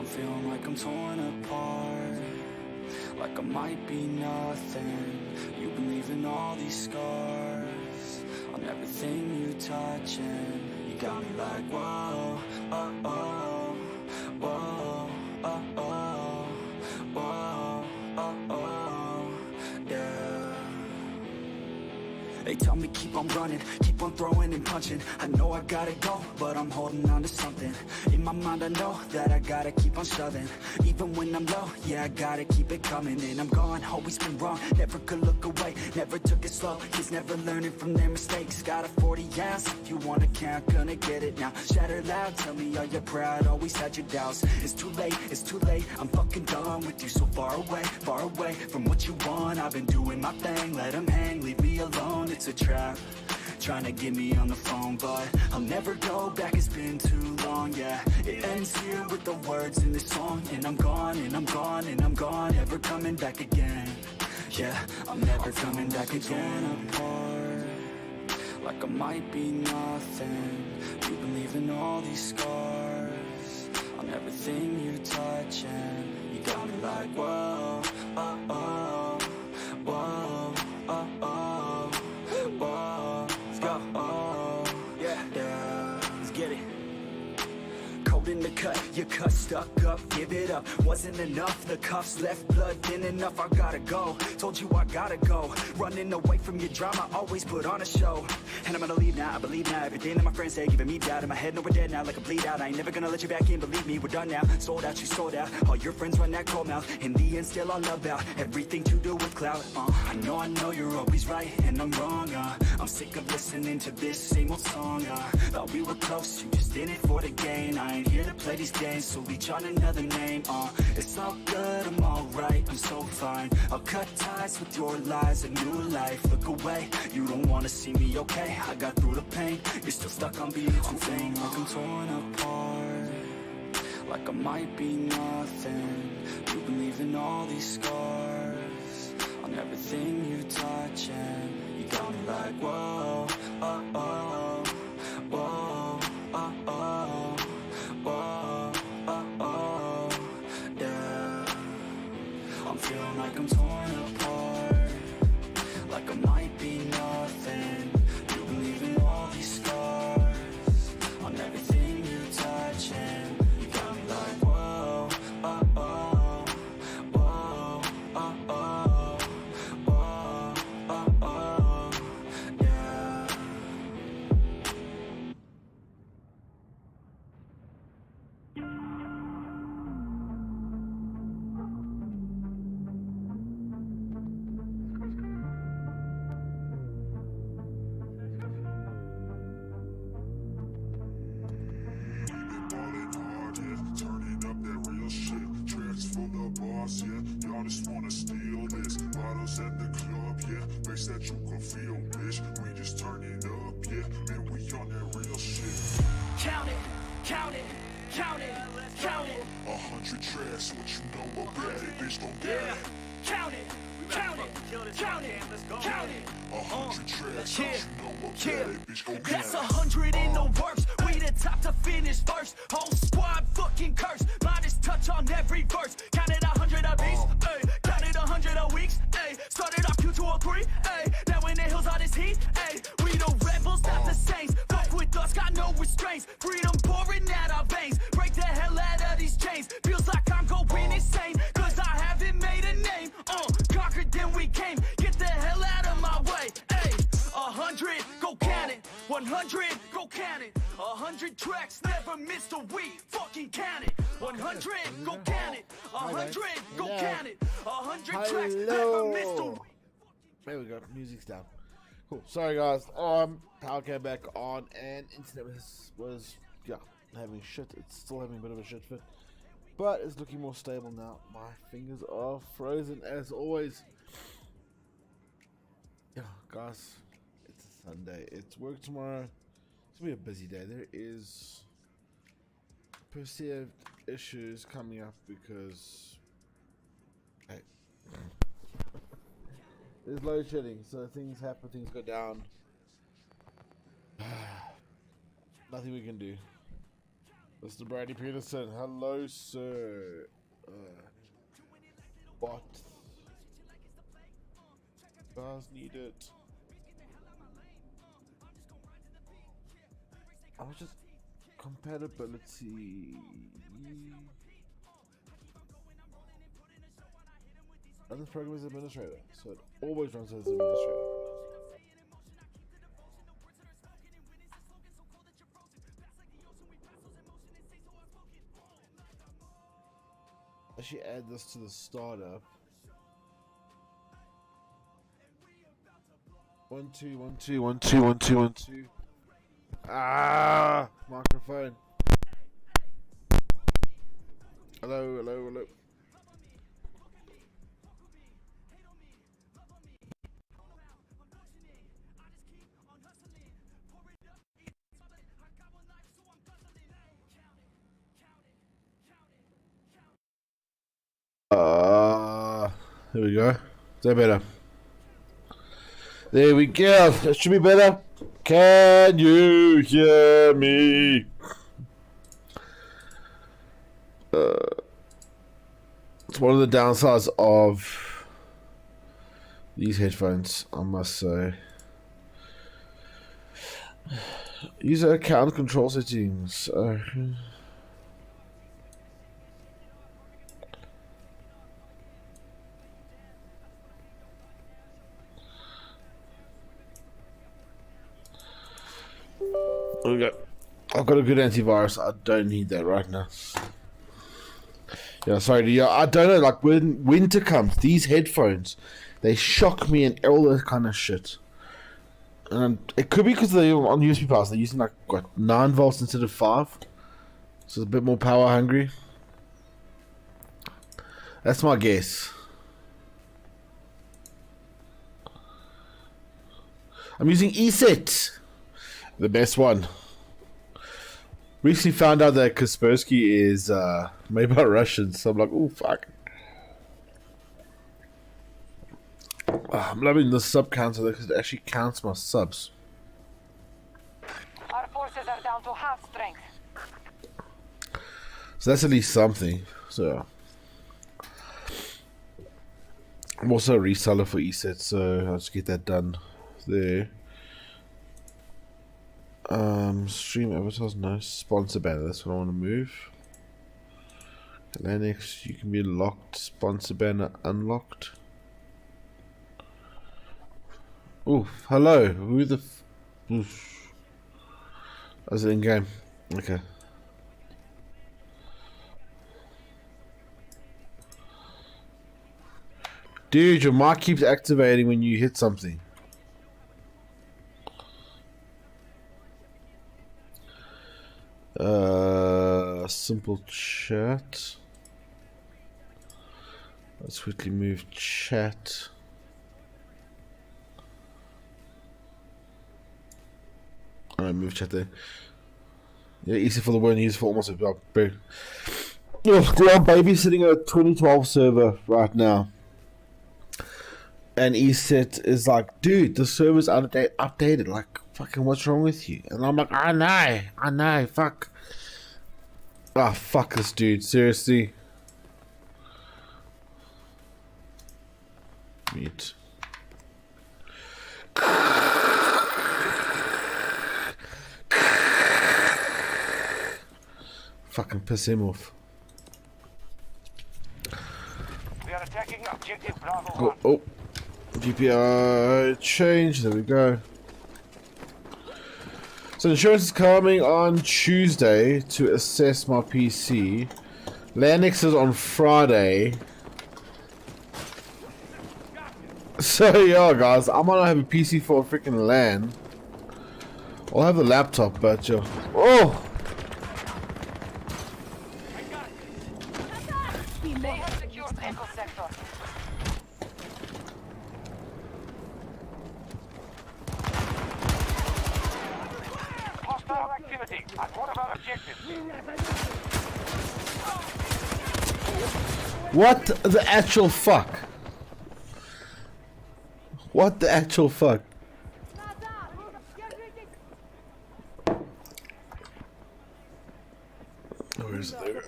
I'm feeling like I'm torn apart, like I might be nothing. You've been leaving all these scars on everything you touch, and you got me like whoa, oh, oh, whoa, oh, oh, whoa, oh, oh, yeah. They tell me keep on running, keep on throwing and punching. I know I gotta go, but I'm holding on to something. In my mind I know that I gotta keep on shoving. Even when I'm low, yeah, I gotta keep it coming. And I'm gone, always been wrong, never could look away. Never took it slow, kids never learning from their mistakes. Got a 40 ounce, if you wanna count, gonna get it now. Shatter loud, tell me are you proud, always had your doubts. It's too late, I'm fucking done with you. So far away from what you want. I've been doing my thing, let them hang, leave me alone. It's a trap, trying to get me on the phone, but I'll never go back, it's been too long, yeah. It ends here with the words in this song, and I'm gone, and I'm gone, and I'm gone, never coming back again. Yeah, I'm never coming back again. Apart, like I might be nothing. You've been leaving all these scars on everything you touch, and you got me like whoa, oh, oh, whoa, oh, oh, whoa, let's go, oh, yeah, let's get it. Cold in the cut, your cut stuck up, give it up. Wasn't enough, the cuffs left blood thin enough. I gotta go, told you I gotta go. Running away from your drama, always put on a show. And I'm gonna leave now, I believe now. Everything that my friends say, giving me doubt. In my head, no, we're dead now, like a bleed out. I ain't never gonna let you back in, believe me, we're done now. Sold out, you sold out. All your friends run that cold mouth. In the end, still all about everything to do with clout. I know you're always right, and I'm wrong. I'm sick of listening to this same old song. Thought we were close, you just in it for the gain. I ain't here to play these games, so reach on another name. It's all good, I'm alright, I'm so fine. I'll cut ties with your lies, a new life. Look away, you don't wanna see me, okay? I got through the pain, you're still stuck on being too vain. Like I'm torn apart, like I might be nothing. You've been leaving all these scars on everything you touch, and you got me like whoa, oh, oh, whoa, oh, oh, whoa, oh, oh, yeah. I'm feeling like I'm torn apart, like I might be nothing. You've been leaving all these scars on everything you touch, and you got me like whoa, oh, oh, whoa, oh, oh, whoa, oh, oh, yeah. Turning up that real shit, tracks full of bars, yeah. Y'all just wanna steal this. Bottles at the club, yeah. Bass that you can feel, bitch. We just turn it up, yeah. Man, we on that real shit. Count it, count it, count it, count it. 100 tracks, what you know about it, bitch, don't get it. Count it, count it, count it, count it. 100 tracks, what you know about it, bitch, don't get it. That's 100 in the works. We the top to finish first. Whole squad fucking cursed. Modest touch on every verse. Counted 100 a piece, ayy. Counted 100 a weeks, ayy. Started off Q203, ayy. Now in the hills all this heat, ayy. We the rebels, not the saints. Fuck with us, got no restraints. Freedom pouring out our veins. Break the hell out of these chains. Feels like I'm going insane, cause I haven't made a name. Conquered, then we came. Get the hell out of my way, ayy. 100, go count it. 100, go count it. 100 tracks, never missed a week. Fucking count it. 100, go count it. 100, go count it. 100 tracks, never missed a week. There we go. Music's down. Cool. Sorry guys. Power came back on and internet was having shit. It's still having a bit of a shit fit, but it's looking more stable now. My fingers are frozen as always. Yeah, guys. It's a Sunday. It's work tomorrow. It's gonna be a busy day. There is perceived issues coming up because hey, there's load shedding, so things happen, things go down. Nothing we can do. Mr. Brady Peterson, hello, sir. What? Guys need it. I was just compatibility. And this program is administrator, so it always runs as administrator. I should add this to the startup. 1 2 1 2 1 2 1 2 1 2. Ah, microphone. Hello, hello, hello. There we go. Is that better? There we go. That should be better. Can you hear me? It's one of the downsides of these headphones, I must say. User account control settings. Okay. I've got a good antivirus. I don't need that right now. Yeah, sorry. Yeah, I don't know. Like when winter comes, these headphones, they shock me and all that kind of shit. And it could be because they're on USB power. So they're using like what 9 volts instead of 5, so it's a bit more power hungry. That's my guess. I'm using ESET, the best one. Recently found out that Kaspersky is made by Russians, so I'm like, oh fuck. I'm loving the sub counter because it actually counts my subs. Our forces are down to half strength. So that's at least something. So I'm also a reseller for ESET, so I'll just get that done there. Stream avatars, no. Sponsor banner, that's what I want to move. Linux, you can be locked. Sponsor banner unlocked. Oh, hello. Who the oof. Is it in game? Okay. Dude, your mic keeps activating when you hit something. Simple chat. Let's quickly move chat. Alright, move chat there. Yeah, easy for the word, easy for almost a job. Oh, I'm babysitting a 2012 server right now. And ESET is like, dude, the server's updated. Like, fucking, what's wrong with you? And I'm like, I know, fuck. Ah, fuck this dude, seriously. Mute. Fucking piss him off. We are attacking objective Bravo. Oh. GPI change, there we go. So insurance is coming on Tuesday to assess my PC. Linux is on Friday. So yeah, guys, I might not have a PC for a freaking LAN. I'll have the laptop, but yeah. Oh! They have secured Echo Sector. Hostile activity at one of our objectives. What the actual fuck? What the actual fuck? is there?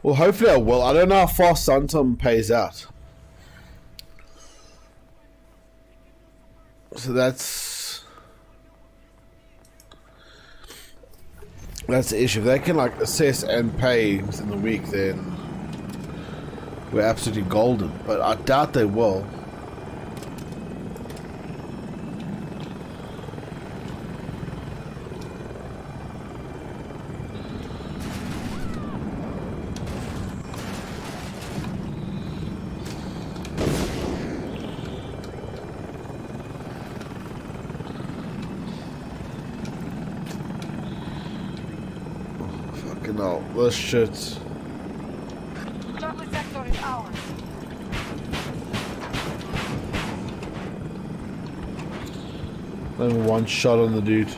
Well, hopefully I will. I don't know how fast Suntime pays out. So that's the issue. If they can like assess and pay within the week, then we're absolutely golden. But I doubt they will. No, this shit. Chocolate sector is ours. Then one shot on the dude.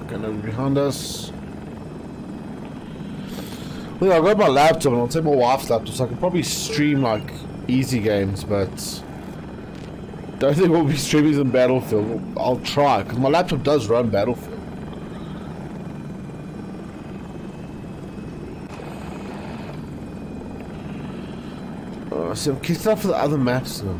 Gonna be behind us. Yeah, I've got my laptop and I'll take my wife's laptop so I can probably stream like easy games, but don't think we'll be streaming some Battlefield. I'll try because my laptop does run Battlefield. So I'm kicked up for the other maps now.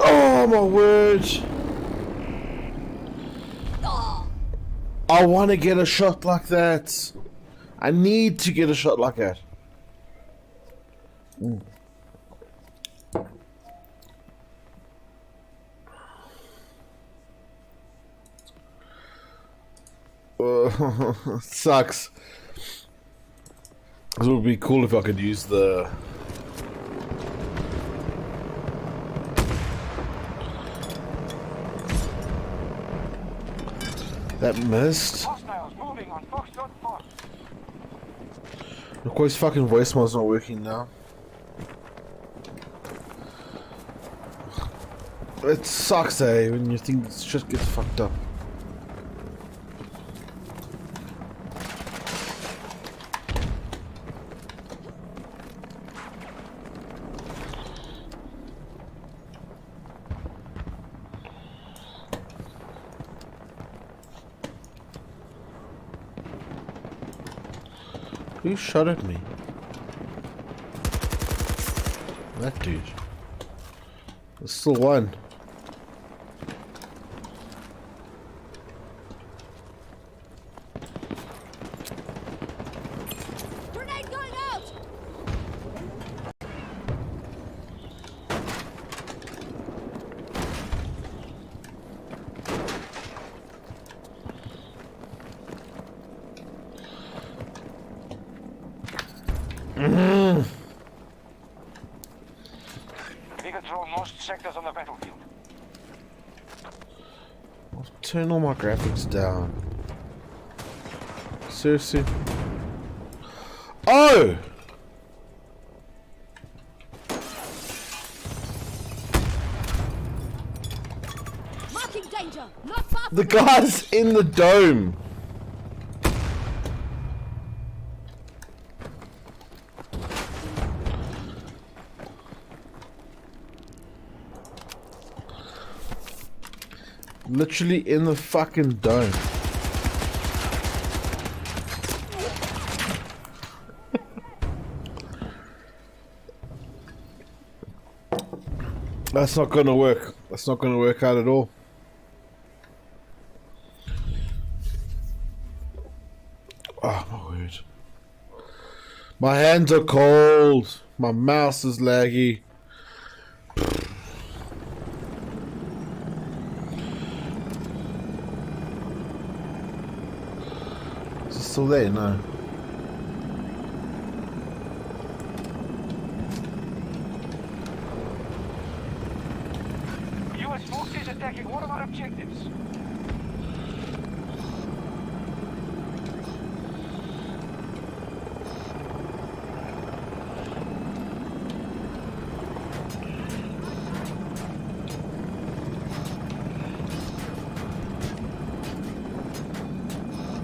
Oh my word! I want to get a shot like that. I need to get a shot like that. Sucks. It would be cool if I could use the... That missed. Of course, fucking voicemail's not working now. It sucks, eh, when you think shit gets fucked up. Who shot at me? That dude. There's still one. Grenade going out! We control most sectors on the battlefield. I'll turn all my graphics down. Seriously? Oh! Marking danger! Not far. The guy's in the dome! Literally in the fucking dome. That's not gonna work. That's not gonna work out at all. Oh my word. My hands are cold. My mouse is laggy. Still there? No. objectives.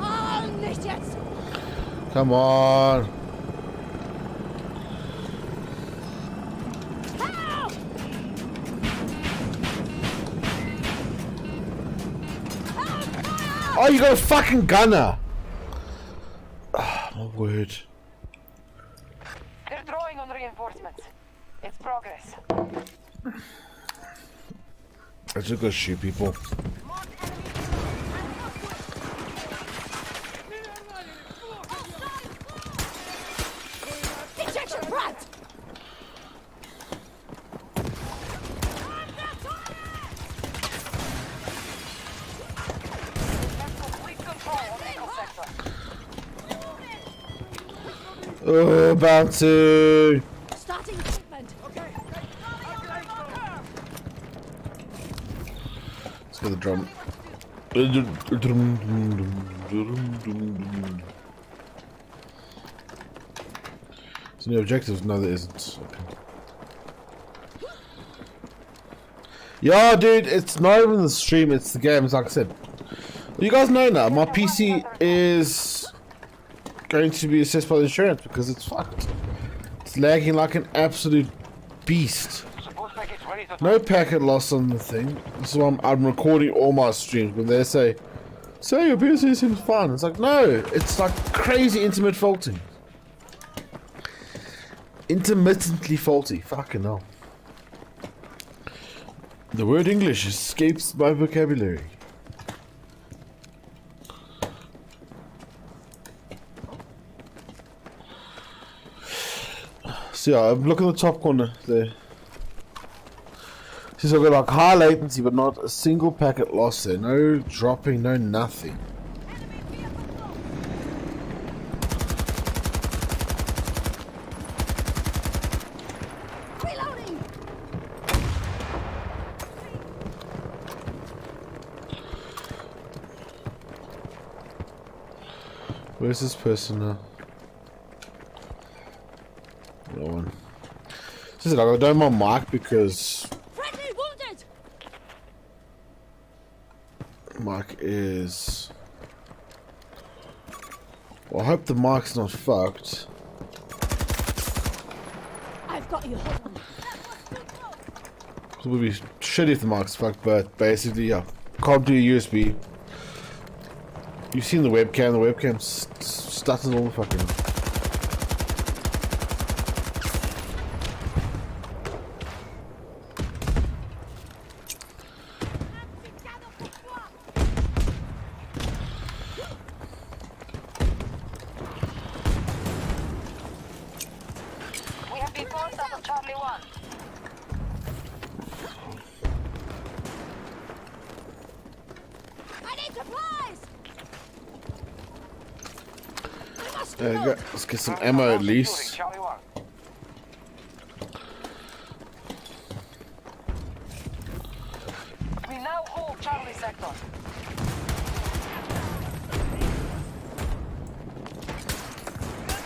Oh, nicht jetzt! Come on. Help! Oh, you got a fucking gunner. Oh, my word. They're drawing on reinforcements. It's progress. I just gotta shoot people. Ejection front! Have complete control of Echo Sector. Oh, bounty. Starting treatment. Let's get the drum. So no objectives? No, there isn't. Okay. Yeah, dude, it's not even the stream, it's the games, like I said. You guys know now, my PC is going to be assessed by the insurance because it's fucked. It's lagging like an absolute beast. Support package ready to No packet loss on the thing. This is why I'm recording all my streams. When they say your PC seems fine, it's like, no, it's like crazy intermittent faulting. Intermittently faulty. Fucking hell. The word English escapes my vocabulary. So yeah, look at the top corner there. So I've got like high latency, but not a single packet loss there. No dropping, no nothing. Reloading! Where's this person now? No one. This is like I don't want mic because Friendly wounded! mic is. Well, I hope the mic's not fucked. I've got you. Hold on. It would be shitty if the mic's fucked, but basically, yeah. Can't do a USB. You've seen the webcam stutters all the fucking. We have been forced out of Charlie 1. I need supplies! I must There you go. reload. Let's get some ammo at least. Charlie 1. We now hold Charlie Sector.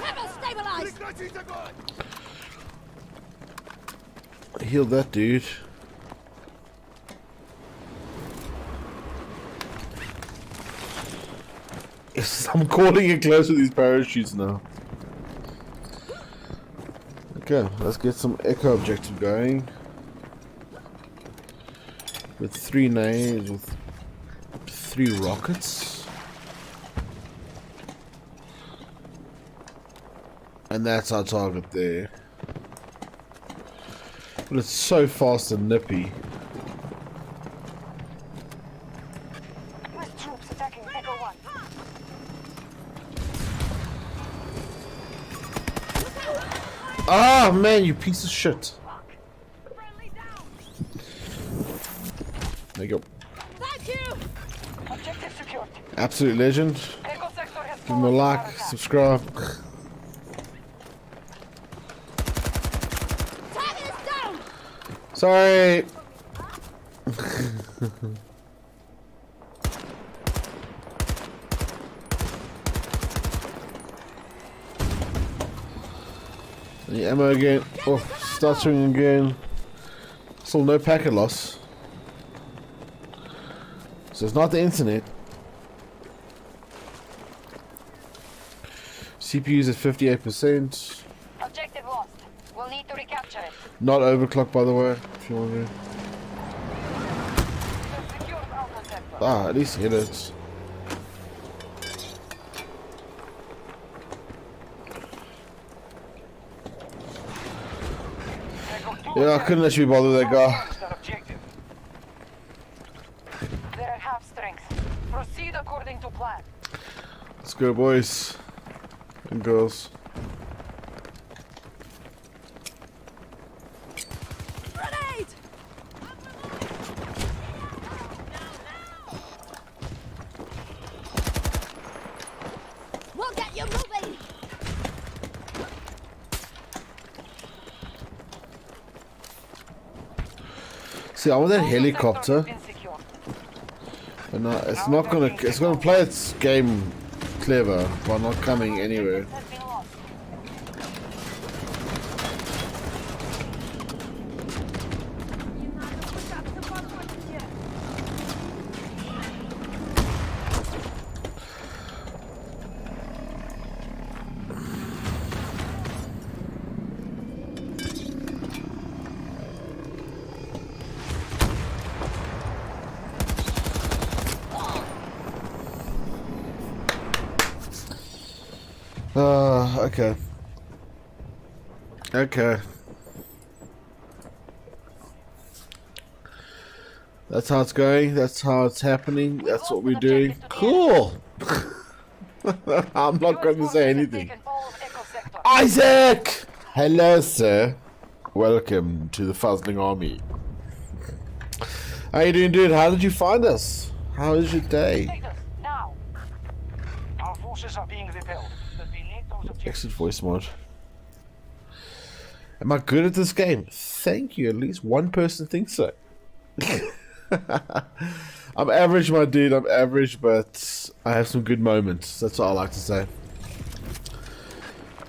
Level stabilized! Heal that dude. Yes, I'm calling it close with these parachutes now. Okay, let's get some echo objective going. With 3 nades, with 3 rockets. And that's our target there. But it's so fast and nippy. US troops attacking Echo 1. Ah, man, you piece of shit. There you go. Thank you! Objective secured. Absolute legend. Echo Sector has Give him a like, subscribe. Target is down! Sorry. The ammo again. Oh, stuttering again. Still no packet loss. So it's not the internet. CPU's at 58%. Objective lost. We'll need to recapture it. Not overclocked, by the way. If you want to. Secure Alpha sector. Ah, at least hit it. Yeah, I couldn't actually bother that guy. They're at half strength. Proceed according to plan. Let's go, boys and girls. Grenade! We'll get you moving! See, I want that helicopter. But no, it's not gonna. It's gonna play its game clever by not coming anywhere. Okay. Okay. That's how it's going. That's how it's happening. That's what we're doing. Cool. I'm not going to say anything. Isaac! Hello, sir. Welcome to the fuzzling army. How you doing, dude? How did you find us? How is your day? Now. Our forces are being repelled. But we need those objectives. Exit voice mode. Am I good at this game? Thank you. At least one person thinks so. I'm average, my dude. I'm average, but I have some good moments. That's what I like to say.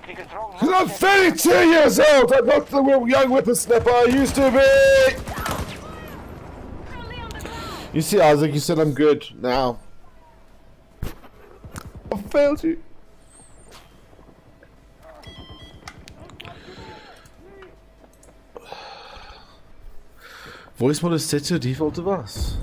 Because I'm 32 years old. I'm not the young whippersnapper I used to be. You see, Isaac, you said I'm good. Now. I failed you. Voice mode is set to default device.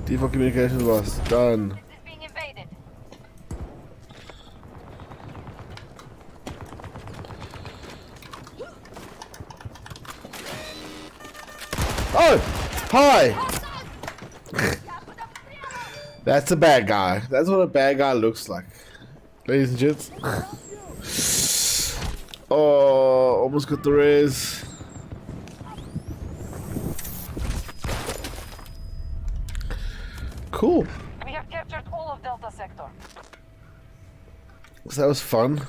Default communication device done. This is being invaded. Oh! Hi! That's a bad guy. That's what a bad guy looks like. Ladies and gents. Oh, almost got the res. Cool. We have captured all of Delta sector. So that was fun.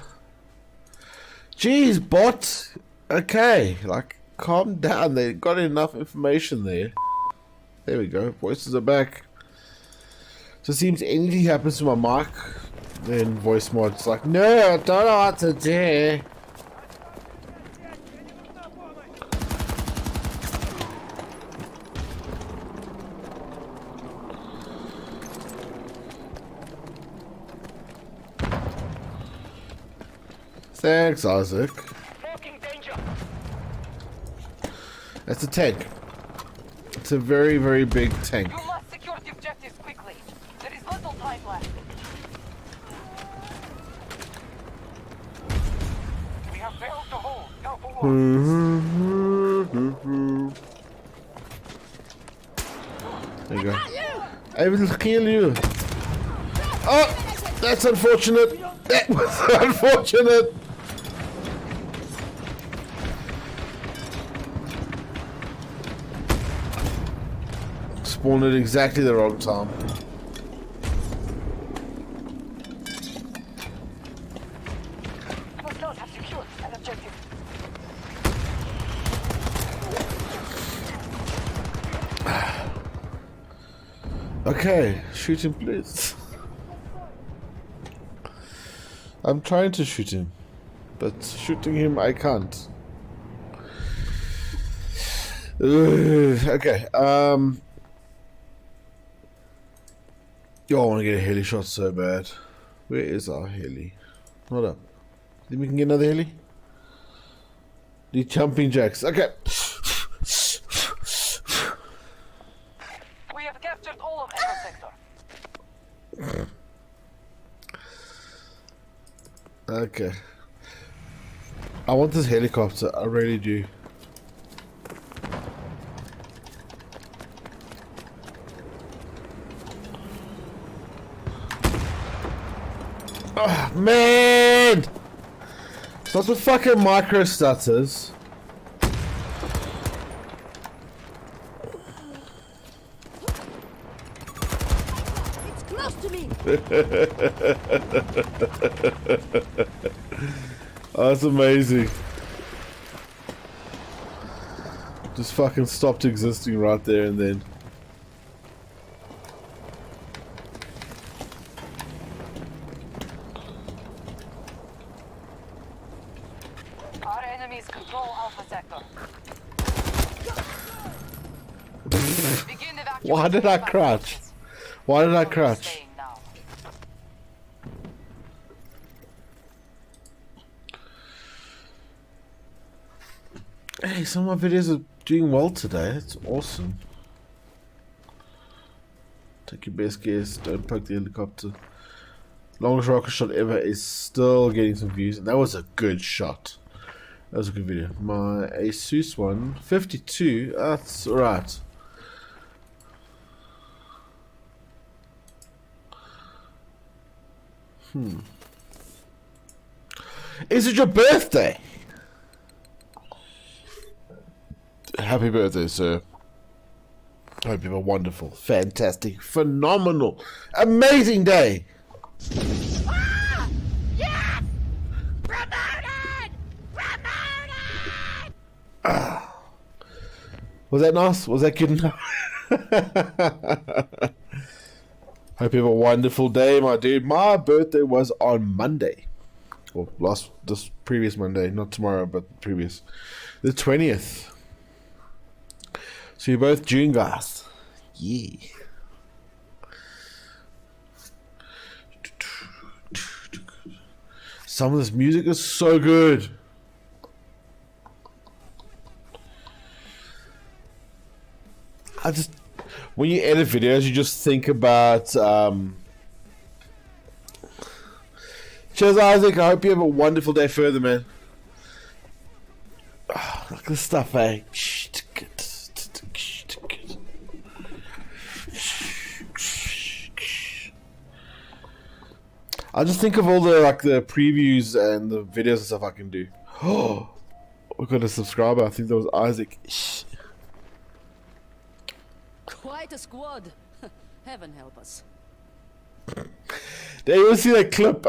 Jeez, bot. Okay, like, calm down. They got enough information there. There we go. Voices are back. So it seems anything happens to my mic, then voice mod's like, no, I don't know what to do. Thanks, Isaac. That's a tank. It's a very, very big tank. You must secure the objectives quickly. There is little time left. We have failed to hold. Go forward. There you go. I will kill you. Oh, that's unfortunate. That was unfortunate. Spawned at exactly the wrong time. Shoot an objective. Okay, shoot him, please. I'm trying to shoot him, but shooting him I can't. Okay, yo, I want to get a heli shot so bad. Where is our heli? Hold up. Think we can get another heli? The jumping jacks. Okay. We have captured all of Echo Sector. Okay. I want this helicopter. I really do. Oh, man! It's not the fucking micro stutters. It's close to me. Oh, that's amazing. Just fucking stopped existing right there and then. Our enemies control Alpha Sector. Begin evacuation. Why did I crouch? Why did I crouch? Staying now. Hey, some of my videos are doing well today. That's awesome. Take your best guess. Don't poke the helicopter. Longest rocket shot ever is still getting some views, and that was a good shot. That was a good video. My Asus one, 52. That's alright. Is it your birthday? Happy birthday, sir. Hope you have a wonderful, fantastic, phenomenal, amazing day. Ah! Yes! Promoted! Promoted! Was that nice? Was that good enough? Hope you have a wonderful day, my dude. My birthday was on Monday. Well, this previous Monday. Not tomorrow, but previous. The 20th. So you're both June guys. Yeah. Some of this music is so good. When you edit videos, you just think about, cheers, Isaac. I hope you have a wonderful day further, man. Oh, look at this stuff, eh? I just think of all the the previews and the videos and stuff I can do. Oh, we got a subscriber. I think that was Isaac. Quite a squad. Heaven help us. Did you ever see that clip?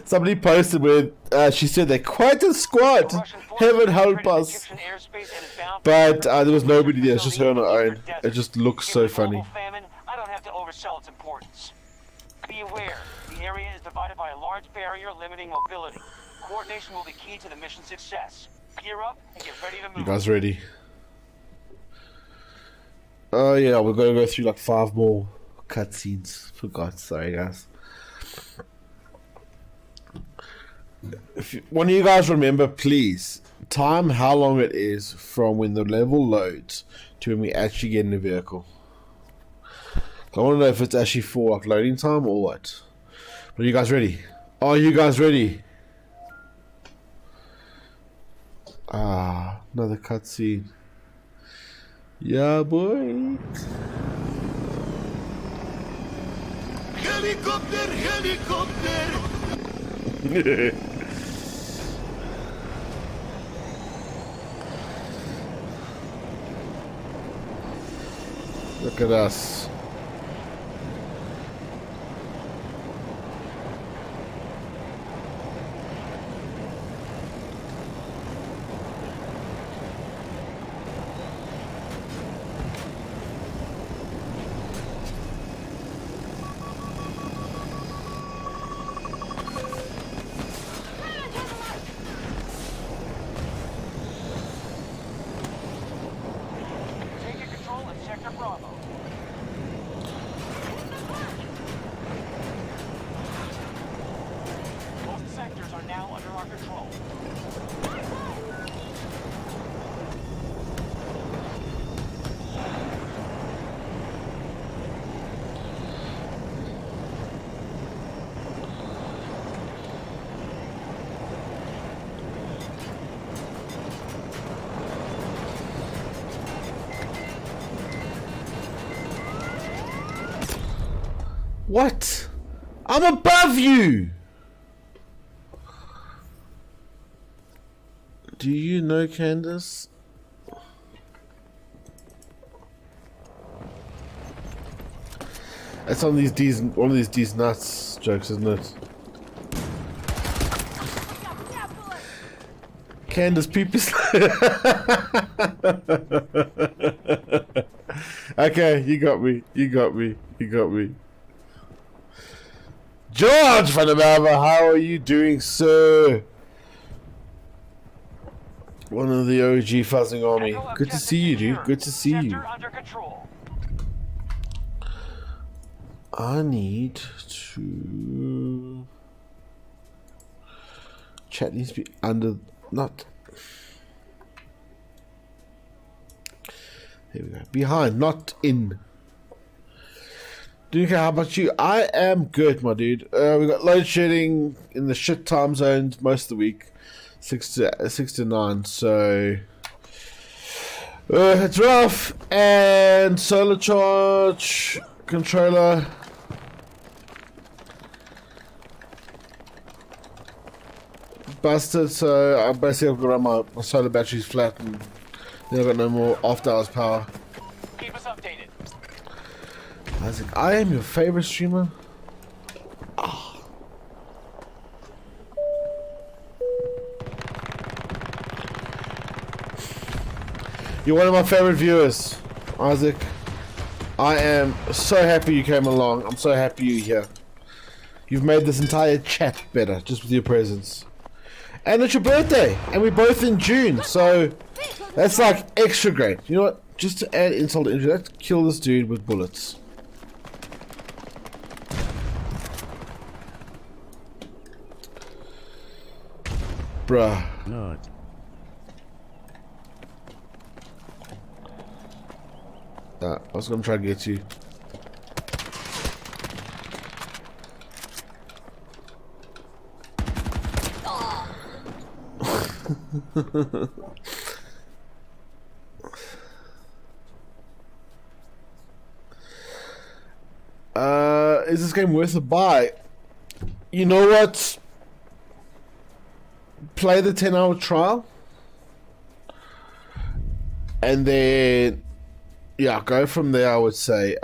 Somebody posted where she said they're quite a squad. Heaven help us. But there was nobody there. It's just her on her own. It just looks so funny. I don't have to oversell its importance. Be aware, the area is divided by a large barrier limiting mobility. Coordination will be key to the mission's success. Gear up and get ready to move. You guys ready? Oh yeah, we're gonna go through like 5 more cutscenes. Forgot, sorry guys. If one of you guys remember, please time how long it is from when the level loads to when we actually get in the vehicle. I want to know if it's actually for like loading time or what. Are you guys ready? Are you guys ready? Ah, another cutscene. Yeah, boy. Helicopter, helicopter. Look at us. our control. What? I'm above you! Do you know Candace? That's one of these nuts jokes, isn't it? Candace Peepers. Okay, you got me. George van der Merwe, how are you doing, sir? One of the OG fuzzing army. Good to see you, dude. Good to see you. I need to... Chat needs to be under... Not... Here we go. Behind, not in. Duke, how about you? I am good, my dude. We got load shedding in the shit time zones most of the week, 6 to 9. So it's rough. And solar charge controller. Busted. So I basically have to run my solar batteries flat, and then I've got no more after hours power. Keep us updated. Isaac, I am your favorite streamer. Oh. You're one of my favorite viewers, Isaac. I am so happy you came along. I'm so happy you're here. You've made this entire chat better just with your presence. And it's your birthday, and we're both in June, so that's like extra great. You know what? Just to add insult to injury, let's kill this dude with bullets. Bruh. No. I was gonna try to get you. Is this game worth a buy? You know what? Play the 10-hour trial. And then, yeah, go from there, I would say.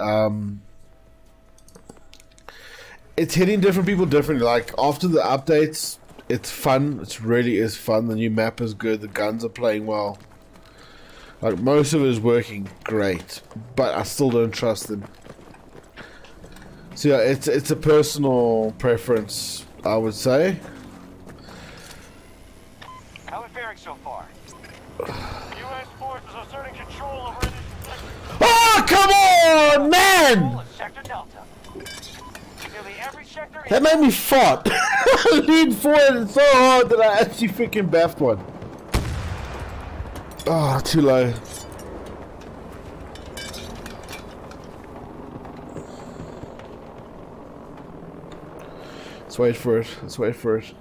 It's hitting different people differently. Like, after the updates, it's fun. It really is fun. The new map is good. The guns are playing well. Like, most of it is working great. But I still don't trust them. So yeah, it's a personal preference, I would say. How are we faring so far? U.S. forces asserting control over this sector. Oh, come on, man! Sector Delta. Nearly every sector That made me fart. I leaned forward so hard that I actually freaking baffed one. Oh, too low. Let's wait for it. Let's wait for it.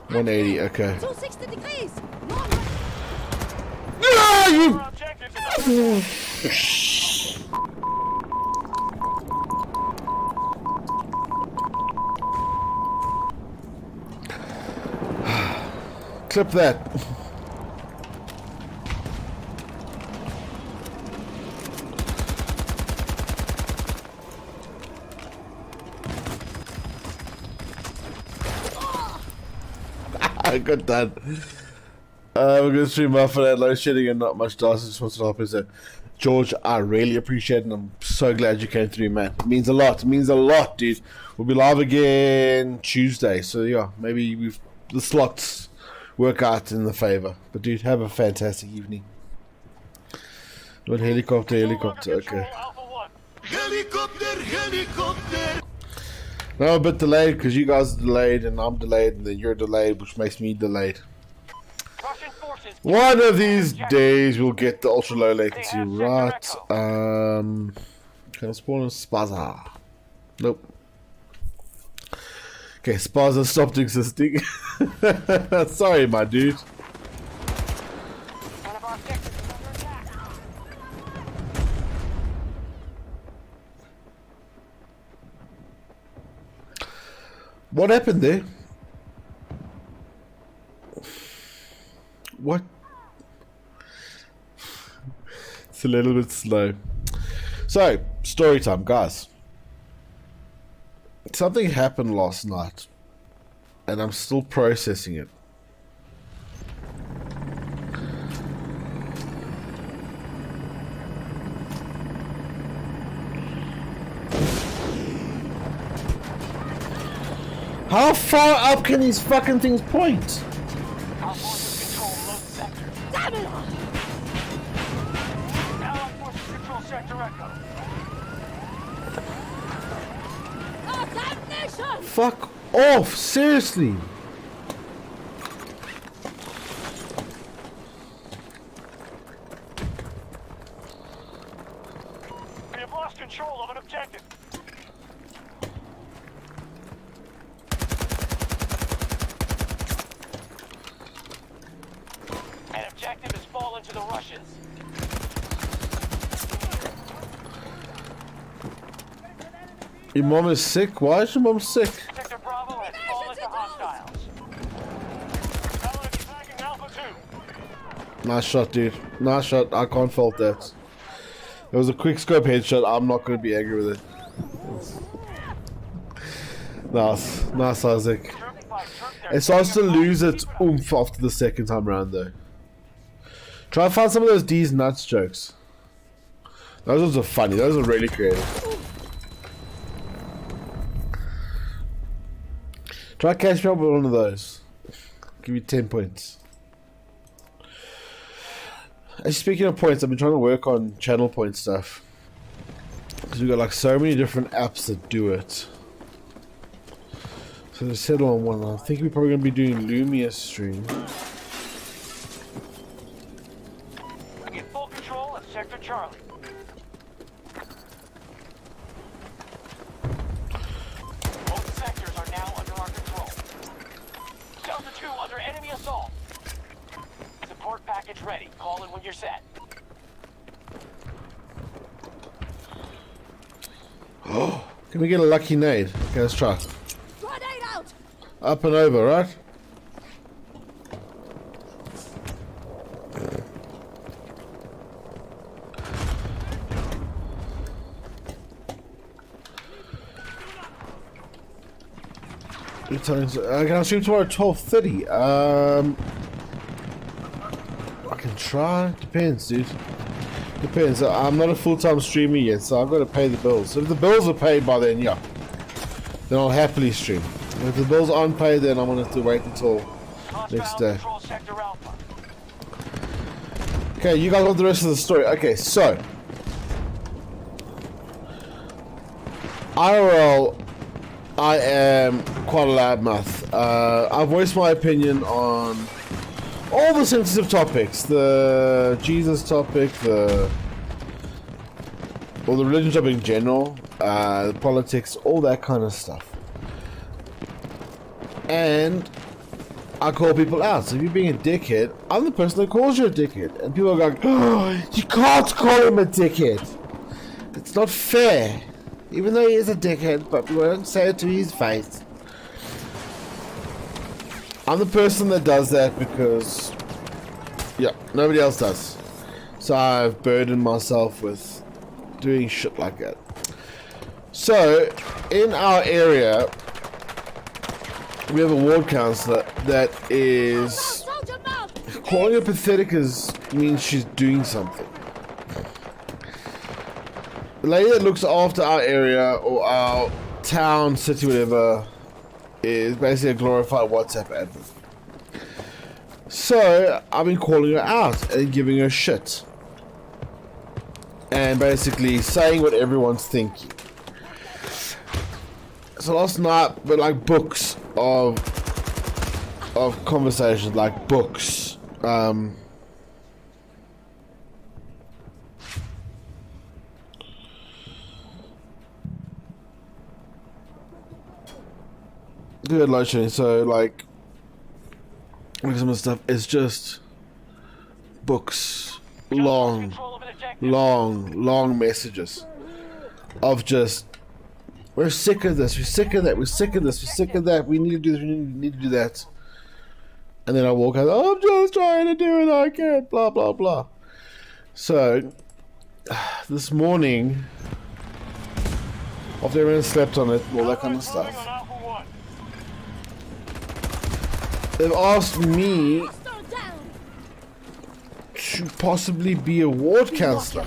180, okay. 260 degrees. Ah, you! Clip that. Good done. We're gonna stream off for that low shedding and not much dust. Just wants to help us. George, I really appreciate it, and I'm so glad you came through, man. It means a lot. It means a lot, dude. We'll be live again Tuesday, so yeah, maybe the slots work out in the favor. But dude, have a fantastic evening. What helicopter? Okay. Helicopter. Now I'm a bit delayed because you guys are delayed and I'm delayed and then you're delayed, which makes me delayed. Russian forces. One of these days we'll get the ultra low latency right. Can I spawn a Spaza? Nope. Okay, Spaza stopped existing. Sorry, my dude. One of our objectives is under attack. What happened there? What? It's a little bit slow. So, story time, guys. Something happened last night, and I'm still processing it. How far up can these fucking things point? Our forces control most sectors. Damn it! Allied forces control Sector Echo. Fuck off, seriously. We have lost control of an objective. An objective has fallen to the Russians. Your mom is sick? Why is your mom sick? Sector Bravo has fallen to hostiles. Allies attacking Alpha 2. Nice shot, dude. Nice shot. I can't fault that. It was a quick scope headshot. I'm not going to be angry with it. Nice. Nice, Isaac. It starts to lose its oomph after the second time round, though. Try and find some of those D's nuts jokes. Those ones are funny. Those are really creative. Try and catch me up with one of those. Give you 10 points. Actually, speaking of points, I've been trying to work on channel point stuff. Because we've got like so many different apps that do it. So to settle on one, I think we're probably going to be doing Lumia stream. Get full control of Sector Charlie. Both sectors are now under our control. Delta 2 under enemy assault. Support package ready. Call in when you're set. Oh, can we get a lucky nade? Okay, let's try. Grenade out! Up and over, right? Can I stream tomorrow at 12:30? I can try. Depends, dude. Depends. I'm not a full-time streamer yet, so I've got to pay the bills. So if the bills are paid by then, yeah, then I'll happily stream. If the bills aren't paid, then I'm gonna have to wait until next day. Okay, you guys want the rest of the story? Okay, so IRL, I am quite a loudmouth. I voiced my opinion on all the sensitive topics, the Jesus topic, the religion topic in general, the politics, all that kind of stuff. And I call people out. So if you're being a dickhead, I'm the person that calls you a dickhead. And people are going, oh, you can't call him a dickhead. It's not fair. Even though he is a dickhead, but we won't say it to his face. I'm the person that does that because, yeah, nobody else does. So I've burdened myself with doing shit like that. So, in our area, we have a ward councillor that is calling her pathetic means she's doing something. The lady that looks after our area or our town, city, whatever, is basically a glorified WhatsApp admin. So I've been calling her out and giving her shit, and basically saying what everyone's thinking. So last night, but like books of conversations, like books. Good light showing. So like some of the stuff is just books, long messages of just, we're sick of this, we're sick of that, we're sick of this, we're sick of that, we need to do this, we need to do that. And then I walk out, oh, I'm just trying to do it, I can't, blah blah blah. So this morning, after everyone slept on it, all that kind of stuff, they've asked me to possibly be a ward councillor.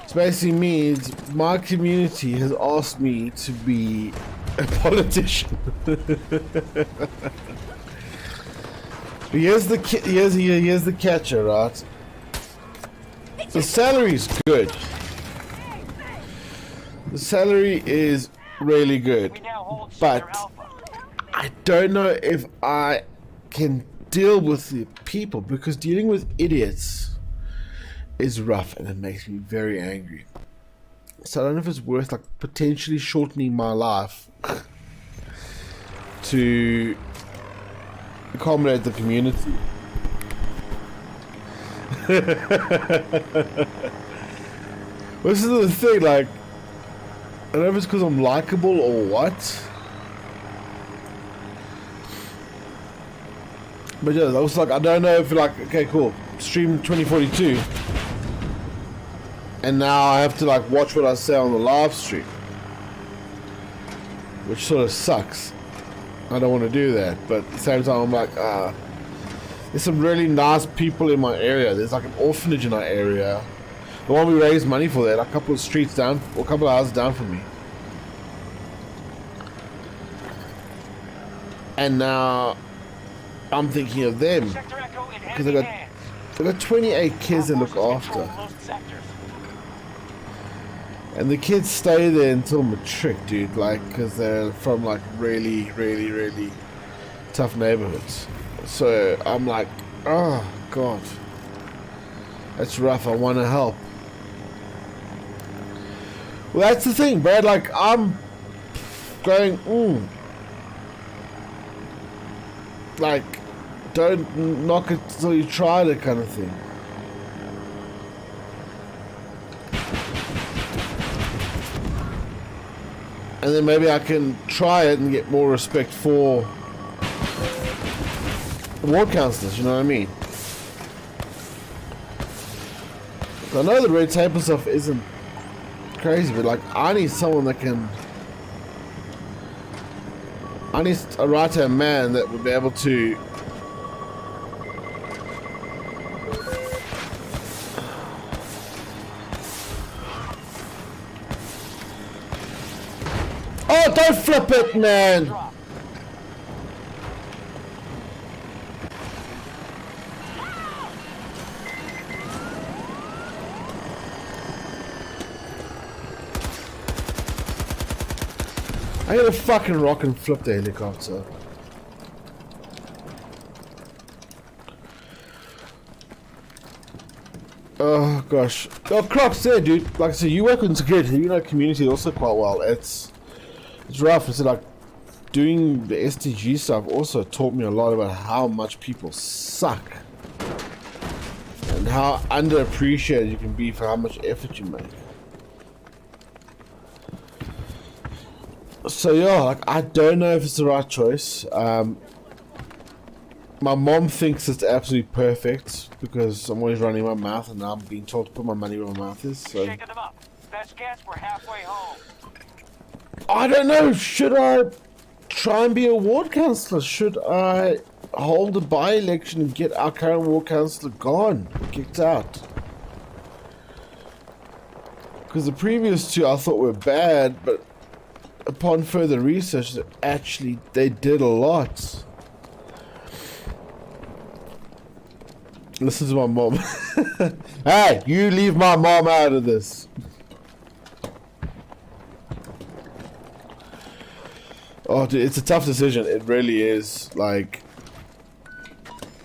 It basically means my community has asked me to be a politician. Here's the catcher, right? The salary's good. The salary is really good, but I don't know if I can deal with the people, because dealing with idiots is rough and it makes me very angry. So I don't know if it's worth like potentially shortening my life to accommodate the community. This is the thing, like, I don't know if it's because I'm likable or what. But yeah, I was like, I don't know if like, okay, cool, stream 2042, and now I have to like watch what I say on the live stream, which sort of sucks. I don't want to do that, but at the same time I'm like, there's some really nice people in my area. There's like an orphanage in our area, the one we raised money for, there, like a couple of streets down, or a couple of houses down from me. And now I'm thinking of them, because I got 28 kids to look after, and the kids stay there until matric, dude. Like, because they're from like really tough neighborhoods. So I'm like, oh god, that's rough. I want to help. Well, that's the thing, Brad. Like, I'm going, like, don't knock it till you try it, kind of thing. And then maybe I can try it and get more respect for the ward councillors, you know what I mean? I know the red tape and stuff isn't crazy, but like, I need someone that can... I need a right-hand man that would be able to... Oh, don't flip it, man! I gotta fucking rock and flip the helicopter. Oh gosh. Oh, Croc's there, dude. Like I said, you work in security, you know community also quite well. It's rough. It's like doing the STG stuff also taught me a lot about how much people suck and how underappreciated you can be for how much effort you make. So yeah, like, I don't know if it's the right choice. My mom thinks it's absolutely perfect because I'm always running my mouth, and now I'm being told to put my money where my mouth is. So Shaking them up. Best guess, we're halfway home. I don't know. Should I try and be a ward councillor? Should I hold a by-election and get our current ward councillor gone, kicked out? Because the previous two I thought were bad, but upon further research, actually they did a lot. Listen to my mom. Hey, you leave my mom out of this. Oh, dude, it's a tough decision. It really is. Like,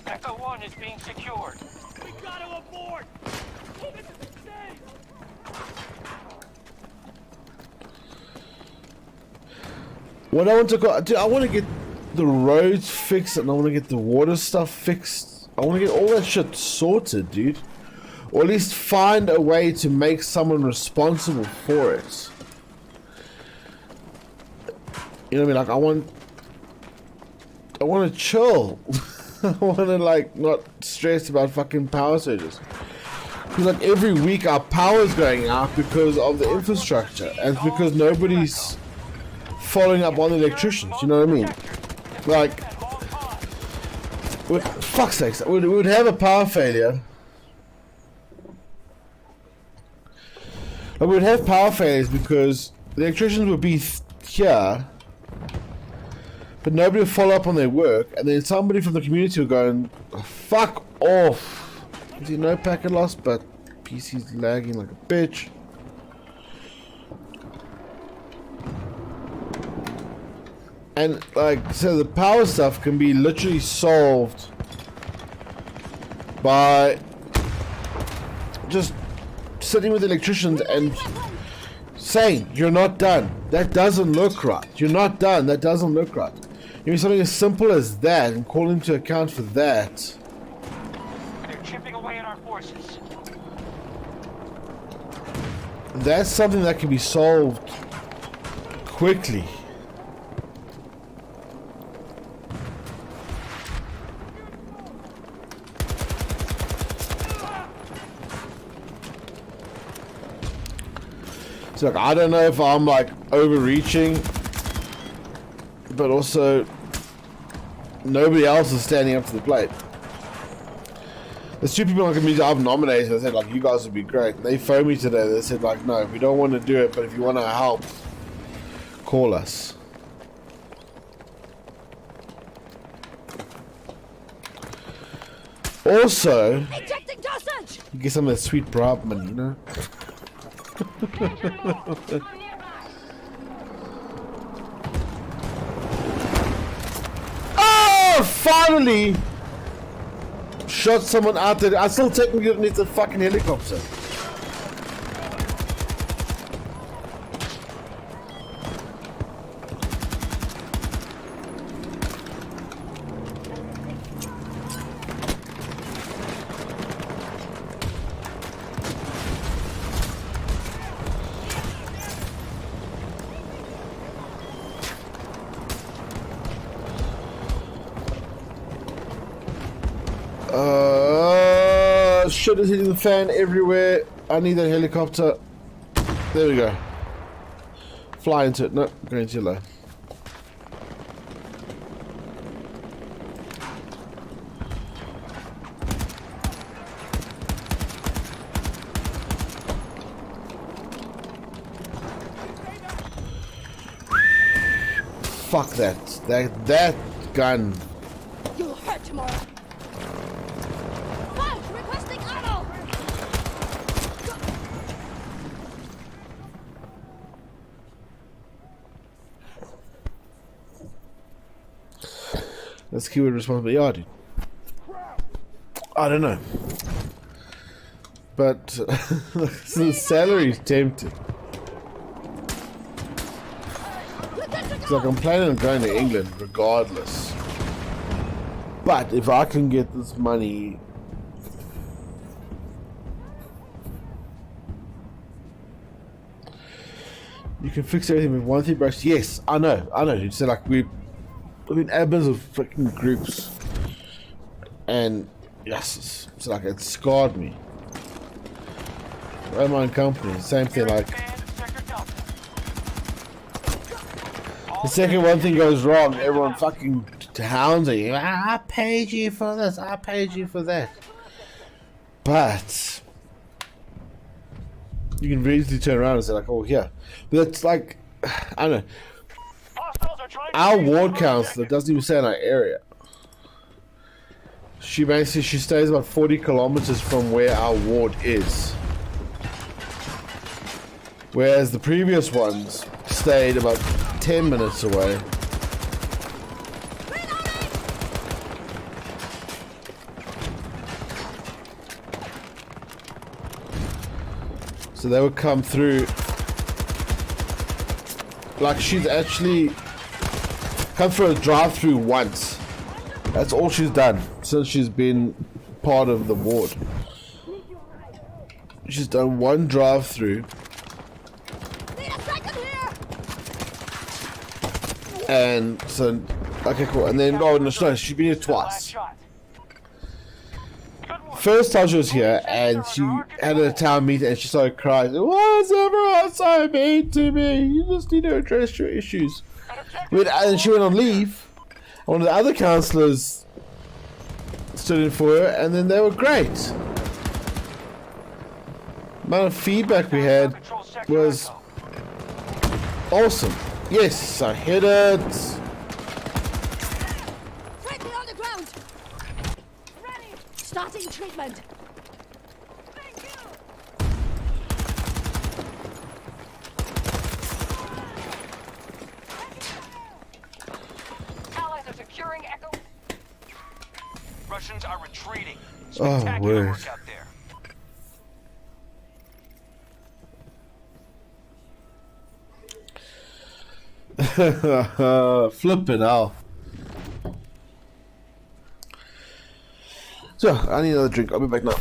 Echo 1 is being secured. We gotta abort! This is insane! what I want to go, dude, I want to get the roads fixed and I want to get the water stuff fixed. I want to get all that shit sorted, dude. Or at least find a way to make someone responsible for it. You know what I mean? Like, I want to chill. I want to, like, not stress about fucking power surges. Because, like, every week our power's going out because of the infrastructure. And it's because nobody's following up on the electricians. You know what I mean? Like, fuck's sakes, we would have a power failure. We would have power failures because the electricians would be here, but nobody would follow up on their work, and then somebody from the community would go and fuck off. Is there no packet loss? But PC's lagging like a bitch. And like, so the power stuff can be literally solved by just sitting with electricians and saying, you're not done. That doesn't look right. You're not done. That doesn't look right. You mean something as simple as that and call him to account for that. They're chipping away at our forces. That's something that can be solved quickly. So like, I don't know if I'm like overreaching, but also nobody else is standing up to the plate. There's two people on the community I've nominated. I said like, you guys would be great. They phoned me today. They said like, no, we don't want to do it, but if you want to help, call us. Also, you get some of that sweet bribe money, you know. Oh, finally! Shot someone out there. I still technically don't need the fucking helicopter. Shit is hitting the fan everywhere. I need that helicopter. There we go. Fly into it. No, going too low. Fuck that. That gun. You'll hurt tomorrow. Requesting ammo. That's keyword responsibility. Yeah, dude. I don't know. But the salary's tempting. It's like I'm planning on going to England regardless. But if I can get this money, you can fix everything with one thing brush. Yes, I know. Dude. So like we've been admins of freaking groups, and yes, it's like it scarred me. Run my own company, same thing. Like the second one thing goes wrong, everyone fucking hounds at you. I paid you for this. I paid you for that. But you can very easily turn around and say like, oh yeah. But it's like, I don't know. Our ward councillor doesn't even stay in our area. She basically stays about 40 kilometers from where our ward is. Whereas the previous ones stayed about 10 minutes away. So they would come through. Like, she's actually come through a drive-through once. That's all she's done since she's been part of the ward. She's done one drive-through. And so, okay, cool. And then, oh no, she's been here twice. First time she was here, and she had a town meeting, and she started crying. Why is everyone so mean to me? You just need to address your issues. And she went on leave. One of the other councillors stood in for her, and then they were great. The amount of feedback we had was awesome. Yes, I hit it. Quickly on the ground. Ready. Starting treatment. Thank you. Allies are securing Echo. Russians are retreating. Oh, Spectacular word. work out there. Flipping out. So, I need another drink. I'll be back now.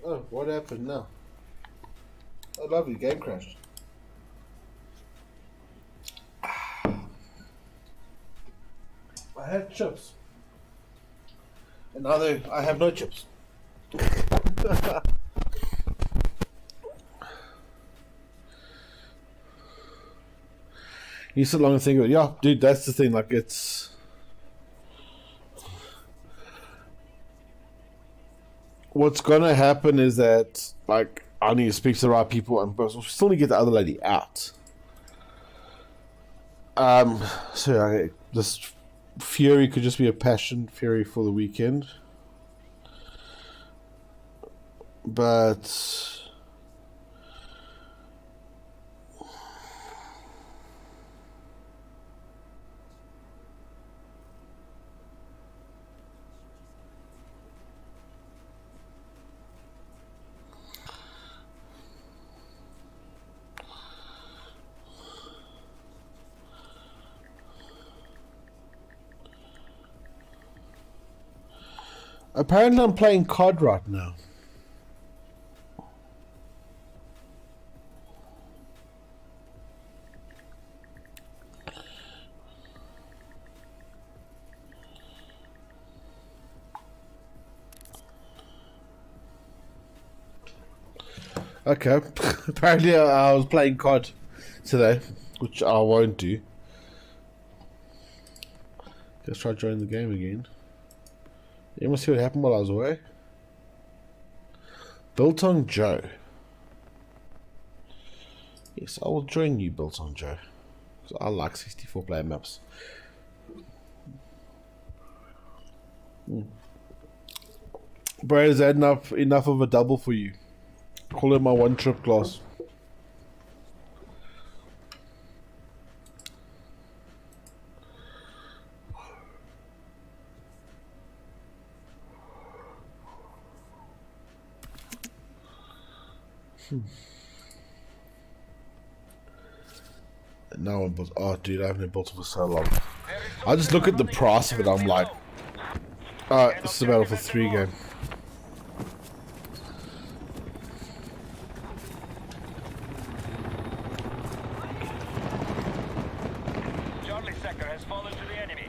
Oh, what happened now? Oh, lovely, game crashed. I had chips. And now I have no chips. You sit along and think of it. Yeah, dude, that's the thing. Like, it's... What's gonna happen is that, like, I need to speak to the right people, and we'll still need to get the other lady out. So this Fury could just be a passion Fury for the weekend, but apparently I'm playing COD right now. Okay, apparently I was playing COD today, which I won't do. Let's try joining the game again. You want to see what happened while I was away? Built on Joe. Yes, I will join you, Biltong Joe. Because I like 64-player maps. Bro, is that enough of a double for you? Call it my one trip class. No one built. Oh, dude, I haven't been built for so long. I just look at the price of it. I'm like, it's a Battlefield 3 game. Charlie sector has fallen to the enemy.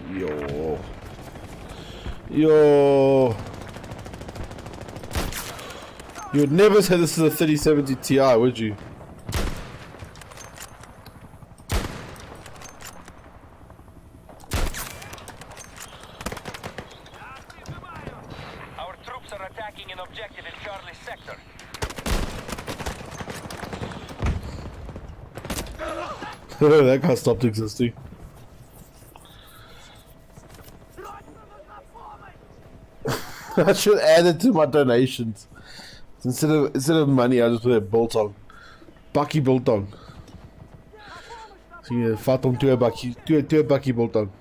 Yo. You would never say this is a 3070 Ti, would you? Our troops are attacking an objective in Charlie sector. That guy stopped existing. I should add it to my donations. Instead of money, I just put a biltong. Bakkie biltong. So yeah, vat om twee bakkie biltong.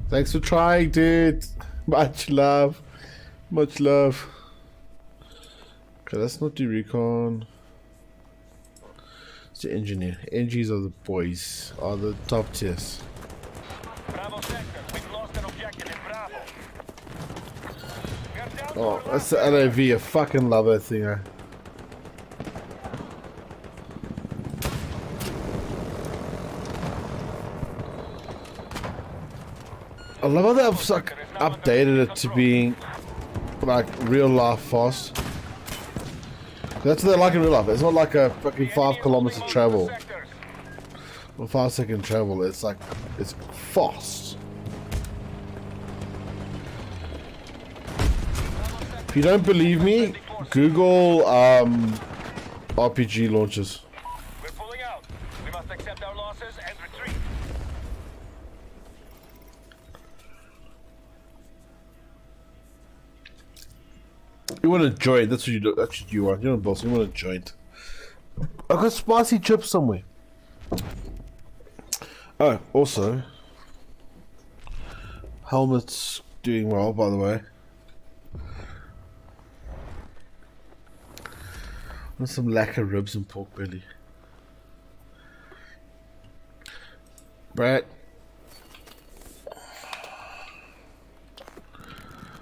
Thanks for trying, dude. Much love. Much love. Okay, let's not do recon. It's the engineer. NGs are the boys. Are the top tiers. Bravo sector, we've lost an objective in Bravo. We are down to Oh, our that's last the LAV. I fucking love that thing. I love how they've like updated it to being like real life fast. That's what they like in real life. It's not like a fucking 5 kilometer travel or 5-second travel. It's like it's fast. If you don't believe me, Google RPG launches. We're pulling out. We must accept our losses and retreat. You want a joint? That's what you do. That's what you want. You're not boss. You want a joint. I got spicy chips somewhere. Oh, also, helmet's doing well, by the way. And some lacquer ribs and pork belly. Brad,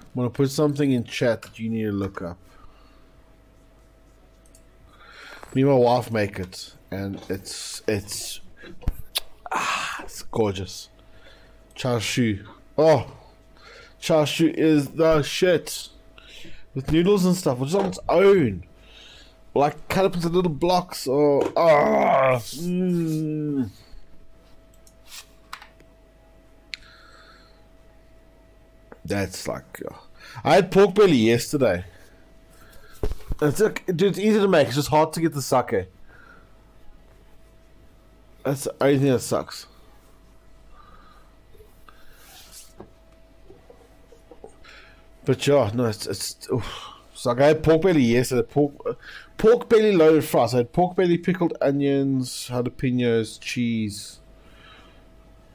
I'm gonna put something in chat that you need to look up. Me and my wife make it, and it's gorgeous. Char siu. Oh, char siu is the shit. With noodles and stuff, which is on its own. Like cut up into little blocks or That's like I had pork belly yesterday. Dude, it's easy to make, it's just hard to get the sake. That's the only thing that sucks. But yeah, no, it's so I had pork belly yesterday. Pork belly loaded fries. I had pork belly, pickled onions, jalapenos, cheese,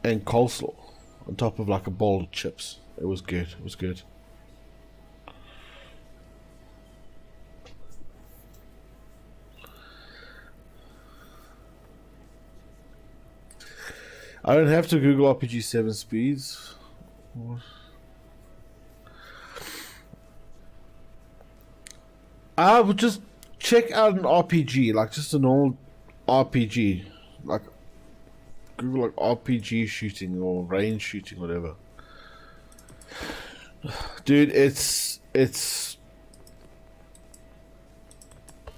and coleslaw on top of like a bowl of chips. It was good. It was good. I don't have to Google RPG 7 speeds. I would just check out an RPG, like just an old RPG, like Google like RPG shooting or range shooting, whatever. Dude, it's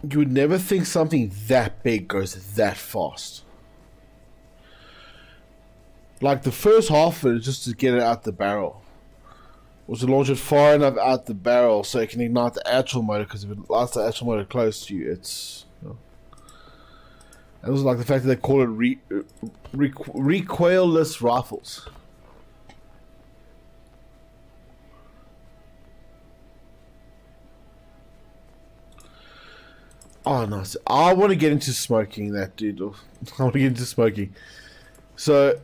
you would never think something that big goes that fast. Like the first half of it is just to get it out the barrel. was to launch it far enough out the barrel so it can ignite the actual motor, because if it lights the actual motor close to you, it's... It was like the fact that they call it recoilless rifles. Oh, nice. I want to get into smoking that, dude. I want to get into smoking. So...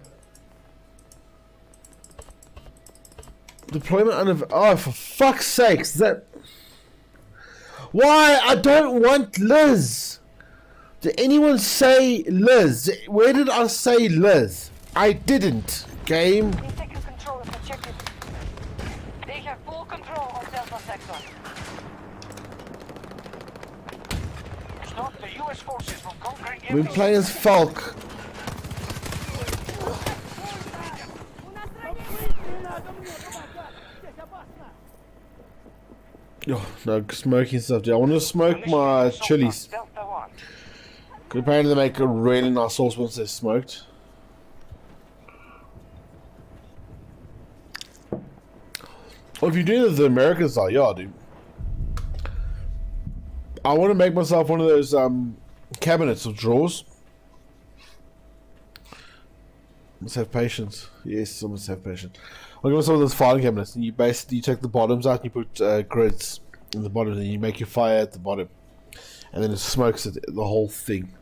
Deployment under... Oh, for fuck's sakes. That... Why? I don't want Liz. Did anyone say Liz? Where did I say Liz? I didn't. Game. They've taken control of the objective. They have full control of Delta Sector. Stop the U.S. forces from conquering We're playing as Falk. Oh, no, smoking stuff, dude. I want to smoke my chilies. Because apparently they make a really nice sauce once they're smoked. Well, if you're doing it the American style, yeah, dude. I want to make myself one of those cabinets or drawers. Must have patience. Yes, I must have patience. I'll give myself those filing cabinets, and you basically take the bottoms out and you put grids in the bottom, and you make your fire at the bottom, and then it smokes it, the whole thing.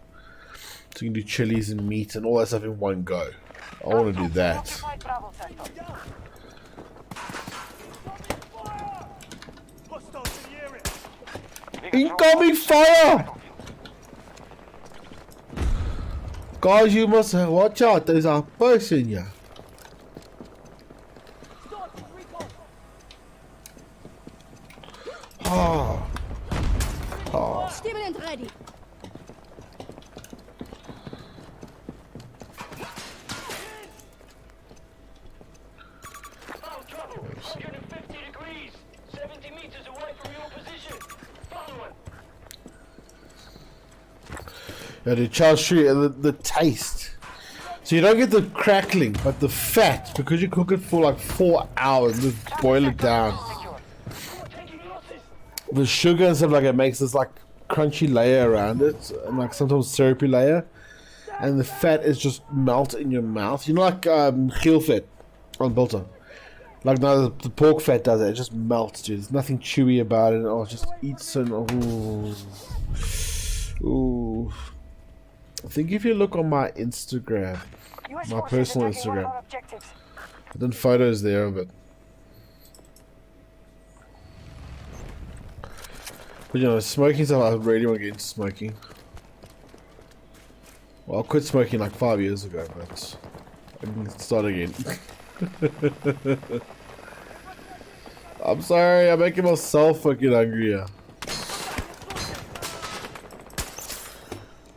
So you can do chilies and meat and all that stuff in one go. I want to do that. Incoming fire! Guys, you must watch out. There's a person here. Oh. Oh. Stimulant ready. Found trouble. 150 degrees. 70 meters away from your position. Following. Yeah, the Charles Street, the taste. So you don't get the crackling, but the fat, because you cook it for like 4 hours, just boil it down. The sugar and stuff like it makes this like crunchy layer around it, and like sometimes syrupy layer, and the fat is just melt in your mouth. You know, like heel fat on Biltong. Like now the pork fat does it. It just melts, dude. There's nothing chewy about it. Oh, it just eats and ooh. Ooh. I think if you look on my Instagram, my personal Instagram, I've done photos there of it. But you know, smoking stuff, I really want to get into smoking. Well, I quit smoking like 5 years ago, but I can start again. I'm sorry, I'm making myself fucking hungrier.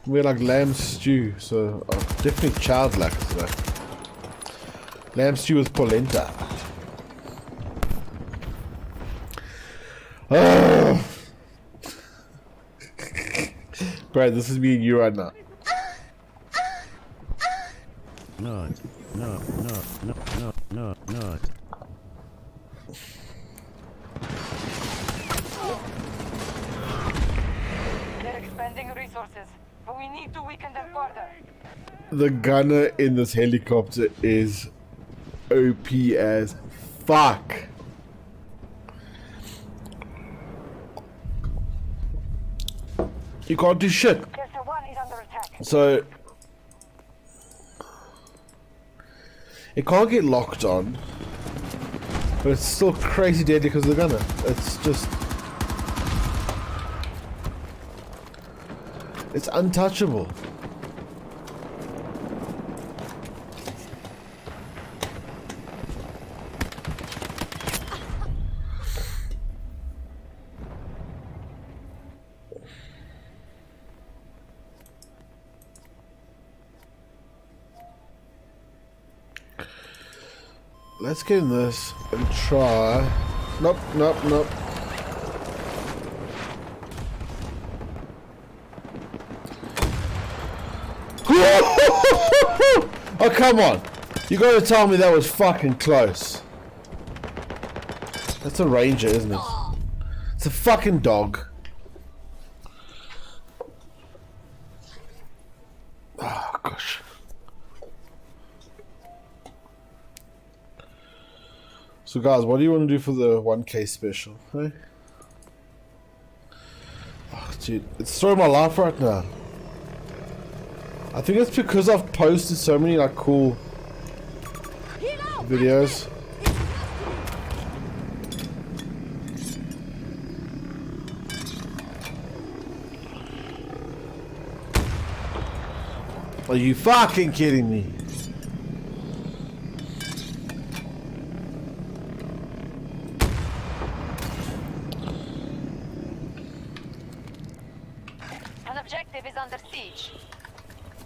We had like lamb stew, so definitely childlike today. Lamb stew with polenta. Oh. Brad, this is me and you right now. No. They're expanding resources, but we need to weaken them further. The gunner in this helicopter is OP as fuck. You can't do shit. Delta 1 is under attack. So it can't get locked on, but it's still crazy deadly because of the gunner. It's just, it's untouchable. Let's get in this and try. Nope. Oh, come on. You gotta tell me that was fucking close. That's a ranger, isn't it? It's a fucking dog. Oh gosh. So guys, what do you want to do for the 1K special? Hey? Oh, dude, it's throwing my life right now. I think it's because I've posted so many like cool videos. Are you fucking kidding me? An objective is under siege.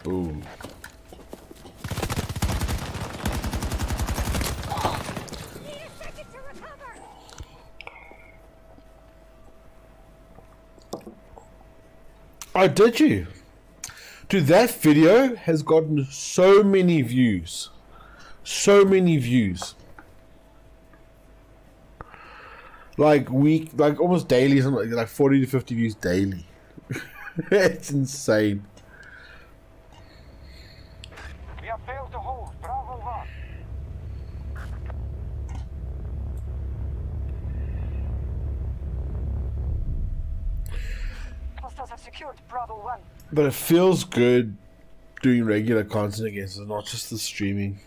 Ooh. Oh, did you? Dude, that video has gotten so many views. So many views. Like almost daily, something like 40 to 50 views daily. It's insane. We have failed to hold Bravo 1. Hostiles have secured Bravo 1. But it feels good doing regular content again, so not just the streaming.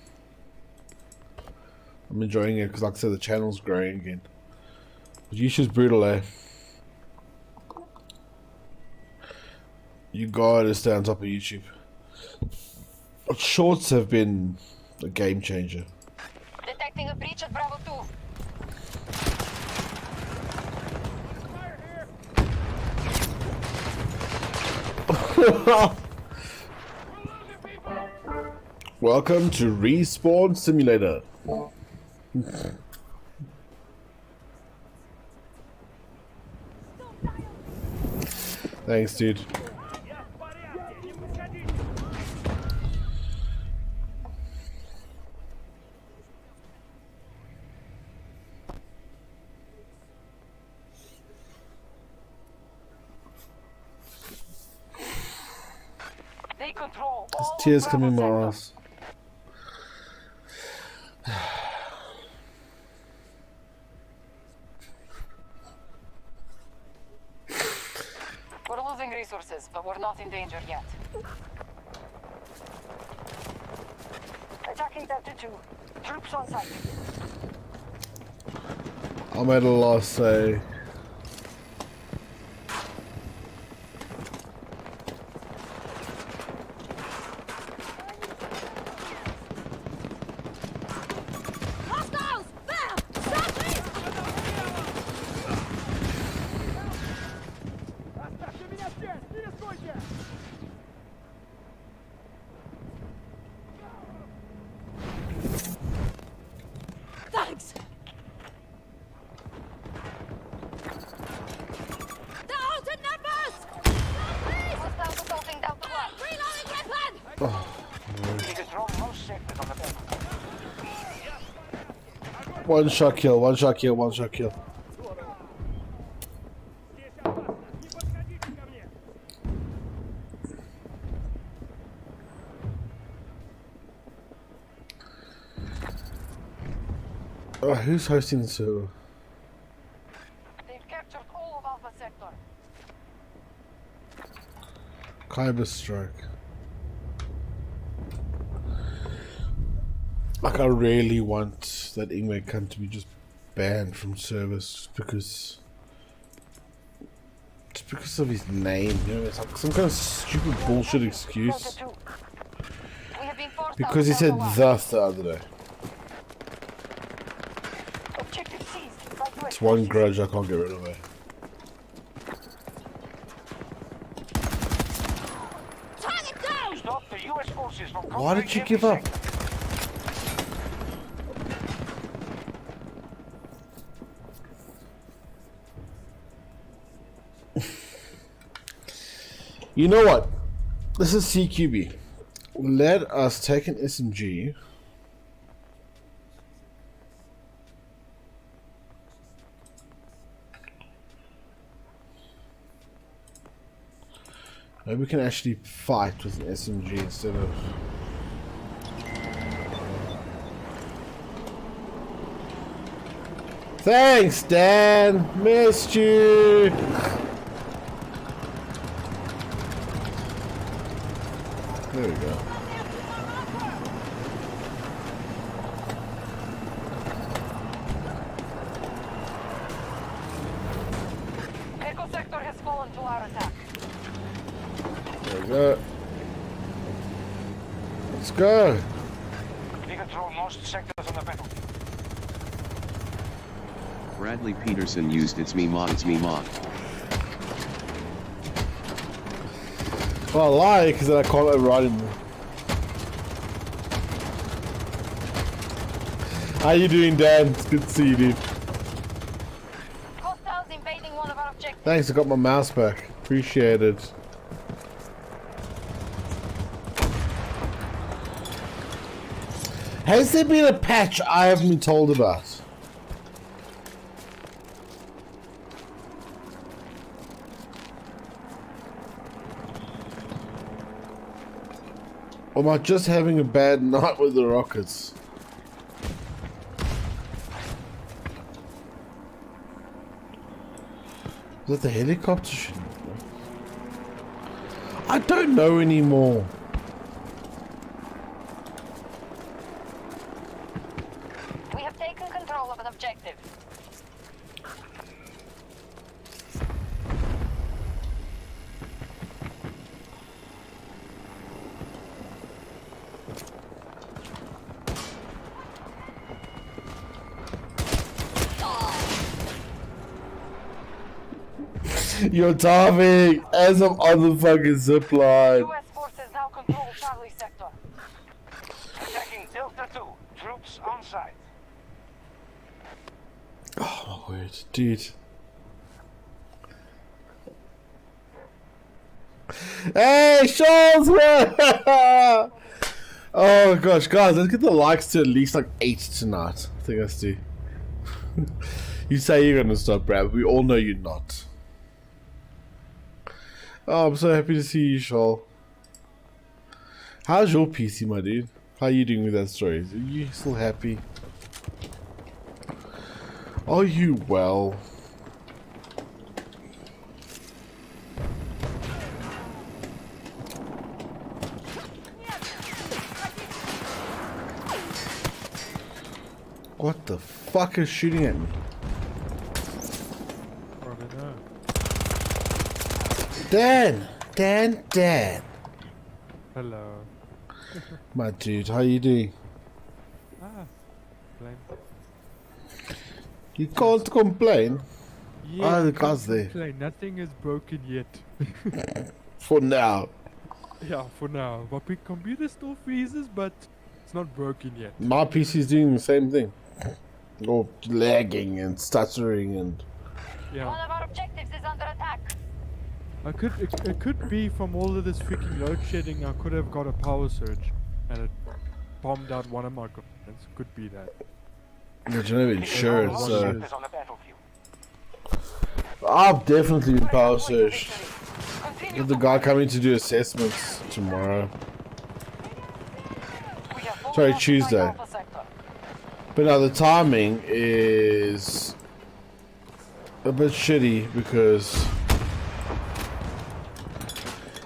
I'm enjoying it because, like I said, the channel's growing again. But YouTube's brutal, eh? You gotta stay on top of YouTube. But shorts have been a game changer. Detecting a breach at Bravo 2. Welcome to Respawn Simulator. Thanks, dude. They control There's all tears of coming Bravo my sector. ass. We're losing resources, but we're not in danger yet. Attacking Delta 2. Troops on site. I'm at a loss, say. Hostiles! There! Stop me! Thanks! They're outnumbers! Hostiles assaulting Delta 1. Reloading weapon! You control most sectors on the map. One shot kill, one shot kill, one shot kill. Oh, who's hosting the server? They've captured all of Alpha Sector. Kyber strike. Like, I really want that Ingwe cunt to be just banned from service just because of his name, you know, it's like some kind of stupid bullshit excuse. Delta 2. We have been forced Because he out of said Delta 1. the other day. Objective seized by US It's one forces. grudge I can't get rid of. Target down! Stop the US forces from Why did you conquering give every up? sector. You know what? This is CQB. Let us take an SMG. Maybe we can actually fight with an SMG instead of... Thanks, Dan! Missed you! There we go. Echo sector has fallen to our attack. There we go. Let's go! We control most sectors on the battle. Bradley Peterson used it's me mod. Well, I lie because then I can't override him. How you doing, Dan? It's good to see you, dude. Hostiles invading one of our objectives. Thanks, I got my mouse back. Appreciate it. Has there been a patch I haven't been told about? Or am I just having a bad night with the rockets? Is that the helicopter shooting? I don't know anymore. We have taken control of an objective. You're timing as I'm on the fucking zip line. US forces now control Charlie sector. Attacking Delta 2. Troops on site. Oh my word, dude. Hey, Charles! Oh gosh, guys, let's get the likes to at least like 8 tonight. I think that's due. You say you're gonna stop, Brad, but we all know you're not. Oh, I'm so happy to see you, Shawl. How's your PC, my dude? How are you doing with that story? Are you still happy? Are you well? What the fuck is shooting at me? Dan! Hello. My dude, how you doing? Blame. You can't complain. Yeah, the guy's there. complain. Nothing is broken yet. For now. Yeah, for now. My computer still freezes, but it's not broken yet. My PC's doing the same thing. Or lagging and stuttering and... Yeah. One of our objectives is under attack. It could be from all of this freaking load shedding. I could have got a power surge, and it bombed out one of my components. Could be that. But you're not even sure, All so... sectors on the battlefield. I've definitely been power surged. Continue With the guy coming to do assessments tomorrow. We have full Sorry, occupied Tuesday. Alpha sector. But now the timing is a bit shitty because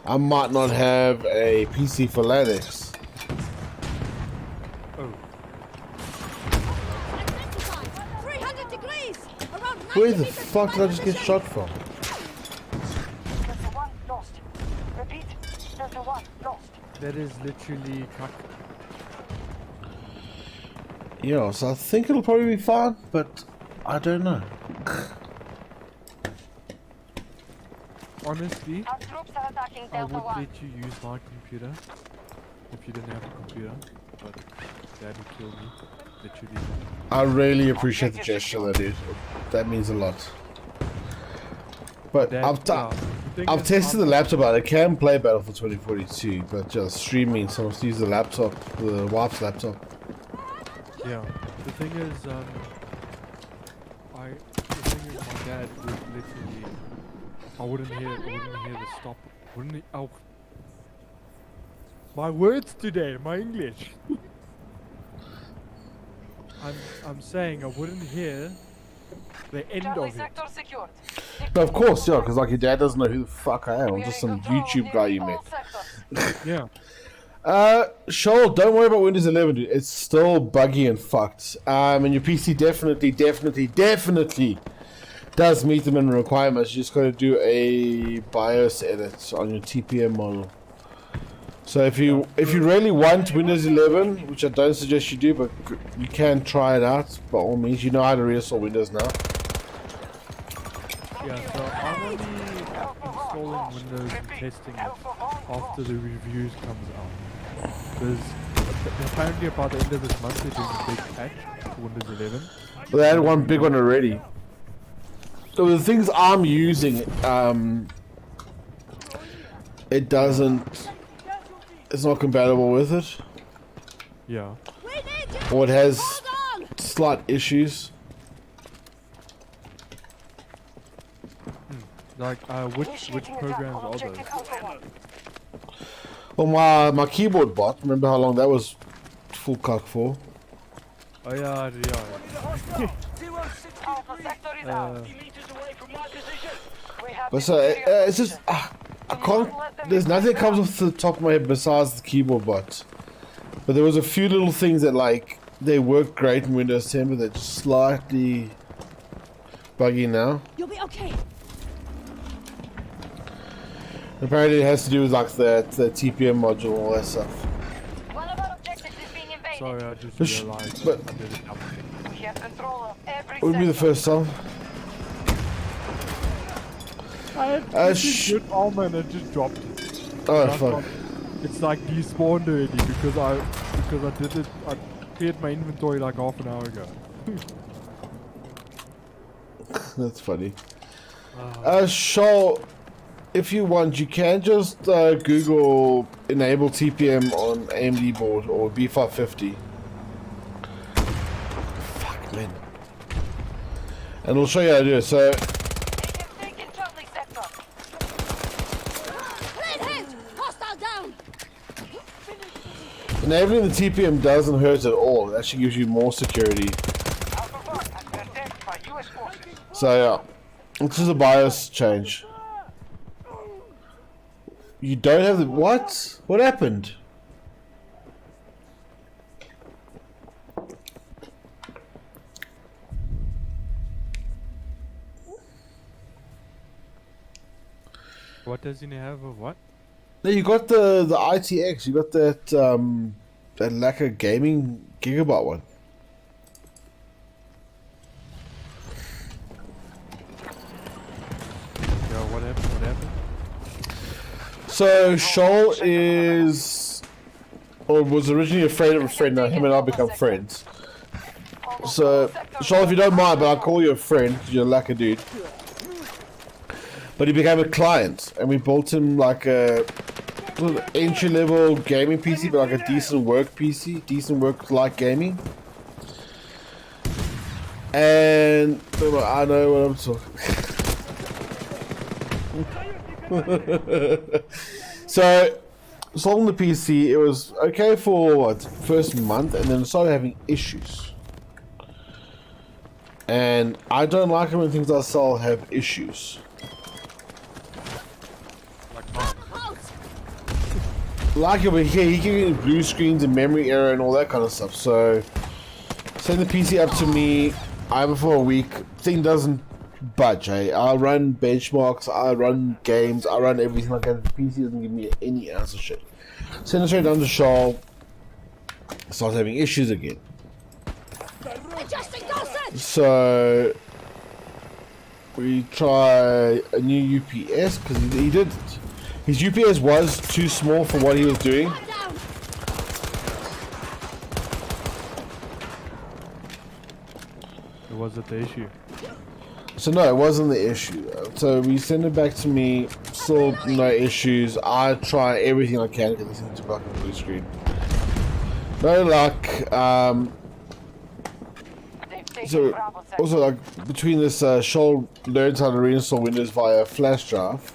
I might not have a PC for Linux. Oh, 300 degrees! Around Where 90 the meters fuck did I just get shot from? Delta 1 lost. Repeat, Delta 1 lost. that is literally cuck. Yeah, so I think it'll probably be fine, but I don't know. Honestly, Our troops are attacking I Delta would 1. let you use my computer if you didn't have a computer, but Dad would kill me. Literally. I really appreciate the gesture, though, dude. That means a lot. But Dad, I've yeah, the thing I've is, tested the laptop out. It can play Battlefield 2042, but just streaming, so I must use the laptop, the wife's laptop. Yeah, the thing is, my dad would literally I wouldn't hear the stop. Wouldn't it? Oh. My words today, my English. I'm saying I wouldn't hear the end Charlie of it. sector secured. No, of course, yeah, because like your dad doesn't know who the fuck I am. I'm We are just in some control of YouTube guy you nearly met. all sectors. Yeah. Sure, don't worry about Windows 11, dude. It's still buggy and fucked. And your PC definitely does meet the minimum requirements. You just got to do a BIOS edit on your TPM model. So if you really want Windows 11, which I don't suggest you do, but you can try it out by all means. You know how to reinstall Windows now. Yeah, so I'm only installing Windows and testing it after the reviews comes out. Because apparently about the end of this month they're doing a big patch for Windows 11. Well, they had one big one already. So the things I'm using, it doesn't. It's not compatible with it, Yeah. or it has slight issues. Like, which programs are those? Well, my keyboard bot. Remember how long that was full cock for? Oh yeah, yeah. Alpha sector is out. 50 meters away from my position. We have But so it's just I can't. There's nothing that comes off the top of my head besides the keyboard bot. But there was a few little things that like they work great in Windows 10, but they're just slightly buggy now. You'll be okay. Apparently, it has to do with like the TPM module and all that stuff. One of our objectives is being invaded. Sorry, I just Sh- realized but- I did it double. We have control of every It would be the sector. first time. I had good armor and I just dropped it. Oh And I fuck! thought it's like despawned already because I did it. I cleared my inventory like half an hour ago. That's funny. So, if you want, you can just Google enable TPM on AMD board or B550. Fuck man. And it'll show you how to do it. So, They have taken Charlie sector. Red hit! Hostile down! enabling the TPM doesn't hurt at all. It actually gives you more security. Alpha 4 has been attacked by US forces. So yeah, this is a BIOS change. You don't have the what? What happened? What does he have of what? No, you got the ITX. You got that that lacquer gaming gigabyte one. Yeah, what happened? What happened? So Shoal is, or was originally afraid of a friend. Now him and I become friends. So Shoal, if you don't mind, but I'll call you a friend because you're a lacquer dude. But he became a client, and we built him like a entry-level gaming PC, but like a decent work PC, decent work-like gaming. And I know what I'm talking. So, solving the PC, it was okay for what, first month, and then it started having issues. And I don't like it when things I sell have issues. Like over here, he can get blue screens and memory error and all that kind of stuff. So, send the PC up to me. I have it for a week. Thing doesn't budge. I run benchmarks. I run games. I run everything like that. The PC doesn't give me any answer shit. Send it straight down to Shaw. Starts having issues again. So we try a new UPS because he did. His UPS was too small for what he was doing. Was it the issue? So no, it wasn't the issue. So we send it back to me. Still no issues. I try everything I can to get this thing to fucking blue screen. No luck. Taking So, Bravo sector. also like between this, Shoal learned how to reinstall Windows via flash drive.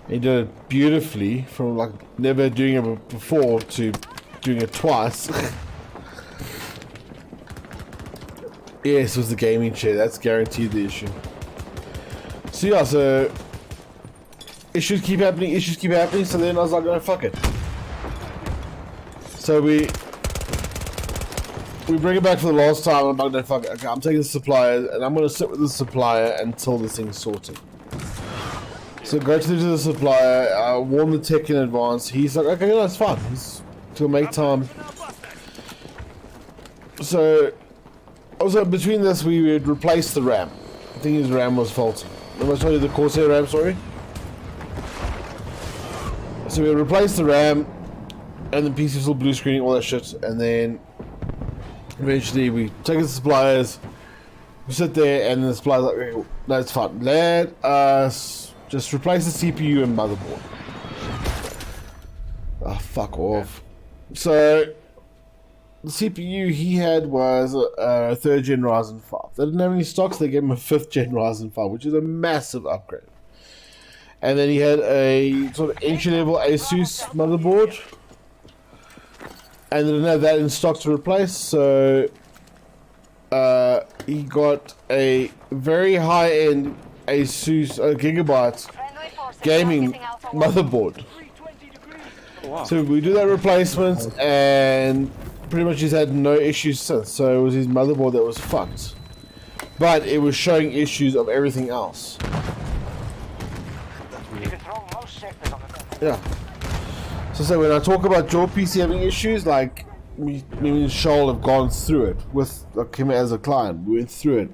He did it beautifully, from like never doing it before to doing it twice. Yes, it was the gaming chair. That's guaranteed the issue. So yeah, so issues keep happening. So then I was like, oh, fuck it. So we bring it back for the last time. I'm like, no, fuck it. Okay, I'm taking the supplier, and I'm gonna sit with the supplier until this thing's sorted. So go to the supplier, warn the tech in advance. He's like, okay, no, it's fine. He's to make time. So also between this, we would replace the RAM. I think his RAM was faulty. Let me tell you the Corsair RAM story. So we replaced the RAM, and the PC was still blue screening, all that shit, and then eventually we take it to suppliers. We sit there, and the supplier's like, okay, no, it's fine. Let us just replace the CPU and motherboard. Ah, fuck off. So the CPU he had was a 3rd gen Ryzen 5. They didn't have any stocks, they gave him a 5th gen Ryzen 5, which is a massive upgrade. And then he had a sort of entry level Asus motherboard. And they didn't have that in stock to replace, so he got a very high end Asus Gigabyte gaming motherboard. Wow. So we do that replacement, and pretty much he's had no issues since. So it was his motherboard that was fucked, but it was showing issues of everything else. Yeah. So when I talk about your PC having issues, like me and Shoal have gone through it with like, him as a client. We went through it.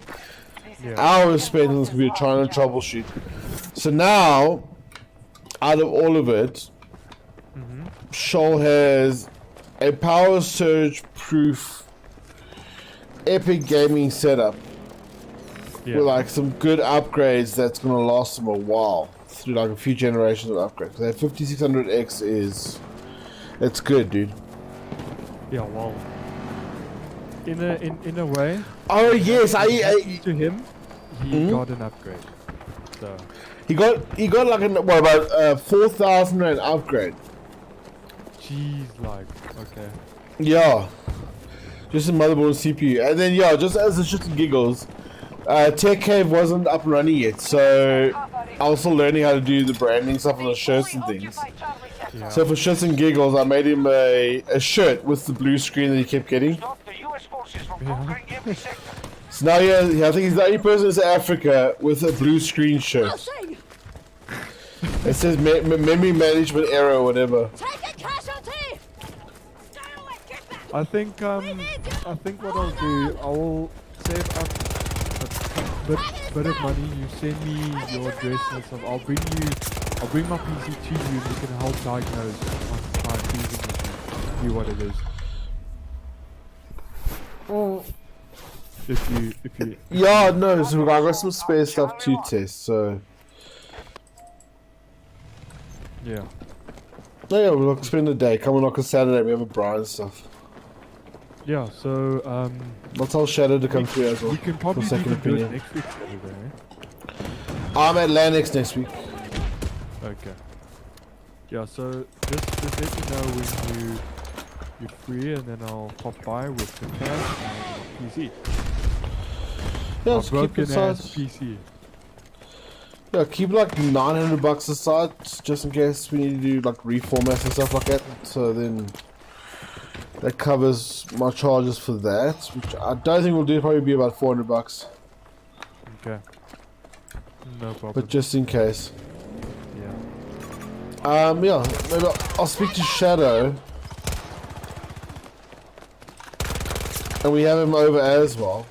Yeah. Hours spent on this computer trying to troubleshoot. So now, out of all of it, Shoal has a power surge proof epic gaming setup with like some good upgrades that's gonna last him a while through like a few generations of upgrades. That 5600X it's good, dude. Yeah, well, in a way. Oh yes, to him, he got an upgrade. So he got like what about 4,000 rand upgrade. Jeez, like, okay. Yeah. Just a motherboard and CPU. And then, yeah, just as a shit and giggles, Tech Cave wasn't up and running yet, so I was still learning how to do the branding stuff on the shirts and things. Yeah. So for shits and giggles, I made him a shirt with the blue screen that he kept getting. Yeah. So now, yeah, I think he's the only person in South Africa with a blue screen shirt. It says memory management error or whatever. I think what I'll do, I will save up a bit of money. You send me your address and stuff. I'll bring my PC to you, and you can help diagnose my freezing issue. See what it is. If you. Yeah, no. So I got some spare stuff to test. So. Yeah. No, yeah, we'll spend the day. Come on, like a Saturday, we have a Brian stuff. Yeah, so I'll tell Shadow to come through as well. We can probably second do opinion. it next week. Eh? I'm at Lanix next week. Okay. Yeah, so just let me know when you're free, and then I'll pop by with the cash and PC. Yeah, I'll just keep it ass aside. PC. Yeah, keep like $900 aside, just in case we need to do like reformats and stuff like that. So then that covers my charges for that, which I don't think we'll do. Probably be about $400. Okay. No problem. But just in case. Yeah. Yeah, maybe I'll speak to Shadow, and we have him over as well.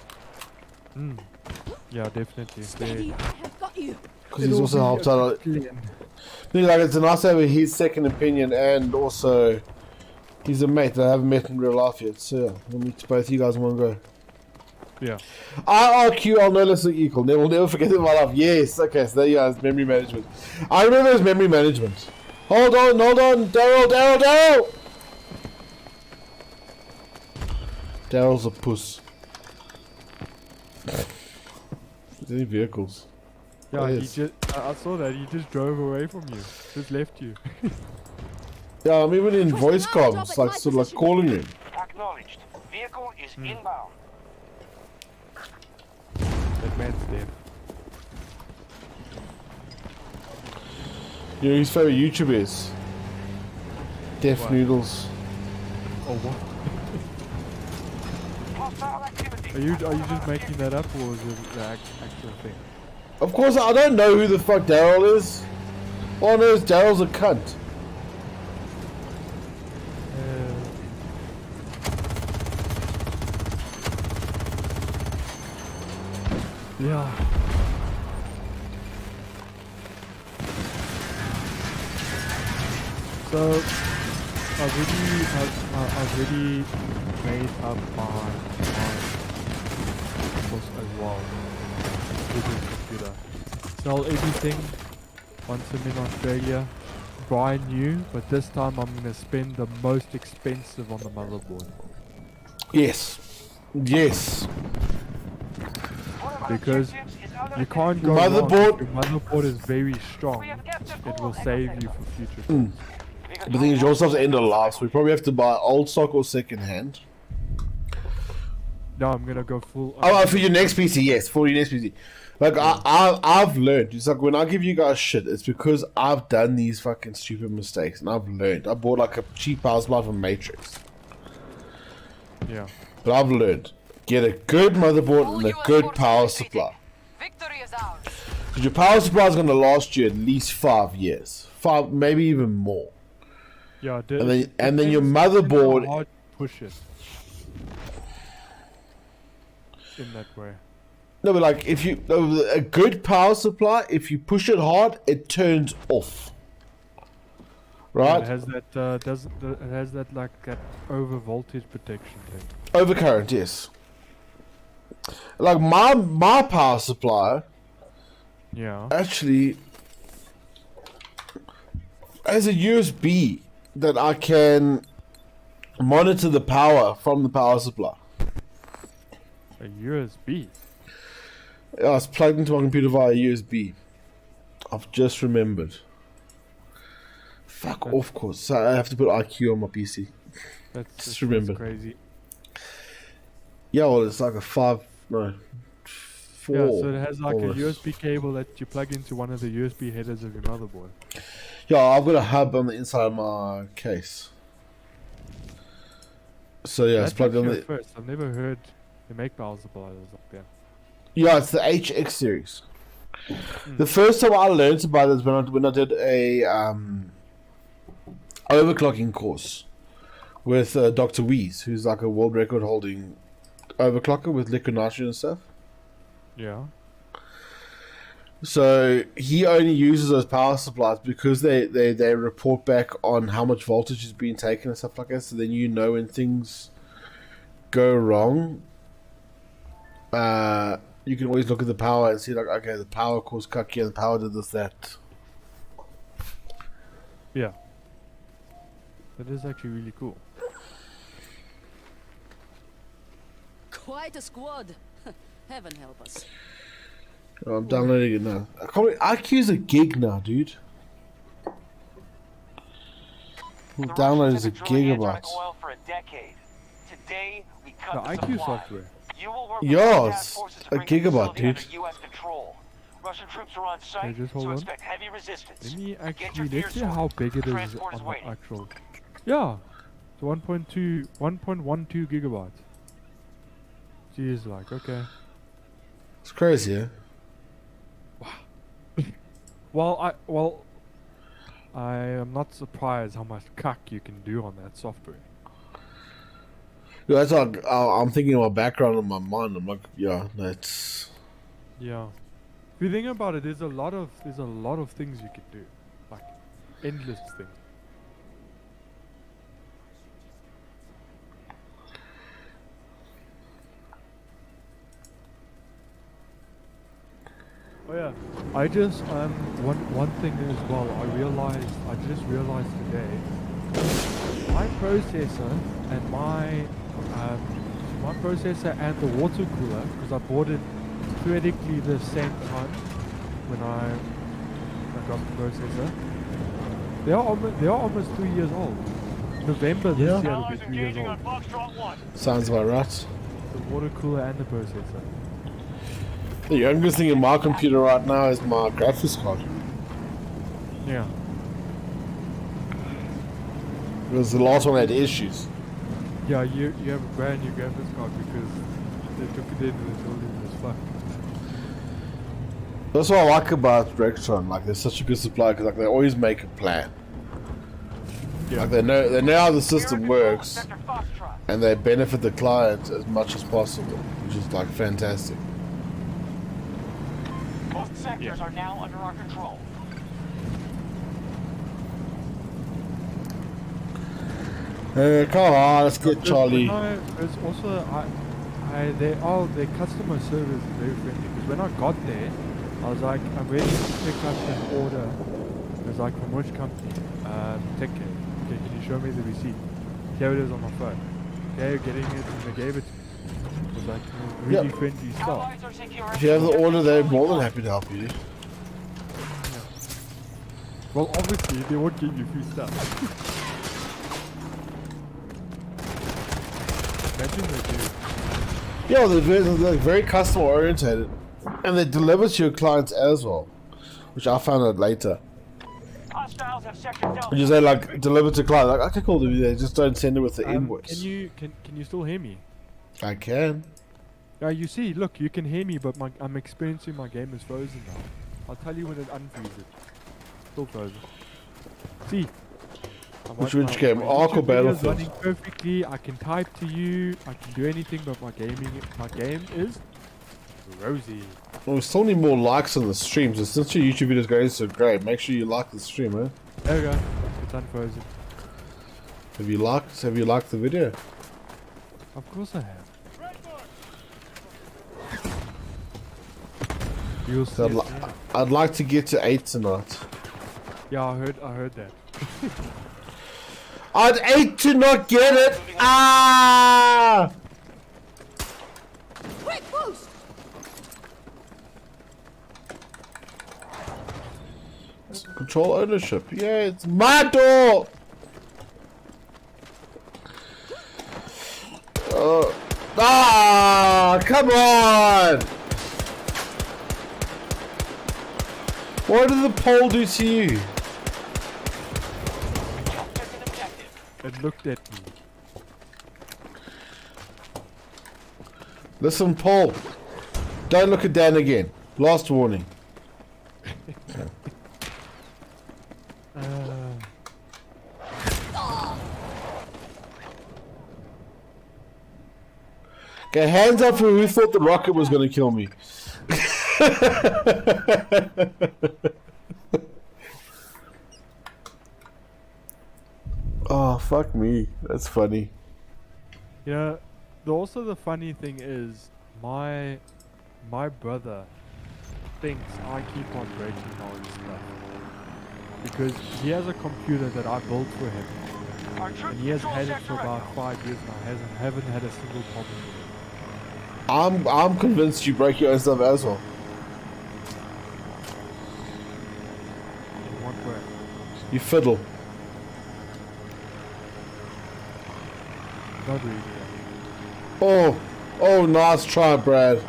Yeah, definitely. Steady, I have got you. Because he's also helped out. Like, it's nice to have his second opinion, and also he's a mate that I haven't met in real life yet. So yeah, we'll meet both you guys in one go. Yeah. IRQ, I'll no less than equal. We'll never forget it in my life. Yes, okay, so there you go, it's memory management. I remember his memory management. Hold on, Daryl! Daryl's a puss. Any vehicles? Yeah, Oh, he yes. just. I saw that. He just drove away from you. Just left you. Yeah, I'm even in Trust voice me, I'll comms, drop at like my sort of like position. calling you. Acknowledged. Vehicle is inbound. That man's dead. You know his favorite YouTuber is Deaf What? Noodles. Oh what? Hostile activity. Are you just making that up, or is it the actual thing? Of course, I don't know who the fuck Daryl is. All I know is Daryl's a cunt. Yeah. So I've already made up my course as well with this computer. Sell everything once I'm in Australia. Buy new, but this time I'm gonna spend the most expensive on the motherboard. Yes. Yes. Because you can't go Motherboard. wrong. Your motherboard is very strong. It will save you for future things. The thing is, you also have to end of life, so we probably have to buy old stock or second hand. No, I'm gonna go full. Oh, for your next PC, yes, for your next PC. Like I've learned. It's like when I give you guys shit, it's because I've done these fucking stupid mistakes, and I've learned. I bought like a cheap power supply from Matrix, Yeah. but I've learned. Get a good motherboard and a good power supply. Victory is ours. Because your power supply is going to last you at least 5 years, 5, maybe even more. Yeah. And then your depends how motherboard. hard you push it. In that way. No, but like if you a good power supply, if you push it hard, it turns off. Right? It has that it has that like that over voltage protection thing. Overcurrent, yes. Like my power supply Yeah. actually has a USB that I can monitor the power from the power supply. A USB. Yeah, it's plugged into my computer via USB. I've just remembered. Fuck off, course. So I have to put IQ on my PC. Just remember. That's crazy. Yeah, well, it's like a 4. Yeah, so it has like almost. a USB cable that you plug into one of the USB headers of your motherboard. Yeah, I've got a hub on the inside of my case. So yeah, That's it's plugged on actually the. a first. I've never heard they make power supplies like that. Yeah, it's the HX series. The first time I learned about this when I did a overclocking course with Dr. Weeze, who's like a world record holding overclocker with liquid nitrogen and stuff. Yeah. So he only uses those power supplies because they report back on how much voltage is being taken and stuff like that. So then you know when things go wrong. You can always look at the power and see like, okay, the power caused cut here, the power did this, that. Yeah. That is actually really cool. Quite a squad. Heaven help us. Oh, I'm downloading it now. I can't believe IQ's a gig now, dude. Download is a gigabyte. Oil for a decade. Today, we The cut the IQ supply. software. You will work with Yeah, task it's forces to a bring the gigabyte, facility under dude. US control. Russian troops are on site, just hold so on. expect heavy resistance. Let me Get your actually, fears let's see sorted. how big it is Transport on is the waiting. actual. Yeah. It's 1.12 gigabytes. Jeez, like, okay. It's crazy, yeah? Well, I am not surprised how much cuck you can do on that software. Yeah, that's like, I'm thinking of my background in my mind. I'm like, yeah, that's... Yeah. If you think about it, there's a lot of things you could do. Like, endless things. Oh yeah, I just one thing as well. I just realized today, my processor and my processor and the water cooler, because I bought it theoretically the same time when I got the processor. They are almost 3 years old. November this year will be 3 years old. Sounds about right. The water cooler and the processor. The youngest thing in my computer right now is my graphics card. Yeah. Because the last one had issues. Yeah, you have a brand new graphics card because they took it in and they told you it was fucked. That's what I like about Rextron. Like, they're such a good supplier because like they always make a plan. Yeah. Like they know how the system works, and they benefit the client as much as possible, which is like fantastic. Most sectors are now under our control. Come on, let's get Charlie. There's also their customer service is very friendly. Because when I got there, I was like, I'm ready to pick up an order. It was like, from which company? Tech. Okay, can you show me the receipt? Here it is on my phone. Okay, getting it, and they gave it to me. It was like really friendly stuff. If you have the order, they're more than happy to help you. Yeah. Well, obviously, they won't give you free stuff. Imagine they do. Yeah, they're very customer oriented, and they deliver to your clients as well, which I found out later. Hostiles have sector Delta. When you say like deliver to client, like okay, cool, they just don't send it with the invoice. Can you still hear me? I can. You see, look, you can hear me, but I'm experiencing my game is frozen now. I'll tell you when it unfreezes. Still frozen. See. Which game? Ark or Battlefield? Running perfectly. I can type to you. I can do anything, but my game is rosy. Well, we still need more likes on the stream. So since your YouTube video is going so great, make sure you like the stream, eh? There we go. It's unfrozen. Have you liked the video? Of course I have. You'll see. I'd like to get to 8 tonight. Yeah, I heard that. I'd hate to not get it. Ah! Quick boost! Control ownership. Yeah, it's my door. Come on! What did the pole do to you? It looked at me. Listen, Paul. Don't look at Dan again. Last warning. Okay, hands up for who thought the rocket was going to kill me. Oh, fuck me. That's funny. Yeah, also the funny thing is, my brother thinks I keep on breaking all his stuff. Because he has a computer that I built for him. And he has had it for about 5 years now. Haven't had a single problem with it. I'm convinced you break your own stuff as well. In what way? You fiddle. Not really. Oh, nice try, Brad.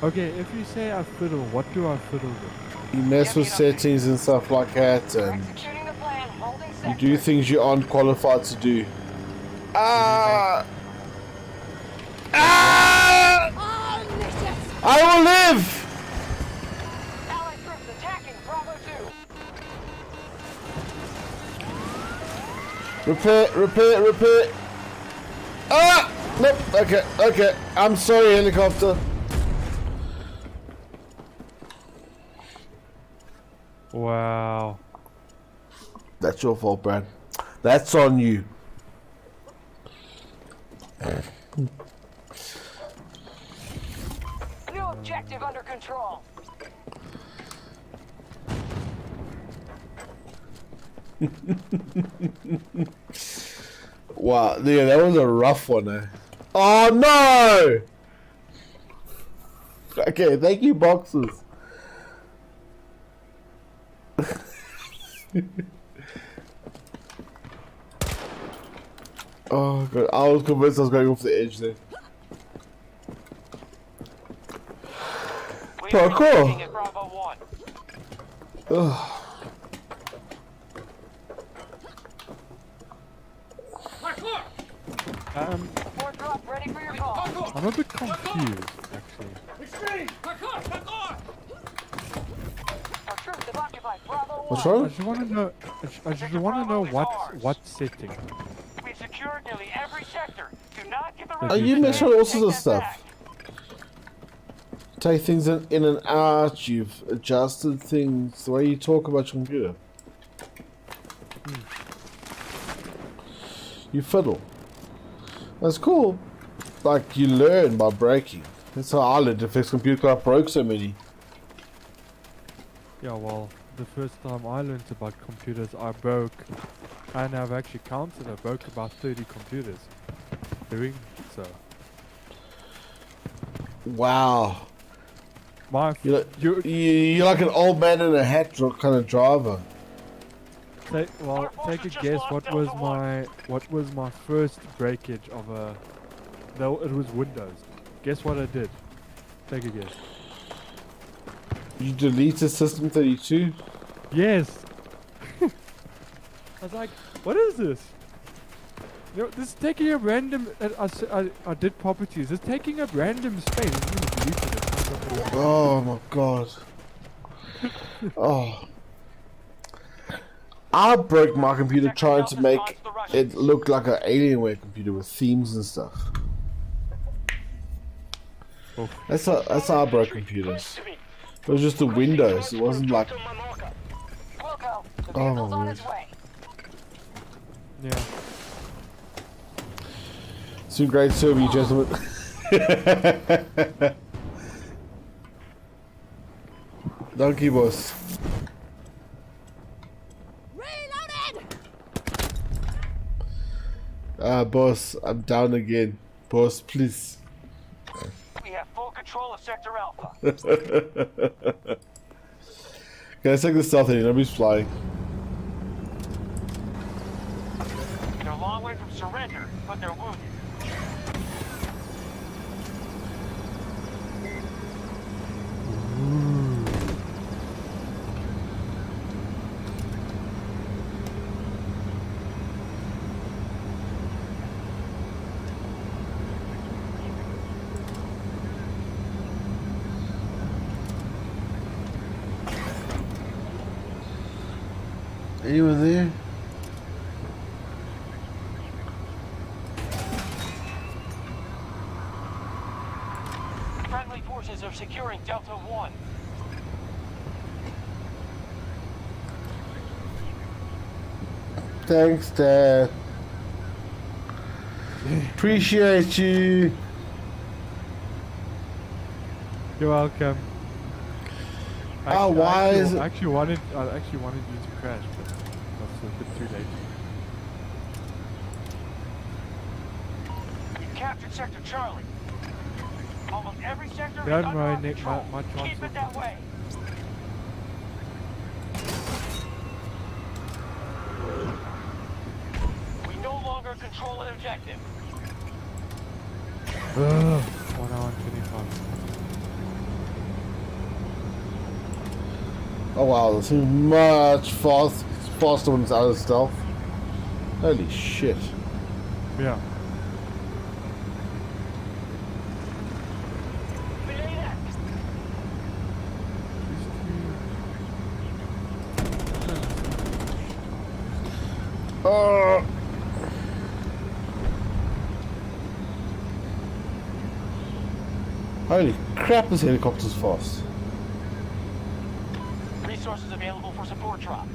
Okay, if you say I fiddle, what do I fiddle with? You mess with settings and stuff like that, and you do things you aren't qualified to do. I will live! Allied troops attacking Bravo 2. Repair. Nope, okay. I'm sorry, helicopter. Wow. That's your fault, Brad. That's on you. New objective under control. Wow, yeah, that was a rough one, eh? Oh no! Okay, thank you, boxes. Oh god, I was convinced I was going off the edge there. Parkour! Ugh. Ready for your call. I'm a bit confused, actually. Our troops have occupied Bravo 1. What's wrong? I just want to know. I just want to know what setting. We've secured nearly every sector. Do not give the Oh, you mess with all sorts of stuff. Take things in and out. You've adjusted things the way you talk about your computer. You fiddle. That's cool. Like, you learn by breaking. That's how I learned to fix computer. I broke so many. Yeah, well, the first time I learned about computers, I broke, and I've actually counted, I broke about 30 computers doing so. Wow. You're like an old man in a hat kind of driver. Take a guess. What was my first breakage of a? No, it was Windows. Guess what I did? Take a guess. You deleted System 32? Yes. I was like, what is this? You know, this is taking a random. I did properties. It's taking up random space. Oh my god. Oh. I broke my computer trying to make it look like an Alienware computer with themes and stuff. Oh. That's how I broke computers. It was just the Windows. It wasn't like. Oh my word. Yeah. It's been great serving you, gentlemen. Donkey boss. Boss, I'm down again. Boss, please. We have full control of Sector Alpha. Can I take the stealth in? Nobody's flying. They're a long way from surrender, but they're wounded. Anyone there? Friendly forces are securing Delta 1. Thanks, Dad. Appreciate you. You're welcome. Why is it? I actually wanted you to crash, but that's a bit too late. We captured Sector Charlie. Almost every sector is Don't under worry, our Nick. control. My chance Keep will it that come. way. We no longer control an objective. 1 hour and 25. Oh wow, this is much faster when it's out of stealth. Holy shit. Yeah. Holy crap, this helicopter's fast. Resources available for support drop.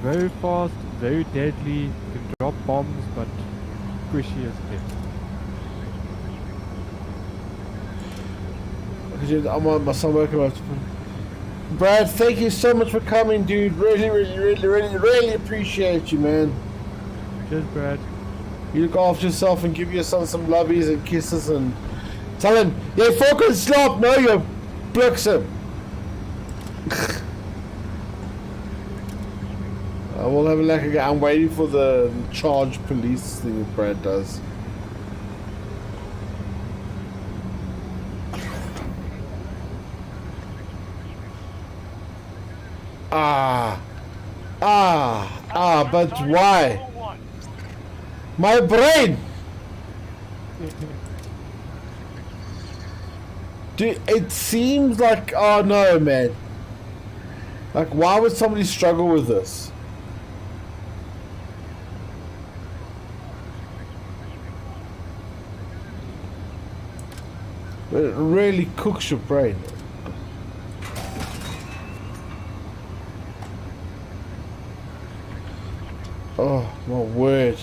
Very fast, very deadly, can drop bombs, but squishy as hell. I'm on my son working out. Brad, thank you so much for coming, dude. Really appreciate you, man. Cheers, Brad. You look after yourself and give your son some lovies and kisses and tell him, "Jy fucking slaap nou, you bliksem." I will have a lekker guy. I'm waiting for the charge police thing that Brad does. But why? My brain! Dude, it seems like, oh no, man. Like, why would somebody struggle with this? But it really cooks your brain. Oh, my word.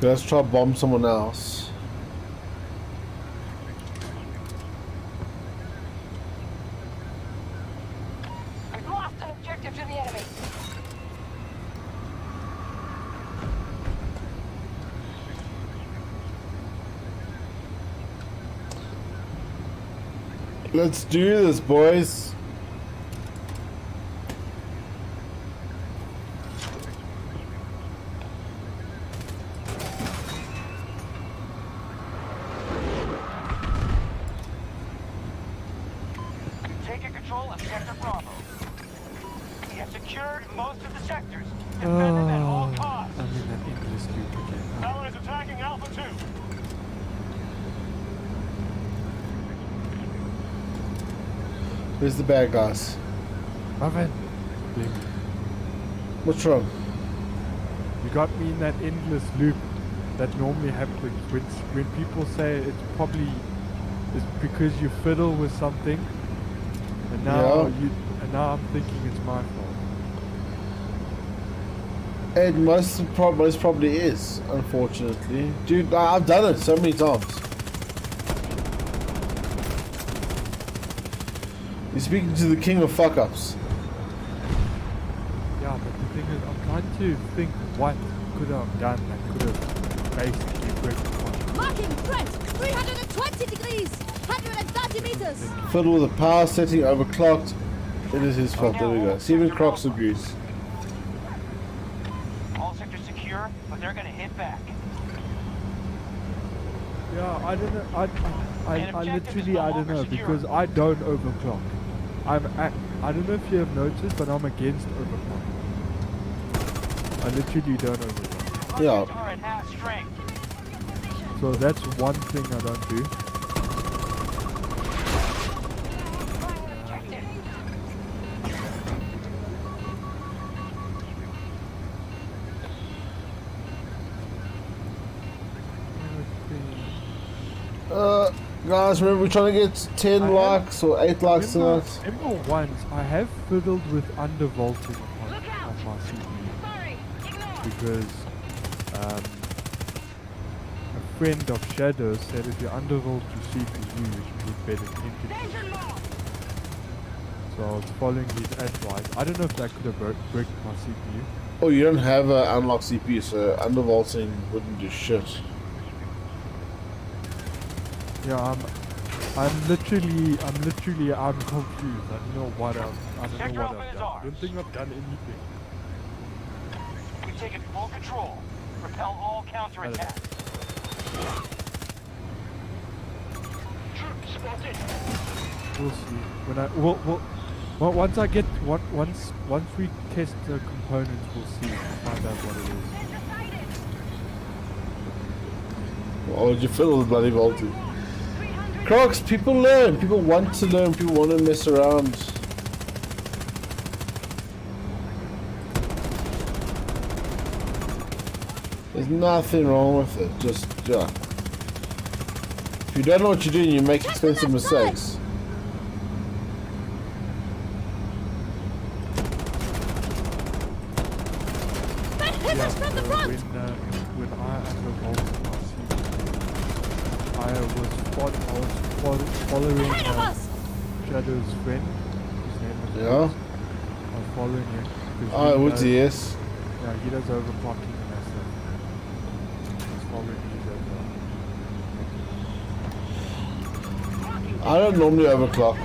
Let's try to bomb someone else. We've lost an objective to the enemy. Let's do this, boys. Where's the bad guys? Marvin. What's wrong? You got me in that endless loop that normally happens when people say it's probably it's because you fiddle with something, and now now I'm thinking it's my fault. And most probably is, unfortunately. Dude, I've done it so many times. You're speaking to the king of fuck-ups. Yeah, but the thing is, I'm trying to think what could I have done that could have basically worked the point. Marking Brent, 320 degrees, 130 meters. Fiddle with the power setting overclocked. It is his fault. There we go. See, even Crocs abuse. All sectors secure, but they're gonna hit back. Yeah, I don't know. I literally I don't know because I don't overclock. I don't know if you have noticed, but I'm against overclock. I literally don't overclock. Yeah. So that's one thing I don't do. Guys, remember we're trying to get 10 likes or 8 likes tonight. Remember once I have fiddled with undervolting on my CPU because a friend of Shadow said if you undervolt your CPU you can get better temperatures. So I was following his advice. I don't know if that could have bricked my CPU. Oh, you don't have an unlocked CPU, so undervolting wouldn't do shit. Yeah, I'm confused. I don't know what I've done. I don't think I've done anything. We've taken full control. Repel all counterattacks. Troops spotted. We'll see. Once I get once we test the components, we'll see. Find out what it is. Oh, did you fiddle with bloody voltage? Crocs, people learn. People want to learn. People want to mess around. There's nothing wrong with it. Just, yeah. If you don't know what you're doing, you make expensive mistakes. Hit us from the front! When I undervolted my CPU, I was following Shadow's friend. His name was Bruce. I was following him, Oh, it would, yes. Yeah, he does overclocking and that stuff. He's following you I don't normally overclock.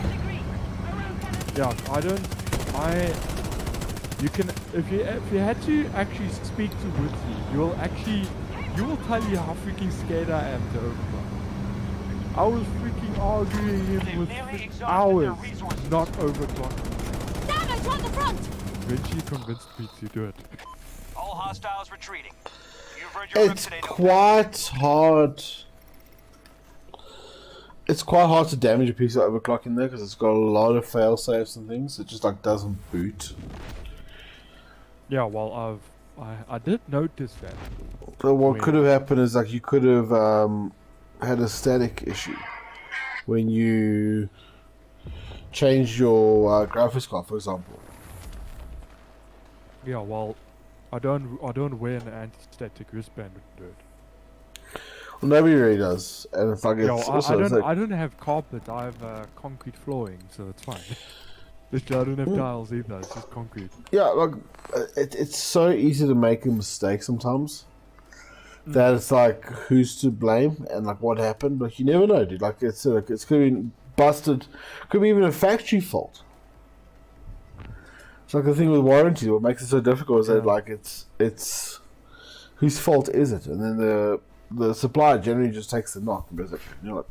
Yeah, you can, if you had to actually speak to Woodsy, you will tell you how freaking scared I am to overclock. I was freaking arguing him with hours not overclocking. Damn, I want the front! Eventually convinced me to do it. All hostiles retreating. You've heard your It's quite hard. It's quite hard to damage a piece of overclock in there because it's got a lot of fail safes and things. It just like doesn't boot. Yeah, well, I did notice that. So what could have happened is like you could have had a static issue when you changed your graphics card, for example. Yeah, well, I don't wear an anti-static wristband to do it. Well, nobody really does, and it's like it's I don't have carpet. I have concrete flooring, so it's fine. I don't have tiles either. It's just concrete. Yeah, like it's so easy to make a mistake sometimes that it's like who's to blame and like what happened. Like you never know, dude. Like it's could be busted, could be even a factory fault. It's like the thing with warranty. What makes it so difficult is that like it's whose fault is it, and then the supplier generally just takes the knock and goes, you know what?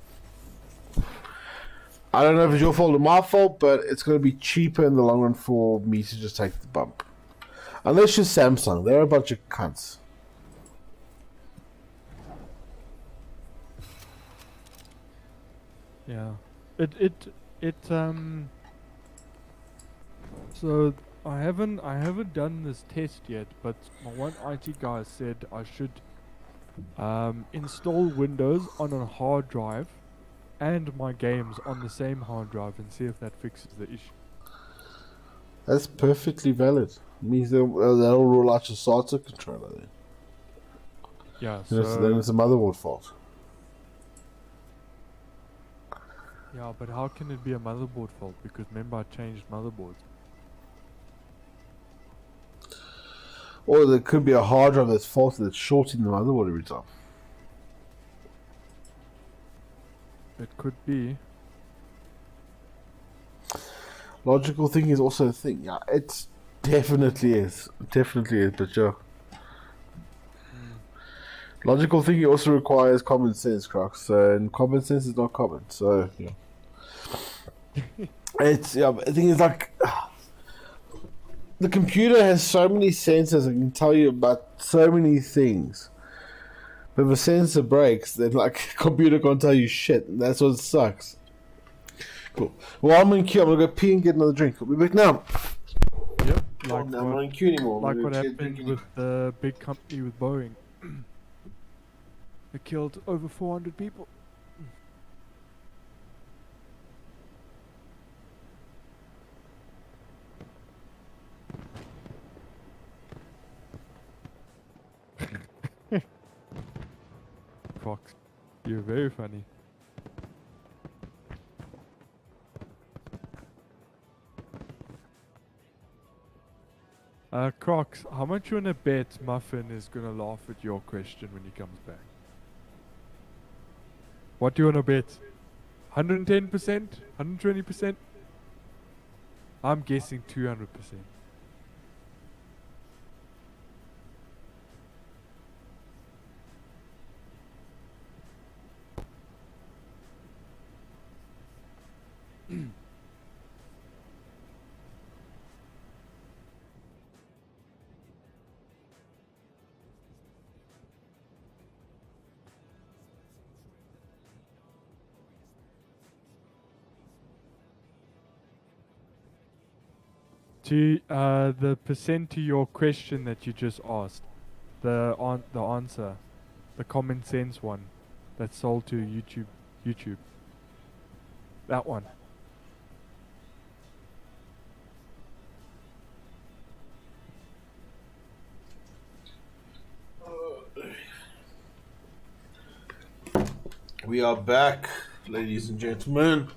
I don't know if it's your fault or my fault, but it's going to be cheaper in the long run for me to just take the bump. Unless you're Samsung, they're a bunch of cunts. Yeah, So I haven't done this test yet, but my one IT guy said I should install Windows on a hard drive and my games on the same hard drive and see if that fixes the issue. That's perfectly valid. It means they'll rule out your SATA controller then. Yeah, then it's a motherboard fault. Yeah, but how can it be a motherboard fault? Because remember I changed motherboards. Or there could be a hard drive that's faulty that's shorting the motherboard every time. It could be. Logical thinking is also a thing. Yeah, it definitely is. Definitely is, but yeah. Logical thinking also requires common sense, Crocs. And common sense is not common. So, yeah. The thing is like... The computer has so many sensors and can tell you about so many things. But if a sensor breaks, then like computer can't tell you shit, and that's what sucks. Cool. Well, I'm in queue. I'm gonna go pee and get another drink. I'll be back now. Yep. I'm not in queue anymore. Like what happened with the big company with Boeing. They killed over 400 people. Fox, you're very funny. Crocs, how much you wanna bet Muffin is gonna laugh at your question when he comes back? What do you wanna bet? 110%? 120%? I'm guessing 200%. To the percent to your question that you just asked, the answer, the common sense one, that's sold to YouTube. That one. We are back, ladies and gentlemen.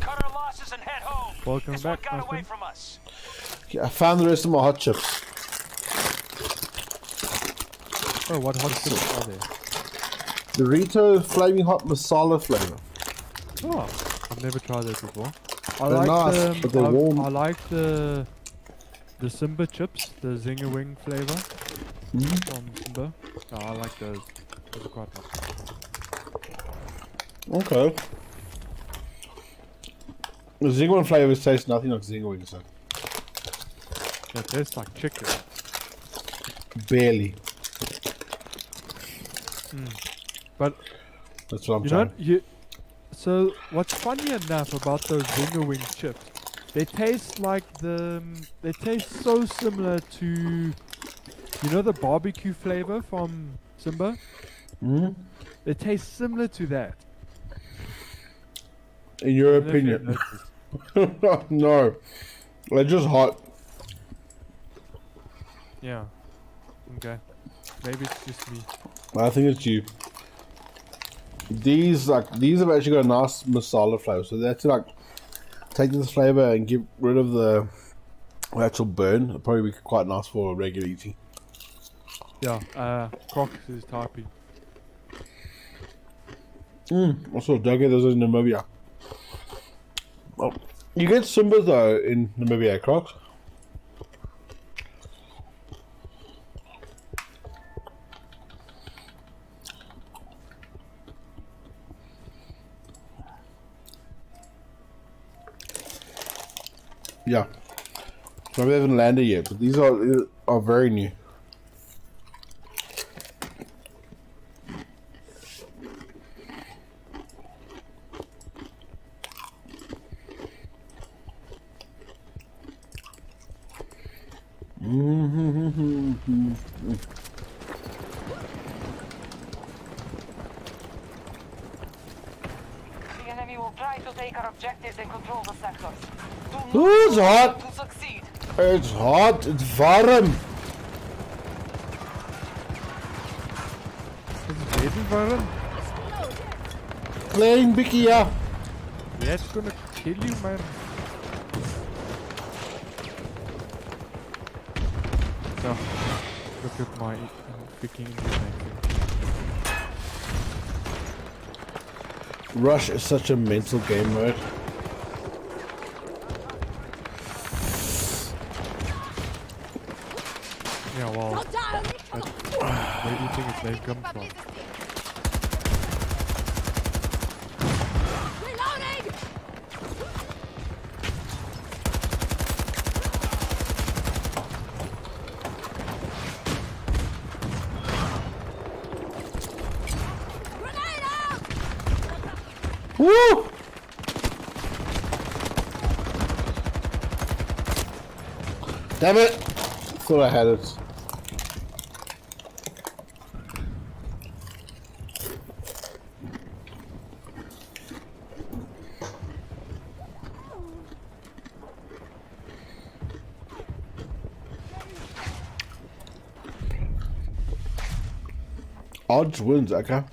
Cut our losses and head home. Welcome This one back, got my away friend. from us. Okay, I found the rest of my hot chips. Oh, what hot chips are there? Dorito Flaming Hot Masala flavor. Oh, I've never tried that before. I They're like nice, but they're warm. I like the Simba chips, the Zinger Wing flavor from Simba. Oh, I like those. Those are quite nice. Okay. The Zinger Wing flavor tastes nothing like Zinger Wings, so. Yeah, it tastes like chicken. Barely. But That's what I'm you trying. know, so what's funny enough about those Zinger Wing chips, they taste like they taste so similar to, you know, the barbecue flavor from Simba? They taste similar to that. In your I don't know if you've opinion. noticed. No. They're just hot. Yeah. Okay. Maybe it's just me. I think it's you. These have actually got a nice masala flavor, so they have to like take this flavor and get rid of the actual burn. It'll probably be quite nice for regular eating. Yeah, Crocs is typing. Also, don't get those in Namibia. Oh, you get Simba though in Namibia, Crocs. Yeah. Maybe they haven't landed yet, but these are very new. The enemy will try to take our objectives and control the sectors. Do not Ooh, it's hot. to succeed. It's hot. It's warm. Is it baby warm? Playing Bicky, yeah. Yeah, it's gonna kill you, man. So, look at my freaking internet. Rush is such a mental game mode. Yeah, well, where do you think its name comes from? Reloading! Grenade out! Woo! Damn it! Thought I had it. Odds wins, okay.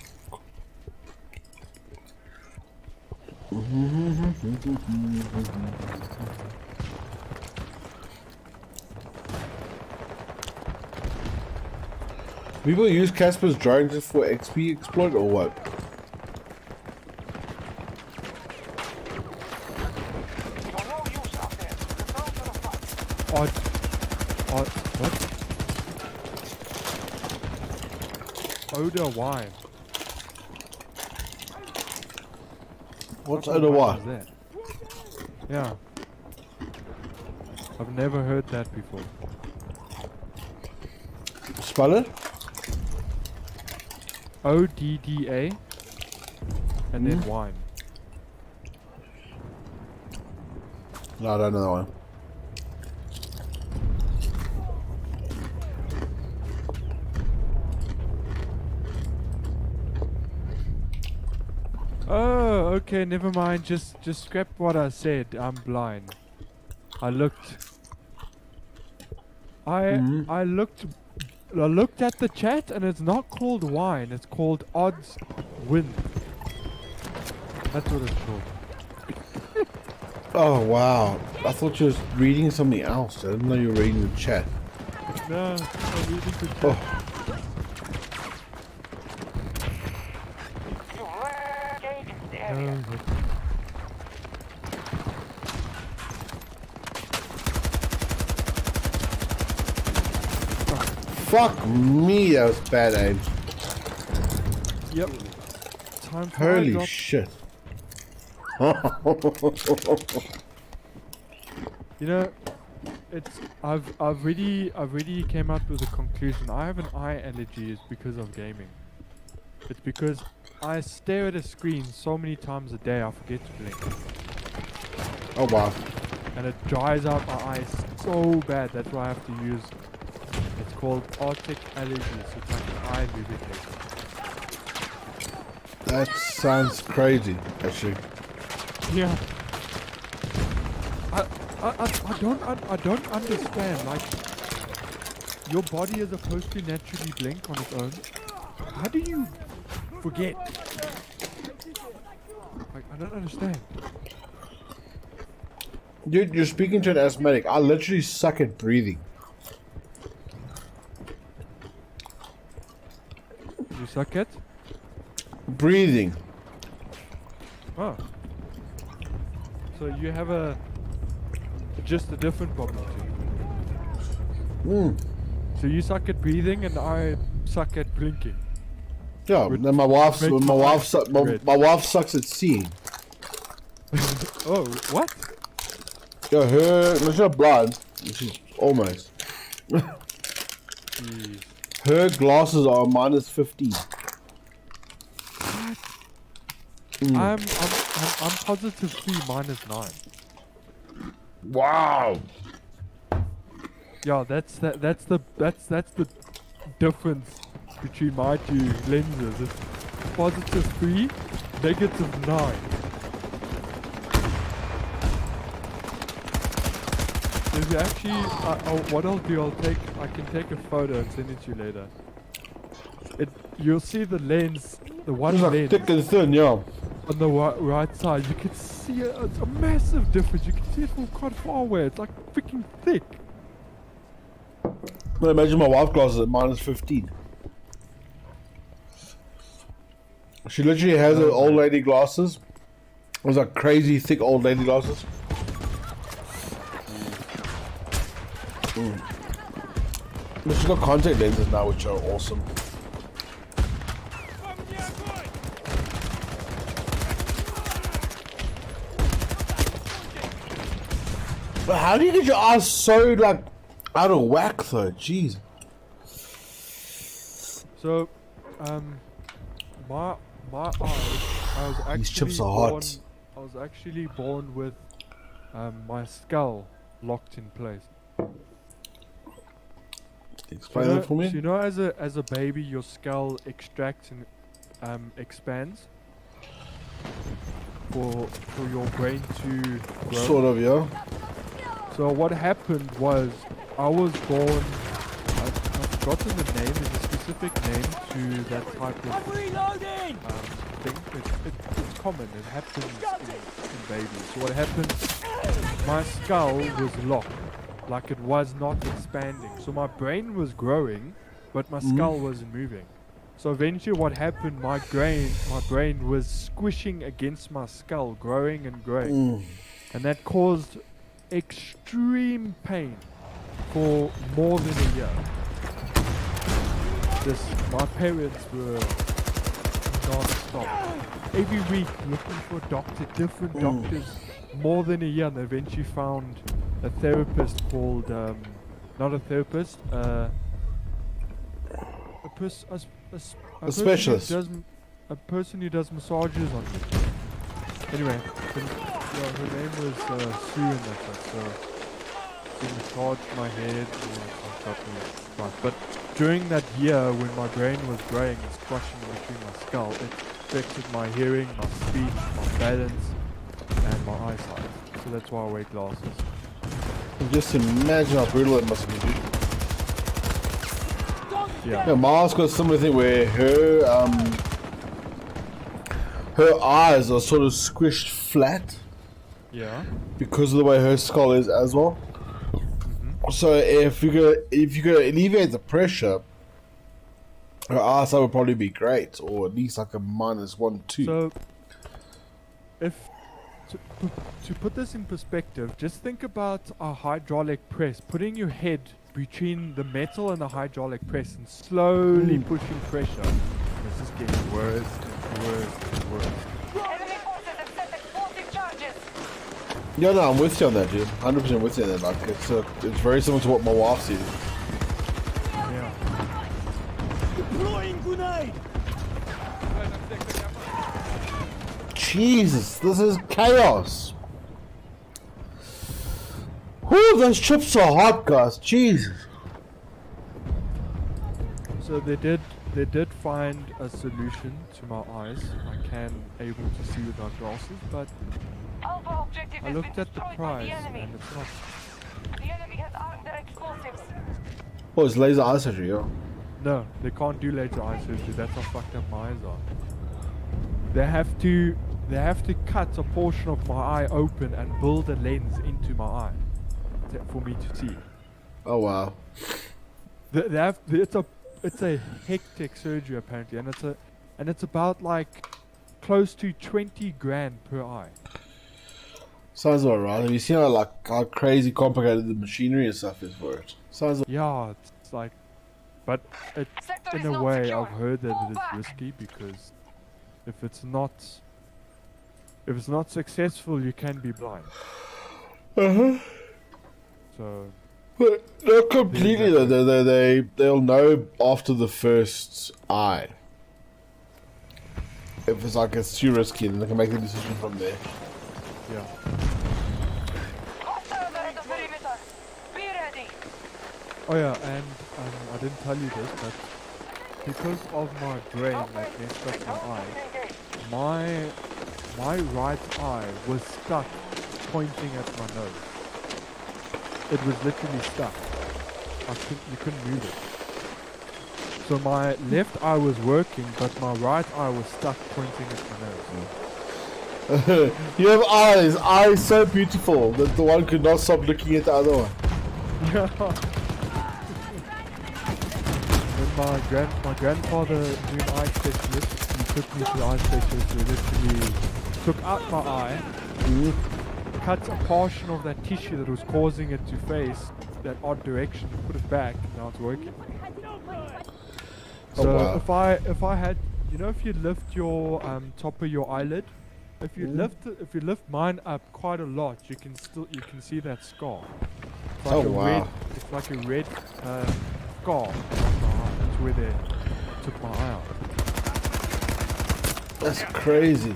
People use Casper's drone just for XP exploit or what? You're no use out there. Return to the front. What? Odor wine. What's What Odor wine wine? is that? Yeah. I've never heard that before. Spell it? ODDA and then wine. No, I don't know that one. Oh, okay, never mind. Just scrap what I said. I'm blind. I looked. I looked at the chat and it's not called wine. It's called odds win. That's what it's called. Oh wow! I thought you was reading something else. I didn't know you were reading the chat. No, I'm reading the chat. Oh. Fuck me, that was bad aim. Yep. Time for Holy drop. shit. You know, it's I've really came up with a conclusion. I have an eye allergy is because of gaming. It's because I stare at a screen so many times a day I forget to blink. Oh wow. And it dries out my eyes so bad. That's why I have to use. It's called Arctic allergy. So it's like an eye lubricator. That sounds crazy, actually. Yeah. I don't understand. Like, your body is supposed to naturally blink on its own. How do you forget? Like, I don't understand. Dude, you're speaking to an asthmatic. I literally suck at breathing. You suck at? Breathing. Oh. So you have just a different problem too. So you suck at breathing and I suck at blinking. Yeah, then my wife sucks at seeing. Oh, what? Yeah, no, she's not blind. She's almost. Jeez. Her glasses are minus 15. I'm positively -9. Wow. Yeah, that's the difference between my two lenses. It's +3, -9. If you actually, what I'll do, I can take a photo and send it to you later. You'll see the lens, the one It's like lens. thick and thin, yeah. On the right side, you can see it's a massive difference. You can see it from quite far away. It's like freaking thick. Well, imagine my wife's glasses at minus 15. She literally has her old lady glasses. It was like crazy thick old lady glasses. But she's got contact lenses now, which are awesome. But how do you get your eyes so like out of whack though? Jeez. So, my eyes. I was actually These chips are born, hot. I was actually born with my skull locked in place. Explain that for me. So you know, as a baby, your skull extracts and expands for your brain to grow. Sort of, yeah. So what happened was, I was born. I've forgotten the name. There's a specific name to that type of thing. It's common. It happens in babies. So what happened? My skull was locked. Like it was not expanding. So my brain was growing, but my skull wasn't moving. So eventually what happened, my brain was squishing against my skull, growing and growing. And that caused extreme pain for more than a year. My parents were non-stop. Every week looking for a doctor, different doctors, more than a year, and they eventually found a therapist called, not a therapist, a specialist. A person who does massages on you. Anyway, her name was Sue and that. So she massaged my head and got me right. But during that year when my brain was growing and squashing between my skull, it affected my hearing, my speech, my balance, and my eyesight. So that's why I wear glasses. Just imagine how brutal it must be, dude. Yeah. Miles got a similar thing where her eyes are sort of squished flat, Yeah. because of the way her skull is as well. So if you could alleviate the pressure, her eyesight would probably be great, or at least like a -1, 2. So, if to put this in perspective, just think about a hydraulic press, putting your head between the metal and the hydraulic press and slowly pushing pressure. This is getting worse and worse and worse. Enemy forces have set explosive charges. Yeah, no, I'm with you on that, dude. 100% with you on that. Like, it's very similar to what my wife sees. Yeah. Jesus, this is chaos. Whew, those chips are hot, guys. Jesus. So they did find a solution to my eyes. I can able to see without glasses, but Alpha objective I has looked been at the destroyed by price the enemy. and it's not. The enemy has armed their explosives. Oh, it's laser eye surgery, yeah. No, they can't do laser eye surgery. That's how fucked up my eyes are. They have to cut a portion of my eye open and build a lens into my eye for me to see. Oh wow. It's a hectic surgery apparently, and it's about like close to 20 grand per eye. Sounds alright. Have you seen how crazy complicated the machinery and stuff is for it? Sounds. Yeah, it's like, but in a way I've heard that it is risky because if it's not successful, you can be blind. So. But not completely though. They'll know after the first eye. If it's like it's too risky, then they can make the decision from there. Yeah. Hostiles are at the perimeter. Be ready. Oh yeah, and I didn't tell you this, but because of my brain that messed up my eye, my right eye was stuck pointing at my nose. It was literally stuck. You couldn't move it. So my left eye was working, but my right eye was stuck pointing at my nose. You have eyes so beautiful that the one could not stop looking at the other one. Yeah. When my grandfather knew an eye specialist, he took me to the eye specialist who literally took out my eye, cut a portion of that tissue that was causing it to face that odd direction, put it back, and now it's working. So if I had, if you lift your top of your eyelid, if you lift mine up quite a lot, you can see that scar. It's like it's like a red scar on my eye. That's where they took my eye out. That's crazy.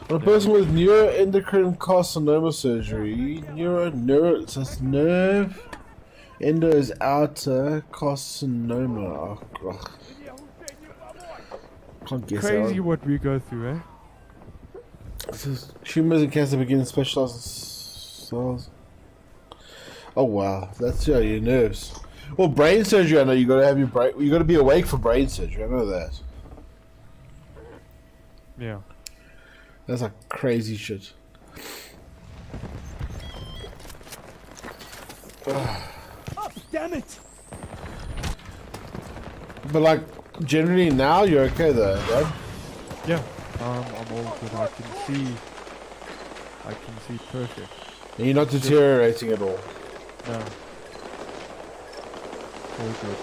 A person with neuroendocrine carcinoma surgery, it says nerve, endo is outer, carcinoma. Oh, can't guess. Crazy what we go through, eh? It says tumors and cancer begin specialized cells. Oh wow, that's your nerves. Well, brain surgery, I know you gotta have your brain. You gotta be awake for brain surgery. I know that. Yeah. That's like crazy shit. Oh, damn it! But like, generally now you're okay though, right? Yeah. I'm all good. I can see perfect. And you're not deteriorating at all. No. All good.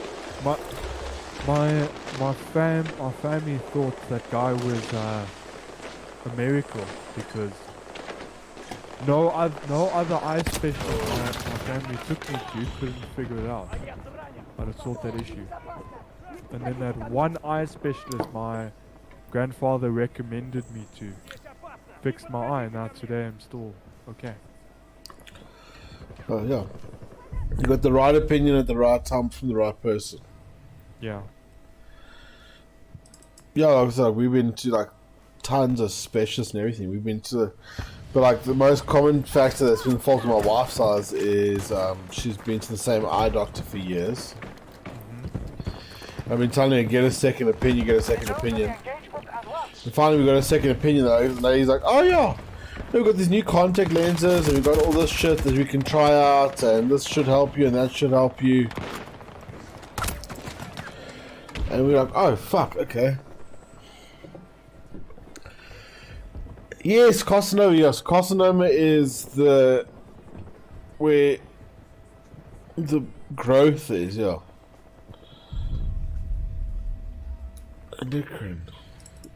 My family thought that guy was a miracle because no other eye specialist my family took me to couldn't figure it out. But it solved that issue. And then that one eye specialist my grandfather recommended me to fix my eye. Now today I'm still okay. Oh yeah. You got the right opinion at the right time from the right person. Yeah. Yeah, like I said, we've been to like tons of specialists and everything. We've been to, but like the most common factor that's been fault of my wife's eyes is she's been to the same eye doctor for years. I've been telling her get a second opinion, And finally we got a second opinion though. The lady's like, oh yeah, We've got these new contact lenses, and we've got all this shit that we can try out, and this should help you, and that should help you. And we're like, oh fuck, okay. Yes, carcinoma. Yes, carcinoma is where the growth is. Yeah.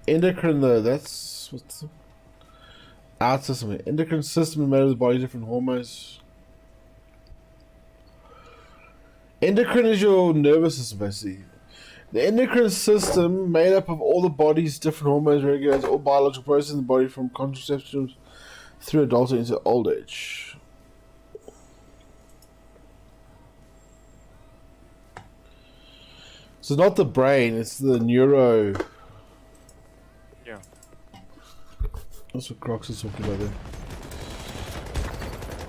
Endocrine though. That's what's our system. Endocrine system is made of the body's different hormones. Endocrine is your nervous system, basically. The endocrine system, made up of all the body's different hormones, regulates all biological processes in the body from contraception through adulthood into old age. So not the brain, it's the neuro. Yeah. That's what Crocs is talking about there.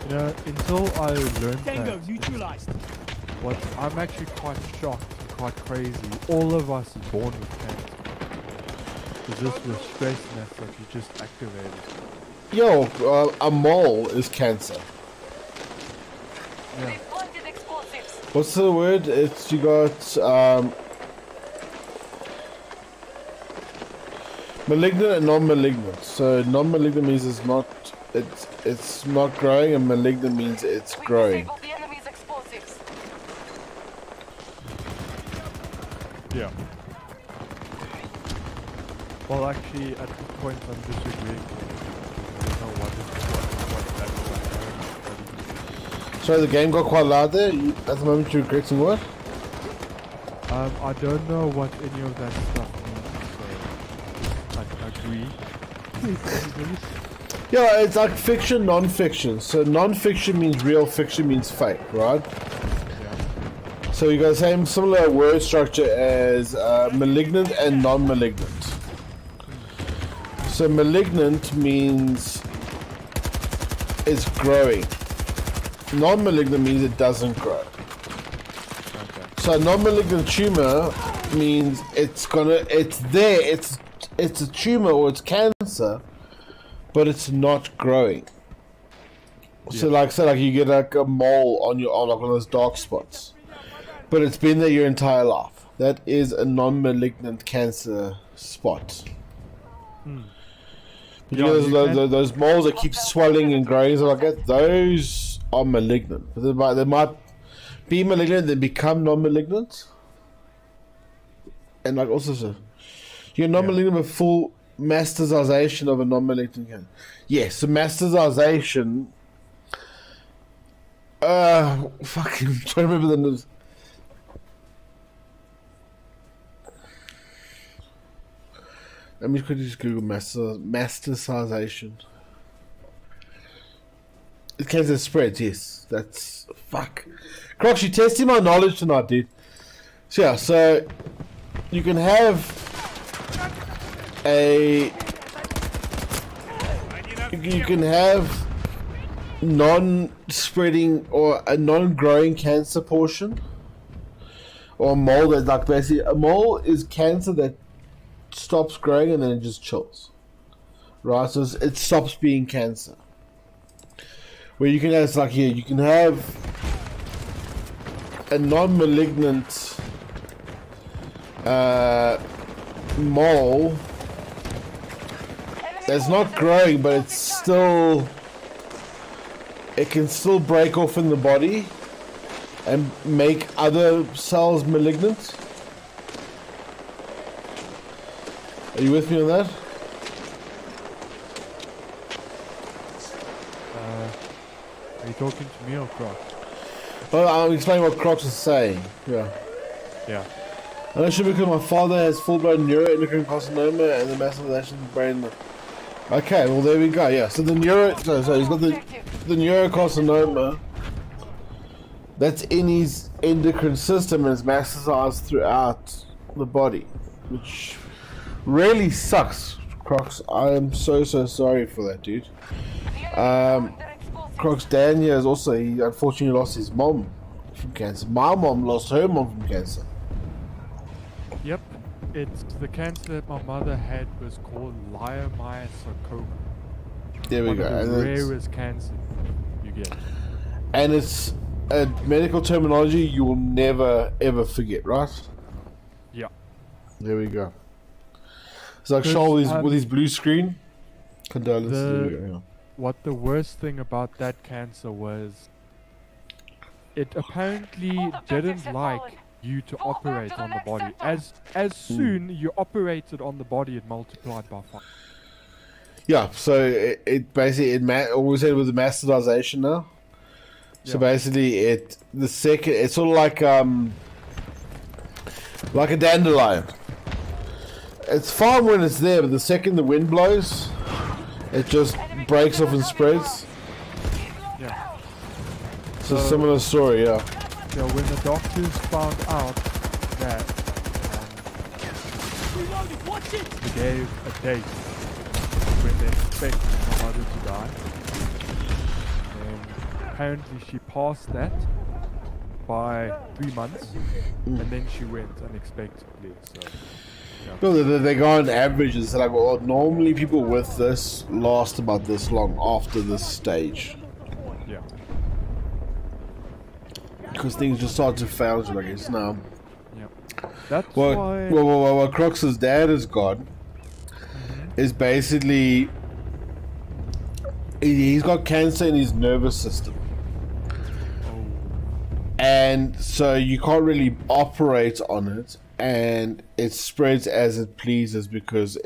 You know, until I learned Tango that, neutralized. what I'm actually quite shocked, quite crazy. All of us are born with cancer. It's just the stress and that stuff you just activated. Yo, a mole is cancer. Yeah. They've planted explosives. What's the word? It's you got malignant and non-malignant. So non-malignant means it's not growing, and malignant means it's We growing. disabled the enemy's explosives. Yeah. Well, actually, at this point, I'm disagreeing. I don't know what that So the game got quite loud there. At the moment, you're regretting what? I don't know what any of that stuff means, so I agree. Yeah, it's like fiction, non-fiction. So non-fiction means real, fiction means fake, right? Yeah. So you got the same similar word structure as malignant and non-malignant. So malignant means it's growing. Non-malignant means it doesn't grow. Okay. So a non-malignant tumor means it's there, it's a tumor or it's cancer, but it's not growing. So like you get like a mole on your arm, like one of those dark spots, but it's been there your entire life. That is a non-malignant cancer spot. You know, those moles that keep swelling and growing, so like that, those are malignant. But they might be malignant, then become non-malignant. And like also, so you're non-malignant with full mastization of a non-malignant cancer. Yes, so mastization. Fucking I'm trying to remember the. Let me quickly just Google mastization. It cancer spreads, yes. That's fuck. Crocs, you testing my knowledge tonight, dude. So yeah, so you can have you can have non-spreading or a non-growing cancer portion, or a mole that, like, basically a mole is cancer that stops growing and then it just chills, right? So it stops being cancer. Where you can have, it's like here, you can have a non-malignant mole that's not growing, but it's still, it can still break off in the body and make other cells malignant. Are you with me on that? Are you talking to me or Crocs? Well, I'm explaining what Crocs is saying. Yeah. Yeah. And that should be because my father has full-blown neuroendocrine carcinoma and the massification of the brain. Okay, well there we go. Yeah. So the so he's got the neurocarcinoma. That's in his endocrine system and it's metastasized throughout the body, which really sucks, Crocs. I am so sorry for that, dude. Crocs, Dan here is also, he unfortunately lost his mom from cancer. My mom lost her mom from cancer. Yep. It's the cancer that my mother had was called leiomyosarcoma. There we one go. of And the it's- rarest cancers you get. And it's a medical terminology you will never ever forget, right? Yeah. There we go. It's like Because, Shaw with his blue screen. Condolences. There we go, yeah. What the worst thing about that cancer was, it apparently didn't like you to operate on the body. As soon you operated on the body, it multiplied by 5. Yeah, so it basically always said with the mastodization now. So basically, it's sort of like a dandelion. It's fine when it's there, but the second the wind blows, it just breaks off and spreads. Yeah. It's a similar story, yeah. So when the doctors found out that they gave a date when they expect my mother to die, and apparently she passed that by 3 months, and then she went unexpectedly. So. No, they go on average and say like, well, normally people with this last about this long after this stage. Yeah. Because things just start to fail, so like it's now. Yeah. That's What why. what Crocs's dad has got is basically he's got cancer in his nervous system. And so you can't really operate on it, and it spreads as it pleases because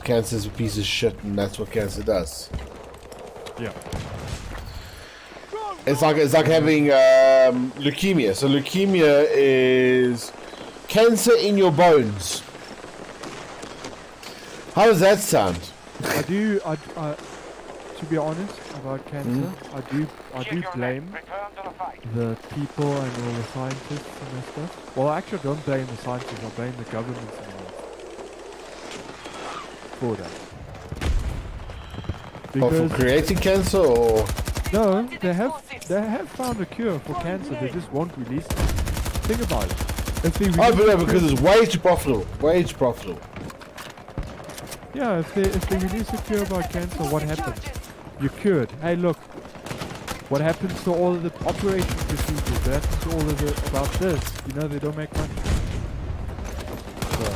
cancer is a piece of shit, and that's what cancer does. Yeah. It's like having leukemia. So leukemia is cancer in your bones. How does that sound? To be honest about cancer, I do blame the people and all the scientists and that stuff. Well, I actually don't blame the scientists, I blame the governments for that. For creating cancer, or no, they have found a cure for cancer. They just won't release it. Think about it. If they because it's way too profitable. Way too profitable. Yeah, if they release a cure about cancer, what happens? You're cured. Hey, look. What happens to all of the operation procedures? What happens to all of about this? You know, they don't make money. So.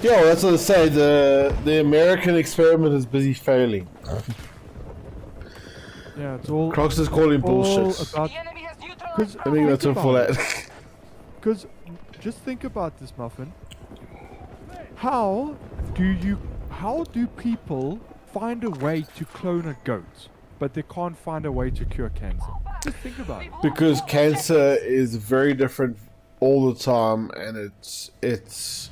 Yeah, well, that's what I say. The American experiment is busy failing. Yeah, it's all. Crocs is calling bullshit. I think that's all for that. Because just think about this, Muffin. How do people find a way to clone a goat, but they can't find a way to cure cancer? Just think about it. Because cancer is very different all the time, and it's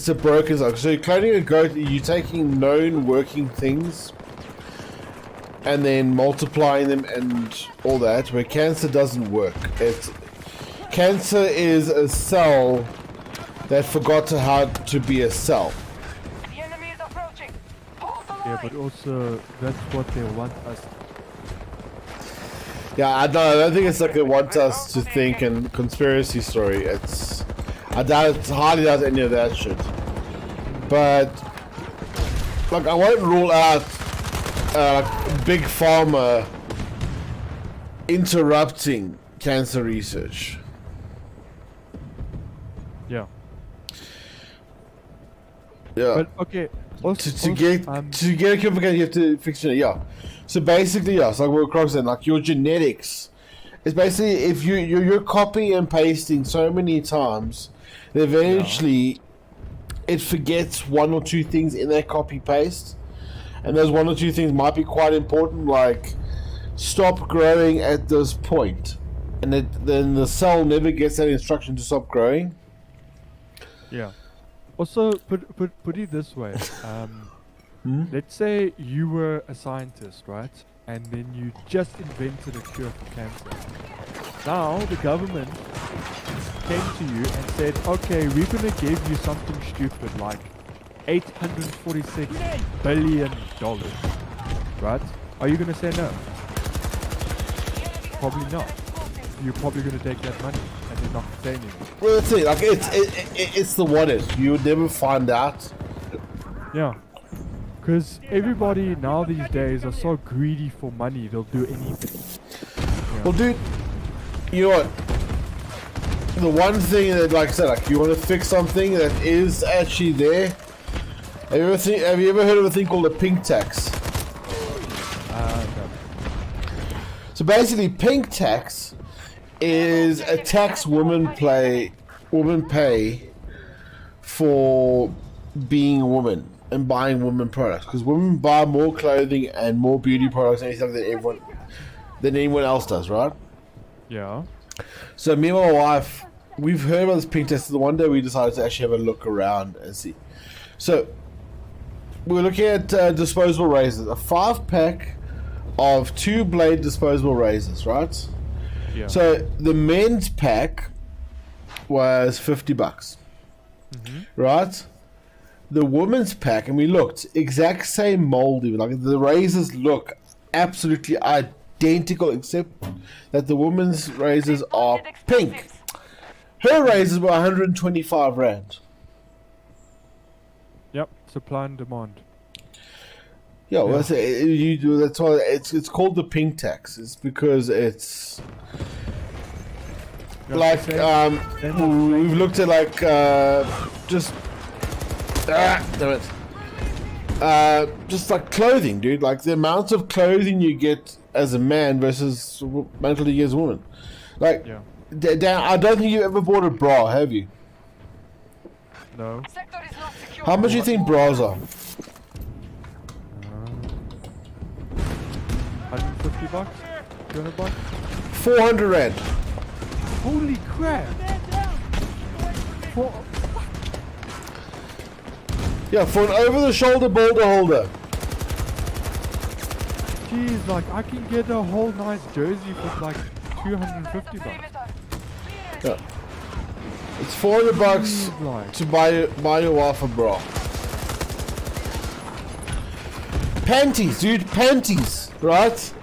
a broken cycle. So you're cloning a goat, you're taking known working things and then multiplying them and all that, where cancer doesn't work. Cancer is a cell that forgot how to be a cell. Yeah, but also that's what they want us. Yeah, I don't think it's like they want us to think and conspiracy story. I doubt it hardly does any of that shit. But like, I won't rule out big pharma interrupting cancer research. Yeah. Yeah. But okay. To get a cure for cancer, you have to fix it. Yeah. So basically, yeah, it's like what Croc said, like your genetics. It's basically if you're copying and pasting so many times, that eventually it forgets one or two things in that copy paste, and those one or two things might be quite important, like stop growing at this point, and then the cell never gets that instruction to stop growing. Yeah. Also, put it this way. Let's say you were a scientist, right? And then you just invented a cure for cancer. Now the government came to you and said, okay, we're going to give you something stupid like $846 billion. Right? Are you going to say no? Probably not. You're probably going to take that money and they're not saying anything. Well, that's it. Like it's the what if. You would never find out. Yeah. Because everybody now these days are so greedy for money, they'll do anything. Yeah. Well, dude, you know what? The one thing that, like I said, like you want to fix something that is actually there. Have you ever heard of a thing called a pink tax? No. So basically, pink tax is a tax women pay for being a woman and buying women products, because women buy more clothing and more beauty products and anything than anyone else does, right? Yeah. So me and my wife, we've heard about this pink test. The one day we decided to actually have a look around and see. So we're looking at disposable razors, a 5-pack of 2-blade disposable razors, right? Yeah. So the men's pack was $50, right? The women's pack, and we looked, exact same mold, even like the razors look absolutely identical, except that the women's razors are pink. Her razors were 125 rand. Yep, supply and demand. Yeah, well, that's why it's called the pink tax. It's because it's like we've looked at like just like clothing, dude. Like the amount of clothing you get as a man versus amount you get as a woman. Like, Dan, I don't think you ever bought a bra, have you? No. How much do you think bras are? $150? $200? 400 rand. Holy crap! Yeah, for an over-the-shoulder boulder holder. Jeez, like I can get a whole nice jersey for like $250. Yeah. It's $400 to buy your wife a bra. Panties, dude, panties, right?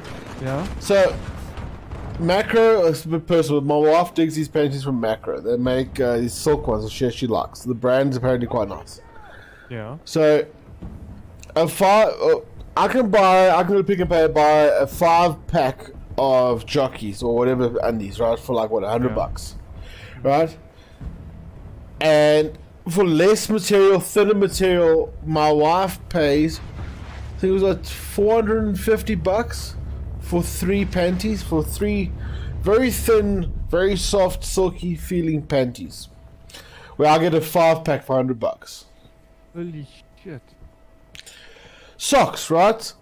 Yeah. So, Macro is a bit personal. My wife digs these panties from Macro. They make these silk ones, she likes. The brand's apparently quite nice. Yeah. So, I can go pick and pay, buy a 5-pack of jockeys or whatever undies, right? For like what, $100, right? And for less material, thinner material, my wife pays, I think it was like $450 for 3 panties, for 3 very thin, very soft, silky feeling panties. Where I get a 5-pack for $100. Holy shit. Socks, right?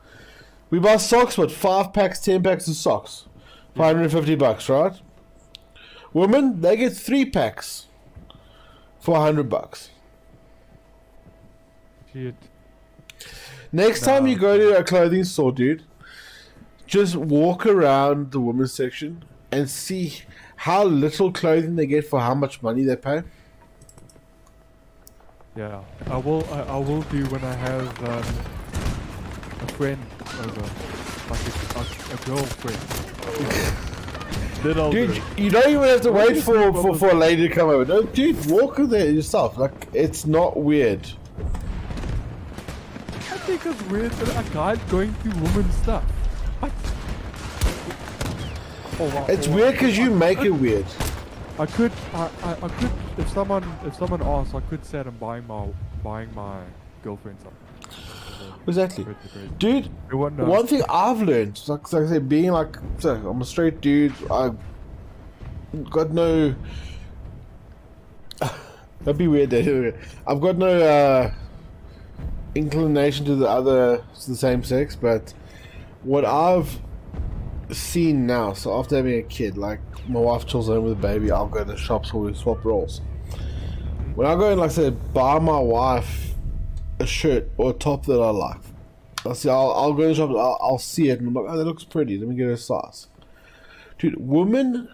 We buy socks, what, 5 packs, 10 packs of socks, $550, right? Women, they get 3 packs for $100. Shit. Next time you go to a clothing store, dude, just walk around the women's section and see how little clothing they get for how much money they pay. Yeah, I will do when I have a friend over, like a girlfriend. Dude, you don't even have to wait for a lady to come over. No, dude, walk in there yourself. Like, it's not weird. I think it's weird that a guy going through women's stuff. What? It's weird because you make it weird. I could, if someone asked, I could say I'm buying my girlfriend something. Exactly. Dude, one thing I've learned, like I said, being like, I'm a straight dude, I've got no, that'd be weird, dude. I've got no inclination to the same sex, but what I've seen now, so after having a kid, like my wife chills home with a baby, I'll go to the shops where we swap roles. When I go and, like I said, buy my wife a shirt or a top that I like, I'll go to the shop, I'll see it and I'm like, oh, that looks pretty, let me get her a size. Dude, women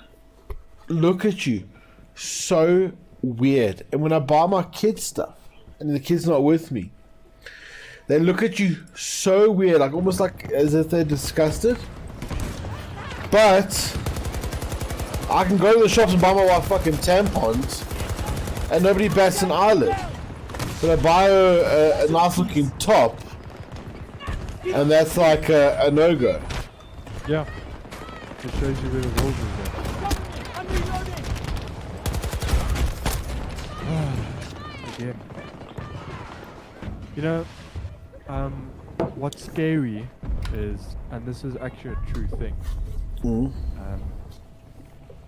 look at you so weird. And when I buy my kids stuff and the kid's not with me, they look at you so weird, like almost like as if they're disgusted. But I can go to the shops and buy my wife fucking tampons and nobody bats an eyelid. But I buy her a nice looking top And that's like a no-go. Yeah. It shows you where the walls is at. Again. You know, what's scary is, and this is actually a true thing.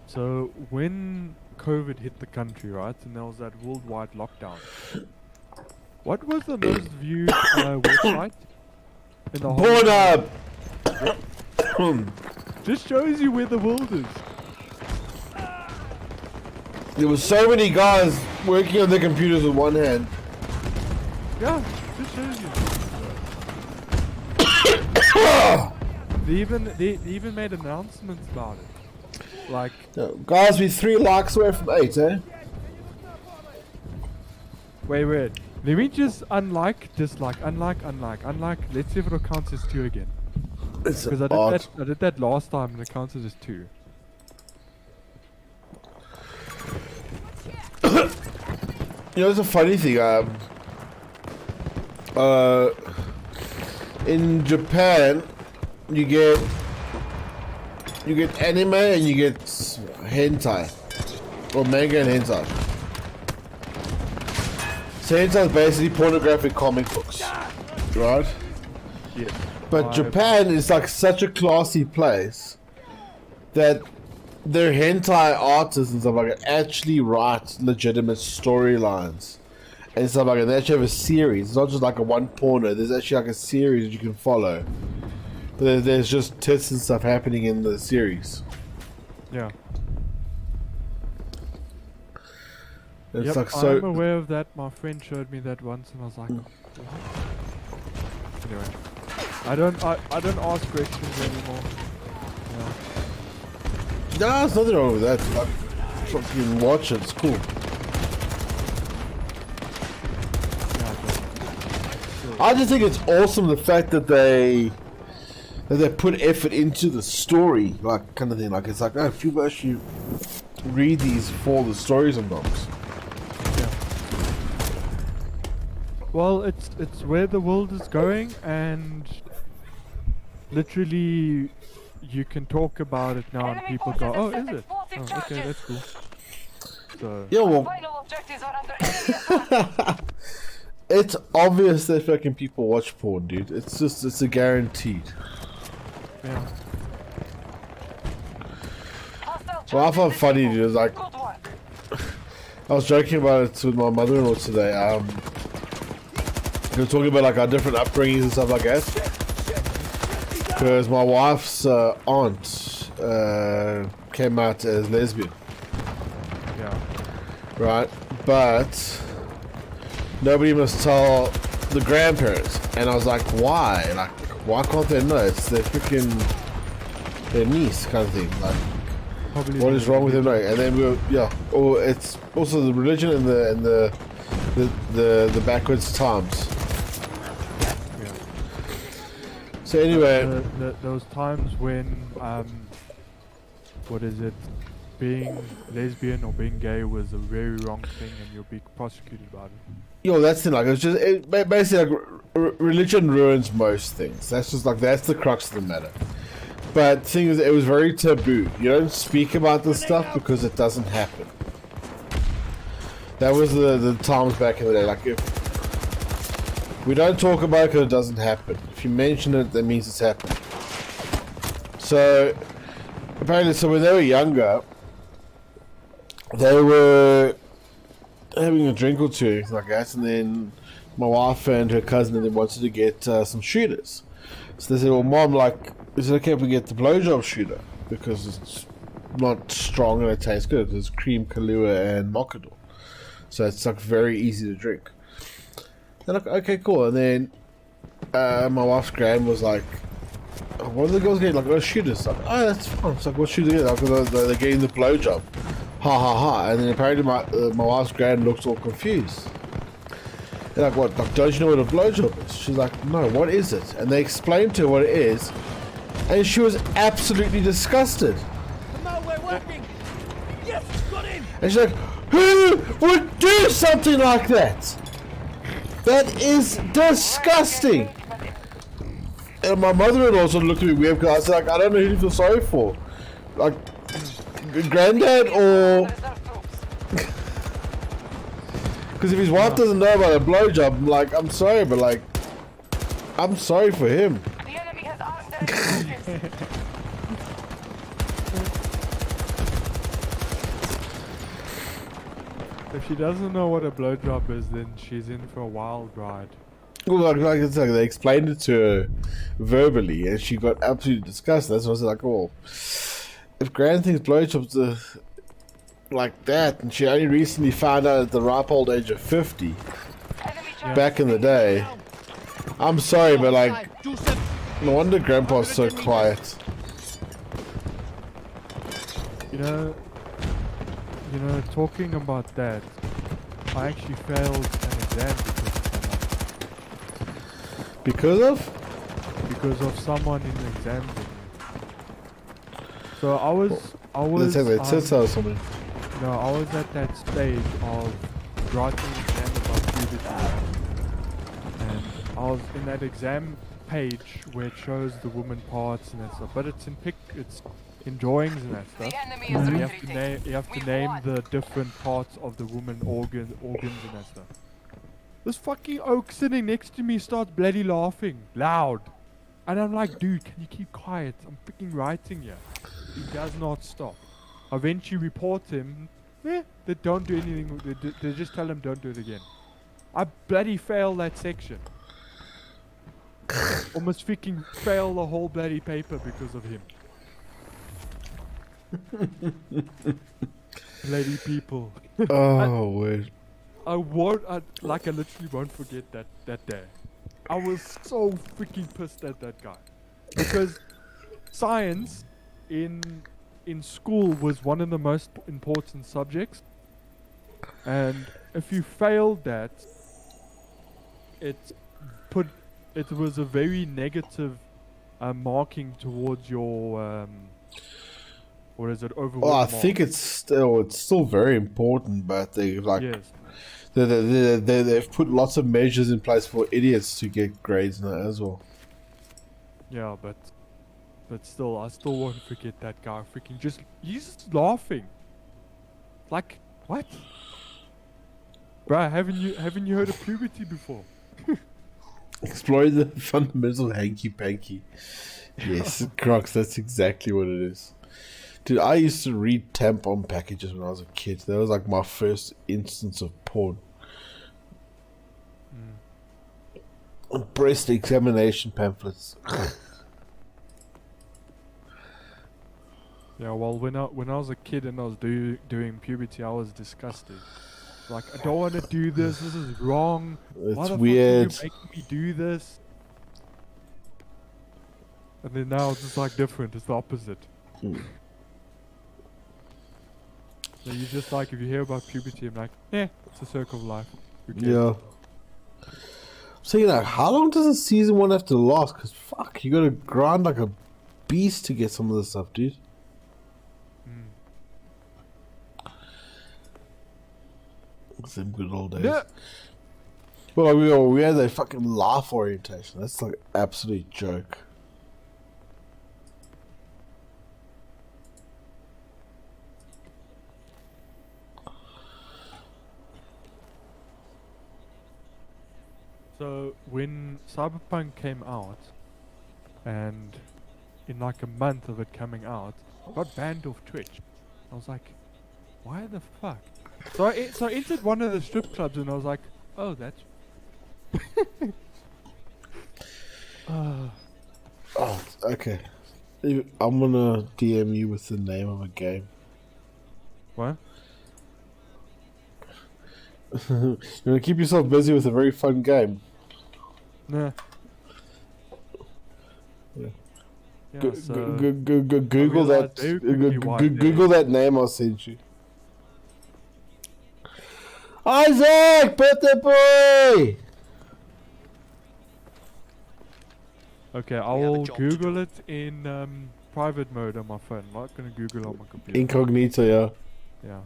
So when COVID hit the country, right, and there was that worldwide lockdown, what was the most viewed website in the whole Pornhub! Just shows you where the world is. There was so many guys working on their computers with one hand. Yeah, just shows you. They even made announcements about it. Like, guys, we 3 likes away from 8, eh? wait. Let me just unlike, dislike, unlike. Let's see if it counts as 2 again. Because I did that last time and it counts as 2. You know, it's a funny thing. In Japan, you get anime and you get hentai, or manga and hentai. So hentai is basically pornographic comic books, right? Yeah. But Japan is like such a classy place that their hentai artists and stuff like that actually write legitimate storylines and stuff like that. They actually have a series. It's not just like a one porno. There's actually like a series that you can follow. But there's just tits and stuff happening in the series. Yeah. It's yep, like so. I'm aware of that. My friend showed me that once, and I was like, anyway, I don't ask questions anymore. Yeah. No, there's nothing wrong with that. Like, fucking watch it. It's cool. I just think it's awesome the fact that they put effort into the story, like kind of thing. Like it's like, oh, if you actually read these for the stories and books. Yeah. Well, it's where the world is going, and literally you can talk about it now, and people go, "Oh, is it? Oh, okay, that's cool." So yeah, well, it's obvious that fucking people watch porn, dude. It's a guaranteed. Yeah. Well, I found funny, dude. It was like, I was joking about it with my mother-in-law today. We were talking about like our different upbringings and stuff like that. Because my wife's aunt came out as lesbian. Yeah. Right, but nobody must tell the grandparents. And I was like, why? Like, why can't they know? It's their freaking their niece kind of thing. Like, probably what is wrong with them? And then we were, yeah. Or it's also the religion and the backwards times. Yeah. So anyway, those times when what is it? Being lesbian or being gay was a very wrong thing, and you'll be prosecuted about it. Yo, that's the thing. Like, it's just basically like religion ruins most things. That's just like that's the crux of the matter. But the thing is, it was very taboo. You don't speak about this stuff because it doesn't happen. That was the times back in the day. Like, if we don't talk about it because it doesn't happen. If you mention it, that means it's happened. So apparently, so when they were younger, they were having a drink or two like that, and then my wife and her cousin and they wanted to get some shooters. So they said, well, Mom, like, is it okay if we get the blowjob shooter? Because it's not strong and it tastes good. There's cream, Kahlua, and Mokador. So it's like very easy to drink. And like, okay, cool. And then my wife's grand was like, oh, what are the girls getting? Like, oh, shooters. Like, oh, that's fine. It's like, what shooter get? Like, they're getting the blowjob. Ha ha ha. And then apparently my wife's grand looks all confused. They're like, what? Like, don't you know what a blowjob is? She's like, no, what is it? And they explained to her what it is, and she was absolutely disgusted. No, we're working. Yes, got in. And she's like, who would do something like that? That is disgusting. And my mother-in-law sort of looked at me weird because I said, like, I don't know who to feel sorry for. Like, granddad or... Because if his wife doesn't know about a blowjob, I'm like, I'm sorry, but like, I'm sorry for him. The enemy has armed their approaches. If she doesn't know what a blowjob is, then she's in for a wild ride. Well, like it's like they explained it to her verbally, and she got absolutely disgusted. That's why I was like, "Oh, if Gran thinks blowjobs are like that, and she only recently found out at the ripe old age of 50, back in the day, I'm sorry, but like, no wonder Grandpa's so quiet." You know, talking about that, I actually failed an exam because of someone. Because of someone in the exam with me. So I was Let's have it. Or something. No, I was at that stage of writing an exam about puberty, and I was in that exam page where it shows the woman parts and that stuff, but it's in drawings and that stuff. And you have to name the different parts of the woman organs and that stuff. This fucking oak sitting next to me starts bloody laughing loud, and I'm like, dude, can you keep quiet? I'm freaking writing here. He does not stop. I eventually report him. They don't do anything. They just tell him don't do it again. I bloody failed that section. Almost freaking fail the whole bloody paper because of him. Bloody people. Oh, wait. I literally won't forget that day. I was so freaking pissed at that guy. Because science in school was one of the most important subjects. And if you failed that, it was a very negative marking towards your or is it overall? Well, I think it's still very important, but they like they've put lots of measures in place for idiots to get grades in it as well. Yeah, but still, I still won't forget that guy. Freaking he's just laughing. Like what? Bruh, haven't you heard of puberty before? Explore the fundamentals of hanky panky. Yes, Crocs, that's exactly what it is. Dude, I used to read tampon packages when I was a kid. That was like my first instance of porn. Breast examination pamphlets. Yeah, well, when I was a kid and I was doing puberty, I was disgusted. Like, I don't want to do this. This is wrong. Why the weird. fuck are you making me do this? And then now it's just like different. It's the opposite. So you just like, if you hear about puberty, I'm like, it's a circle of life. Yeah. So you know, how long does a season 1 have to last? Cause fuck, you gotta grind like a beast to get some of this stuff, dude. Some good old days. Yeah. Well, we had a fucking laugh orientation. That's like absolute joke. So when Cyberpunk came out, and in like a month of it coming out, I got banned off Twitch. I was like, why the fuck? So I entered one of the strip clubs and I was like, oh, that's... Oh, okay. I'm gonna DM you with the name of a game. What? You're gonna keep yourself busy with a very fun game. Nah. Yeah. So Google that. Google that name I'll send you. Isaac, birthday boy. Okay, I will Google it in private mode on my phone. I'm not gonna Google on my computer. Incognito, yeah. Yeah.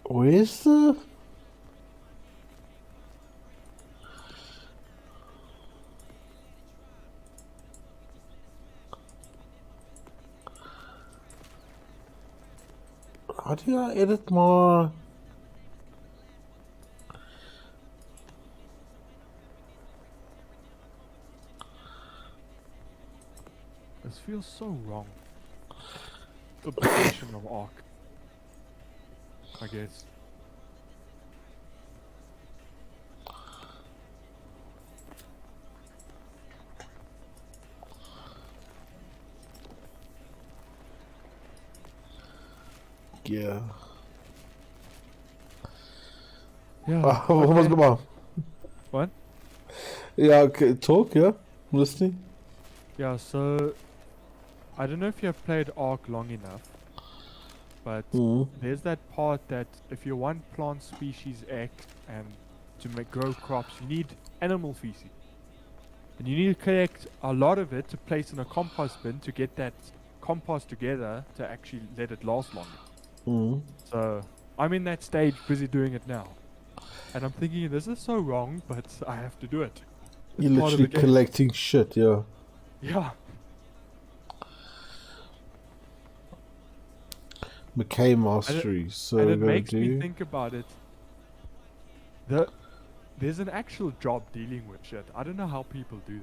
Where's the... How do I edit my... This feels so wrong. The position of Ark, I guess. Yeah. Yeah. What's going on? What? Yeah, okay, talk, yeah? I'm listening. Yeah, so I don't know if you have played Ark long enough, but there's that part that if you want plant species X and to grow crops, you need animal feces. And you need to collect a lot of it to place in a compost bin to get that compost together to actually let it last longer. So I'm in that stage, busy doing it now. And I'm thinking, this is so wrong, but I have to do it. It's You're part of the literally game. collecting shit, yeah. Yeah. McKay Mastery, so and it we're makes gonna do... me think about it. There's an actual job dealing with shit. I don't know how people do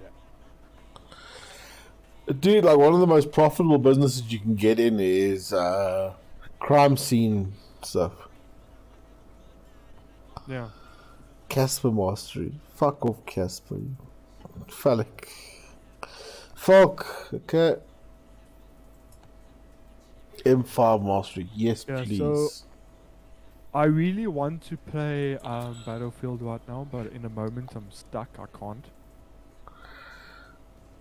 that. Dude, like one of the most profitable businesses you can get in is crime scene stuff. Yeah. Casper Mastery. Fuck off, Casper. Phallic. Fuck. Okay. M5 Mastery. Yes, Yeah, please. so I really want to play Battlefield right now, but in a moment I'm stuck. I can't.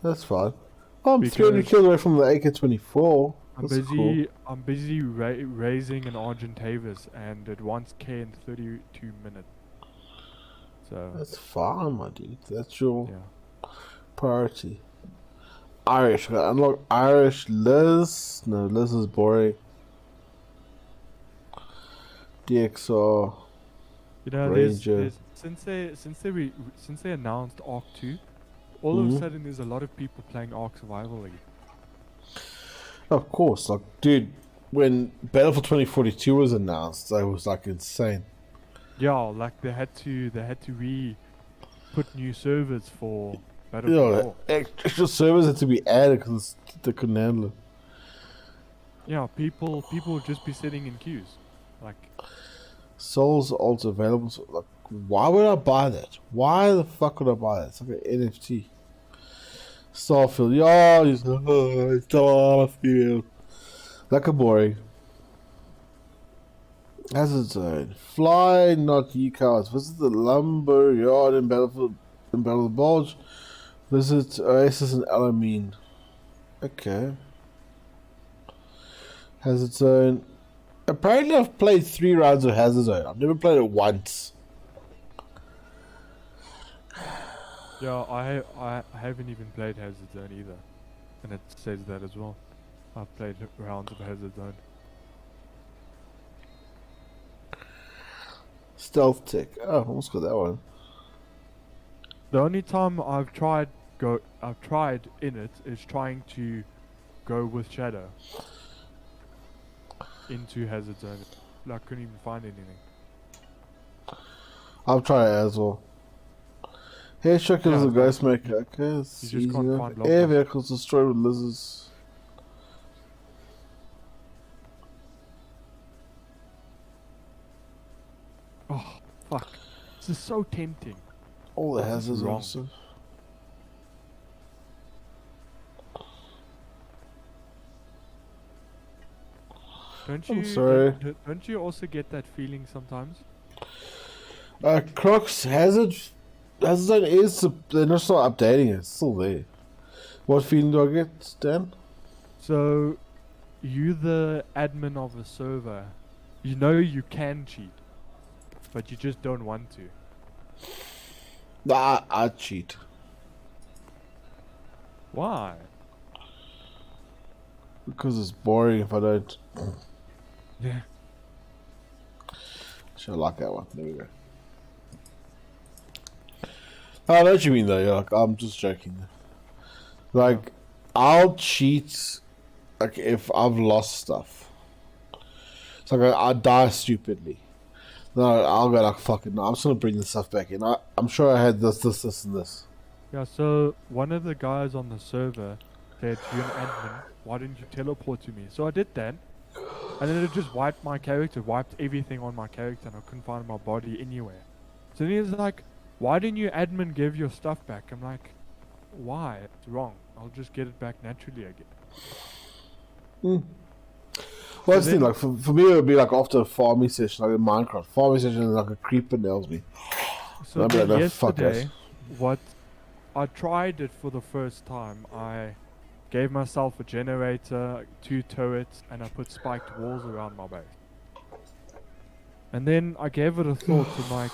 That's fine. I'm Because 300 kills away from the AK-24. I'm That's busy. cool. I'm busy raising an Argent Tavis, and it wants K in 32 minutes. So That's fine, my dude. That's your yeah. priority. Irish. I gotta unlock Irish. Liz. No, Liz is boring. DXR. You know, Ranger. since they announced Ark 2, all of a sudden there's a lot of people playing Ark Survival League. Of course, like, dude, when Battlefield 2042 was announced, that was like insane. Yeah, like they had to put new servers for You Battlefield 4. know, extra servers had to be added because they couldn't handle it. Yeah, people would just be sitting in queues, like. Souls also available. So, like, why would I buy that? Why the fuck would I buy that? It's like an NFT. Starfield, yeah, Starfield. Like a boring. Hazard Zone. Fly, not e-cars. Visit the lumber yard in Battlefield Bulge. Visit Oasis and Alamine. Okay. Hazard Zone. Apparently I've played 3 rounds of Hazard Zone. I've never played it once. Yeah, I haven't even played Hazard Zone either, and it says that as well. I've played rounds of Hazard Zone. Stealth Tech. Oh, almost got that one. The only time I've tried in it is trying to go with Shadow into Hazard Zone. I couldn't even find anything. I've tried it as well. Hair Shocker is a ghost maker. Okay, it's you just can't find Air locals. vehicles destroyed with lizards. Oh, fuck. This is so tempting. All the This is hazards wrong. also. I'm sorry. Don't you also get that feeling sometimes? Crocs Hazard Zone is, they're not still updating it, it's still there. What feeling do I get, Dan? So, you the admin of a server, you know you can cheat, but you just don't want to. Nah, I cheat. Why? Because it's boring if I don't. Yeah. Should like that one. There we go. I know what you mean though. You're like, I'm just joking. Like, I'll cheat like if I've lost stuff. So I die stupidly. No, I'll go like, fuck it, no, I'm just gonna bring this stuff back in. I'm sure I had this, and this. Yeah, so one of the guys on the server said, you're an admin, why didn't you teleport to me? So I did that, and then it just wiped my character, wiped everything on my character, and I couldn't find my body anywhere. So then he's like, why didn't you admin give your stuff back? I'm like, why? It's wrong. I'll just get it back naturally again. Well, that's the thing, like, for me it would be like after a farming session, like in Minecraft. Farming session, like a creeper nails me. So then yesterday, what I tried it for the first time. I gave myself a generator, 2 turrets, and I put spiked walls around my base. And then I gave it a thought to like,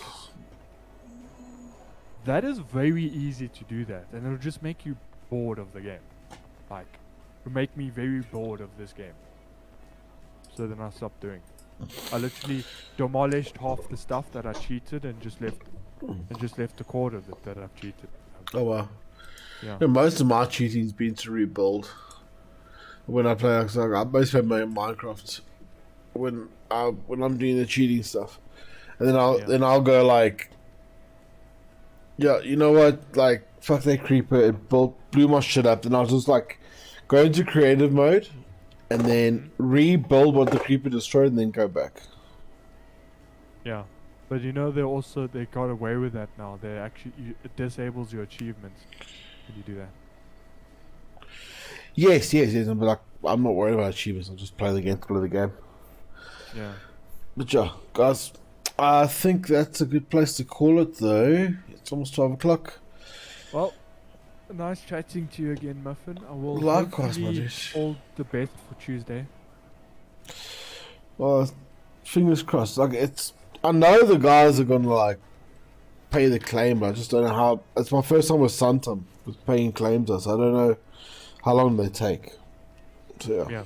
that is very easy to do that, and it'll just make you bored of the game. Like, it'll make me very bored of this game. So then I stopped doing it. I literally demolished half the stuff that I cheated and just left a quarter of it that I've cheated. Oh wow. Yeah. Most of my cheating's been to rebuild. When I play, like, I mostly play Minecraft. When I'm doing the cheating stuff, and then I'll go like, yeah, you know what? Like, fuck that creeper. It blew my shit up. Then I'll just like go into creative mode, and then rebuild what the creeper destroyed, and then go back. Yeah. But you know, they got away with that now. They actually, it disables your achievements when you do that. Yes. But like, I'm not worried about achievements. I'll just play the game. Yeah. But yeah, guys, I think that's a good place to call it, though. It's almost 12 o'clock. Well, nice chatting to you again, Muffin. I will likewise, my hopefully dude. all the best for Tuesday. Well, fingers crossed. Like, I know the guys are gonna like pay the claim, but I just don't know how. It's my first time with Santam with paying claims. So I don't know how long they take. So yeah.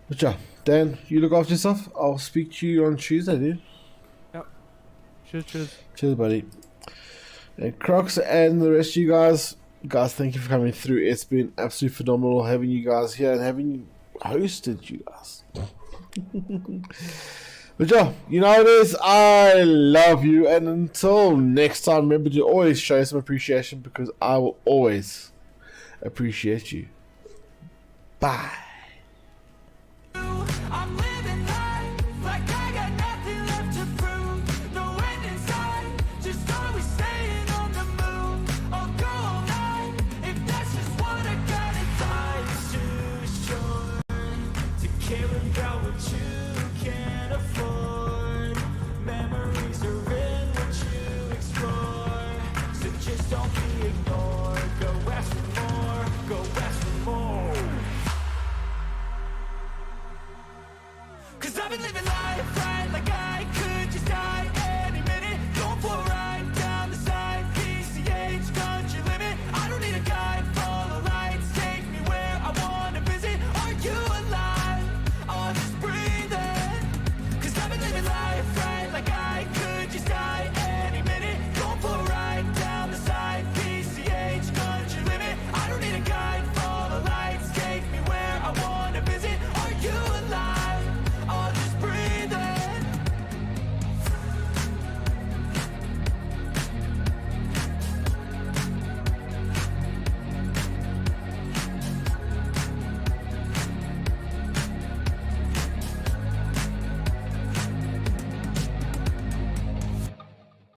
But yeah, Dan, you look after yourself. I'll speak to you on Tuesday, dude. Yep. Cheers. Cheers, buddy. And Crocs and the rest of you guys, thank you for coming through. It's been absolutely phenomenal having you guys here and having hosted you guys. But yeah, you know what it is. I love you, and until next time, remember to always show some appreciation, because I will always appreciate you. Bye. I'm